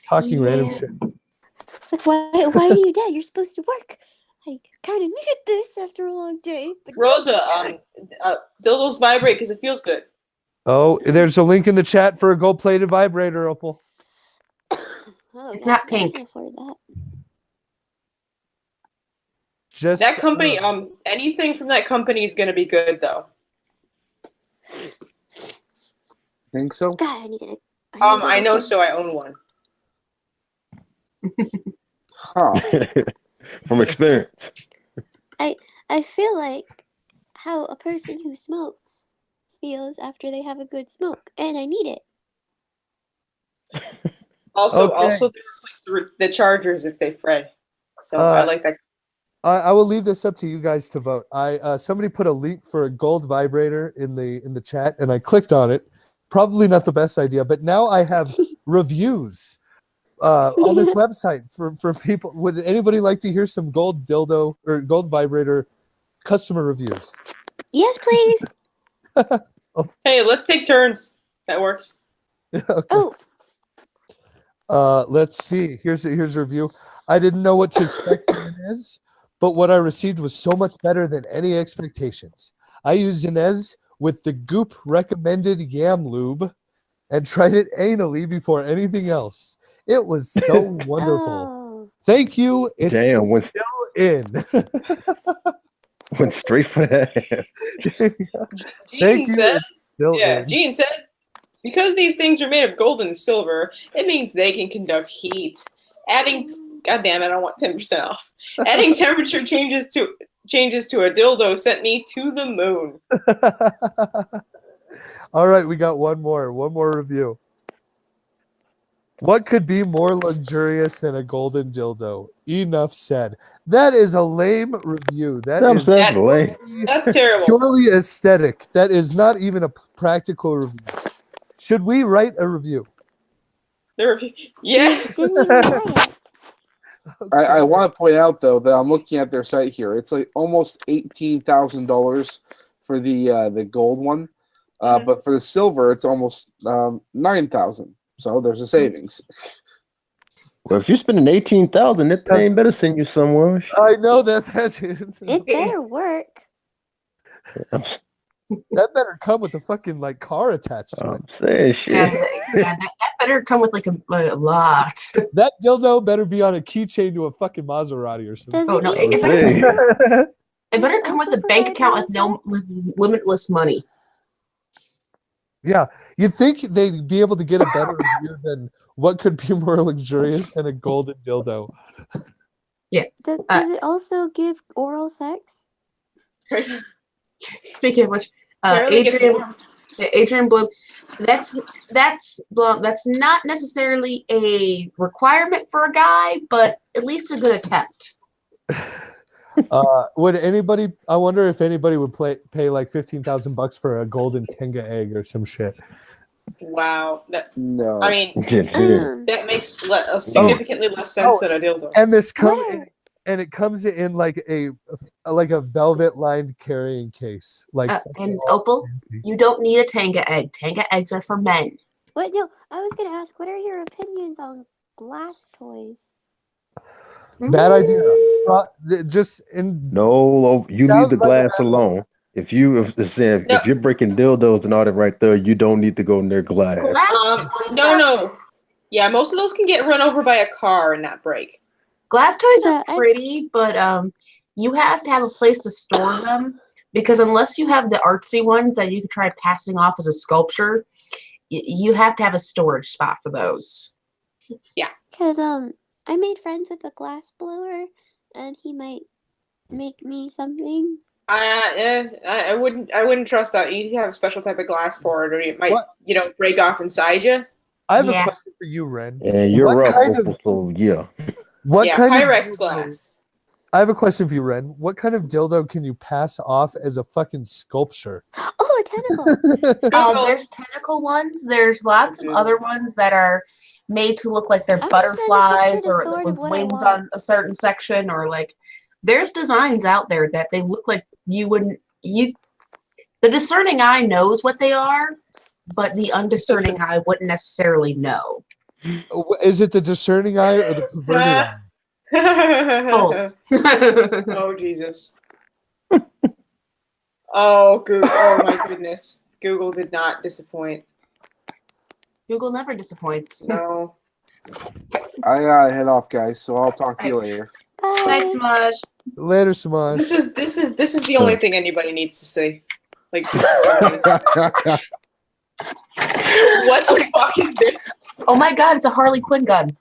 talking random shit. It's like, why are you dead? You're supposed to work. I kind of needed this after a long day. Like, Rosa, dildos vibrate because it feels good. Oh, there's a link in the chat for a gold-plated vibrator, Opal. It's not pink. I can afford that. Just that company, anything from that company is gonna be good though. Think so? God, I need it. I know, so I own one. From experience. I feel like how a person who smokes feels after they have a good smoke, and I need it. Also, they replace the chargers if they fray. So I like that. I will leave this up to you guys to vote. Somebody put a link for a gold vibrator in the chat, and I clicked on it. Probably not the best idea, but now I have reviews on this website for people. Would anybody like to hear some gold dildo or gold vibrator customer reviews? Yes, please. Hey, let's take turns. That works. Oh, Let's see. Here's a review. I didn't know what to expect from Inez, but what I received was so much better than any expectations. I used Inez with the Goop recommended yam lube and tried it anally before anything else. It was so wonderful. oh. Thank you. It's Damn, went still in. went straight for that. Thank Gene you. says, It's still yeah, in. Gene says, because these things are made of gold and silver, it means they can conduct heat. Adding, God damn it, I don't want 10% off. Adding temperature changes to a dildo sent me to the moon. All right, we got one more review. What could be more luxurious than a golden dildo? Enough said. That is a lame review. That's lame. That's terrible. Purely aesthetic. That is not even a practical review. Should we write a review? Yeah. Didn't even write it. I want to point out though that I'm looking at their site here. It's like almost $18,000 for the gold one, but for the silver, it's almost $9,000. So there's a savings. Well, if you're spending $18,000, that thing better send you somewhere. I know that. It better work. That better come with a fucking like car attached to it. I'm saying shit. Yeah, that better come with like a lot. That dildo better be on a keychain to a fucking Maserati or something. Does Oh it no, even it better come with a bank account with limitless money. Yeah, you'd think they'd be able to get a better review than what could be more luxurious than a golden dildo. Yeah. Does it also give oral sex? Speaking of which, Apparently it gets warm. Adrian Bloom, that's not necessarily a requirement for a guy, but at least a good attempt. Would anybody? I wonder if anybody would pay like $15,000 for a golden Tenga egg or some shit. Wow. No. I mean, that makes significantly less sense than a dildo. And it comes in like a velvet lined carrying case. Like and Opal, you don't need a Tenga egg. Tenga eggs are for men. What? No, I was gonna ask. What are your opinions on glass toys? Bad idea. Just No, you leave the glass alone. If you're breaking dildos and all that right there, you don't need to go near glass. No. Yeah, most of those can get run over by a car and not break. Glass toys are pretty, but you have to have a place to store them because unless you have the artsy ones that you can try passing off as a sculpture, you have to have a storage spot for those. Yeah. Because I made friends with a glass blower, and he might make me something. I wouldn't trust that. You need to have a special type of glass for it, or it might break off inside you. I have a question for you, Ren. And you're rough, so yeah. What kind Pyrex of glass? I have a question for you, Ren. What kind of dildo can you pass off as a fucking sculpture? Oh, a tentacle. There's tentacle ones. There's lots of other ones that are made to look like they're butterflies or with wings on a certain section, or like there's designs out there that they look like the discerning eye knows what they are, but the undiscerning eye wouldn't necessarily know. Is it the discerning eye or the perverted eye? Oh Jesus. Oh my goodness. Google did not disappoint. Google never disappoints. No. I gotta head off, guys. So I'll talk to you later. Thanks, Samaj. Later, Samaj. This is the only thing anybody needs to say. Like this. What the fuck is this? Oh my god, it's a Harley Quinn gun.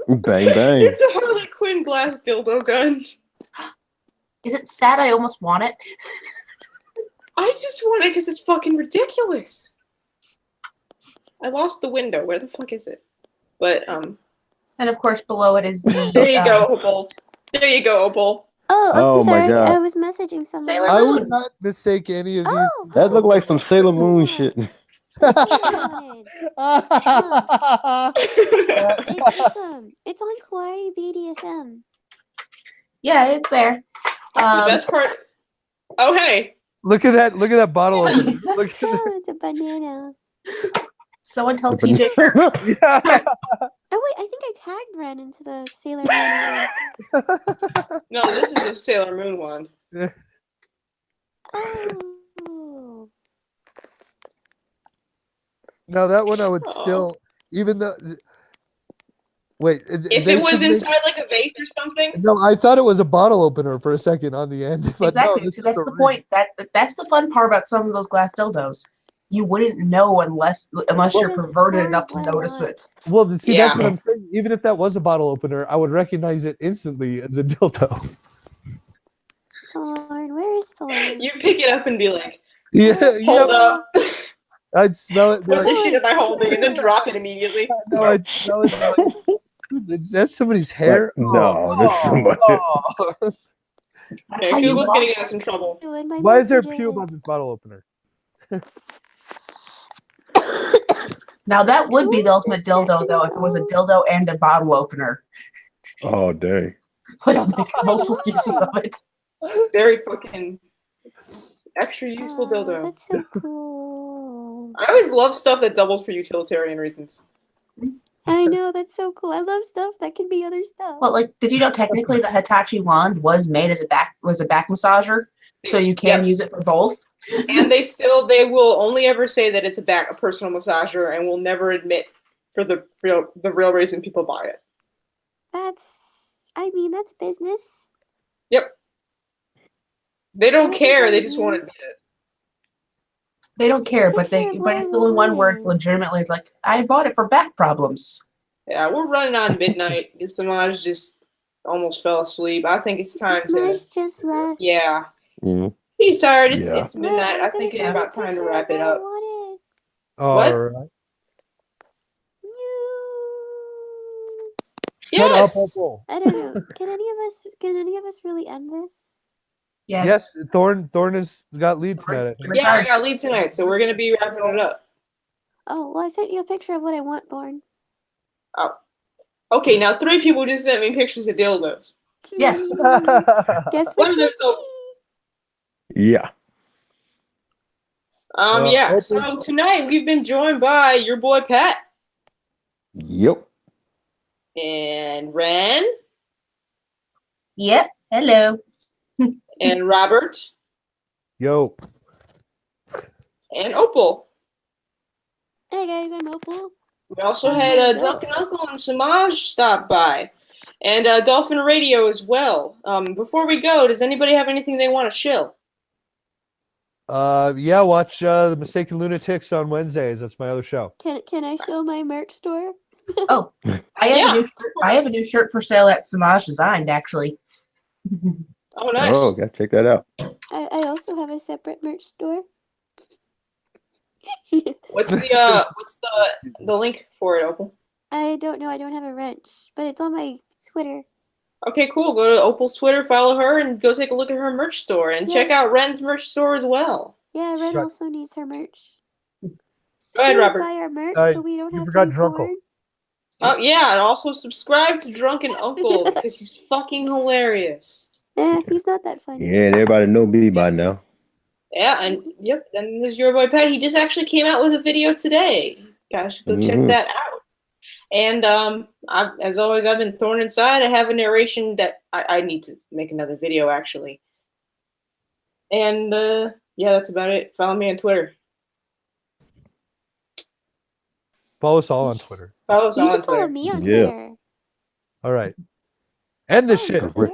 Bang bang. It's a Harley Quinn glass dildo gun. Is it sad I almost want it? I just want it because it's fucking ridiculous. I lost the window. Where the fuck is it? But and of course below it is the There you go, Opal. There you go, Opal. Oh, I'm sorry. my God. I was messaging someone. I would not mistake any of these. That looked like some Sailor Moon shit. It's on Kawaii BDSM. Yeah, it's there. The best part. Oh hey. Look at that bottle opener. Oh, it's a banana. Someone tell The TJ. Yeah. Oh wait, I think I tagged Ren into the Sailor Moon one. No, this is the Sailor Moon one. Oh. Now that one I would still, even though. Wait, If they it was should make- inside like a vase or something. No, I thought it was a bottle opener for a second on the end. But Exactly. No, this See, is that's the the point. That's the fun part about some of those glass dildos. You wouldn't know unless you're It's perverted more enough of to what I notice want. it. Well, see, Yeah. that's what I'm saying. Even if that was a bottle opener, I would recognize it instantly as a dildo. Thorn, where is Thorn? You pick it up and be like, Yeah, hold yeah. up. I'd smell it. And be What like, the shit am I holding? And then drop it immediately. no, I'd smell it. And be like, "Dude, that's somebody's hair. no, this is somebody. Oh. That's Yeah, how you Google's walk. gonna get us in trouble. In my Why is there messages. pube about this bottle opener? Now that would be the Who is ultimate this cat dildo, though, if it was a dildo and a bottle opener. Oh dang. But I'll make multiple uses of it. Very fucking extra useful Oh, dildo. that's so cool. I always love stuff that doubles for utilitarian reasons. I know, that's so cool. I love stuff that can be other stuff. Well, like, did you know technically the Hitachi wand was made as a back massager, so you can use it for both. And they will only ever say that it's a personal massager, and will never admit for the real reason people buy it. That's business. Yep. They don't What care. would They I just want to use? admit it. They don't care, but Picture of what it's I the only one where it's want. legitimately it's like I bought it for back problems. Yeah, we're running on midnight. Samaj just almost fell asleep. I think it's time to. Smash just left. Yeah. Mhm. He's tired. It's Yeah. it's midnight. I think it's about time to wrap it up. All What? right. Yes. Shut up, Opal. I don't know. Can any of us really end this? Yes, Thorn has got lead tonight. I think. Yeah, I got lead tonight, so we're gonna be wrapping it up. Oh, well, I sent you a picture of what I want, Thorn. Oh. Okay, now 3 people just sent me pictures of dildos. Yes. Guess One which of them. one's So, Yeah. yeah. Opal. So tonight we've been joined by your boy Pat Yep. and Ren Yep. Hello. and Robert Yo. and Opal. Hey guys, I'm Opal. We also Oh had my Drunken Uncle and Samaj stop by, and Dolphin Radio as well. Before we go, does anybody have anything they want to shill? Yeah, watch The Mistaken Lunatics on Wednesdays. That's my other show. Can I show my merch store? Oh, I have a new shirt for sale that Samaj designed, actually. Oh, nice. Oh, gotta check that out. I also have a separate merch store. What's the link for it, Opal? I don't know. I don't have a wrench, but it's on my Twitter. Okay, cool. Go to Opal's Twitter, follow her, and go take a look at her merch store, and check out Ren's merch store as well. Yeah, Ren Right. also needs her merch. Go ahead, Please Robert. buy our merch Uh, so we don't you have forgot to be Drunkle. born. Oh yeah, and also subscribe to Drunken Uncle because he's fucking hilarious. He's not that funny. Yeah, everybody know me by now. Yeah, and yep, then there's your boy Pat. He just actually came out with a video today. Guys, go check Mhm. that out. And as always, I've been thorn inside. I have a narration that I need to make another video actually. And yeah, that's about it. Follow me on Twitter. Follow us all on Twitter. Follow us You all on should follow Twitter. me on Yeah. Twitter. All right. End this Follow me shit. on Twitter.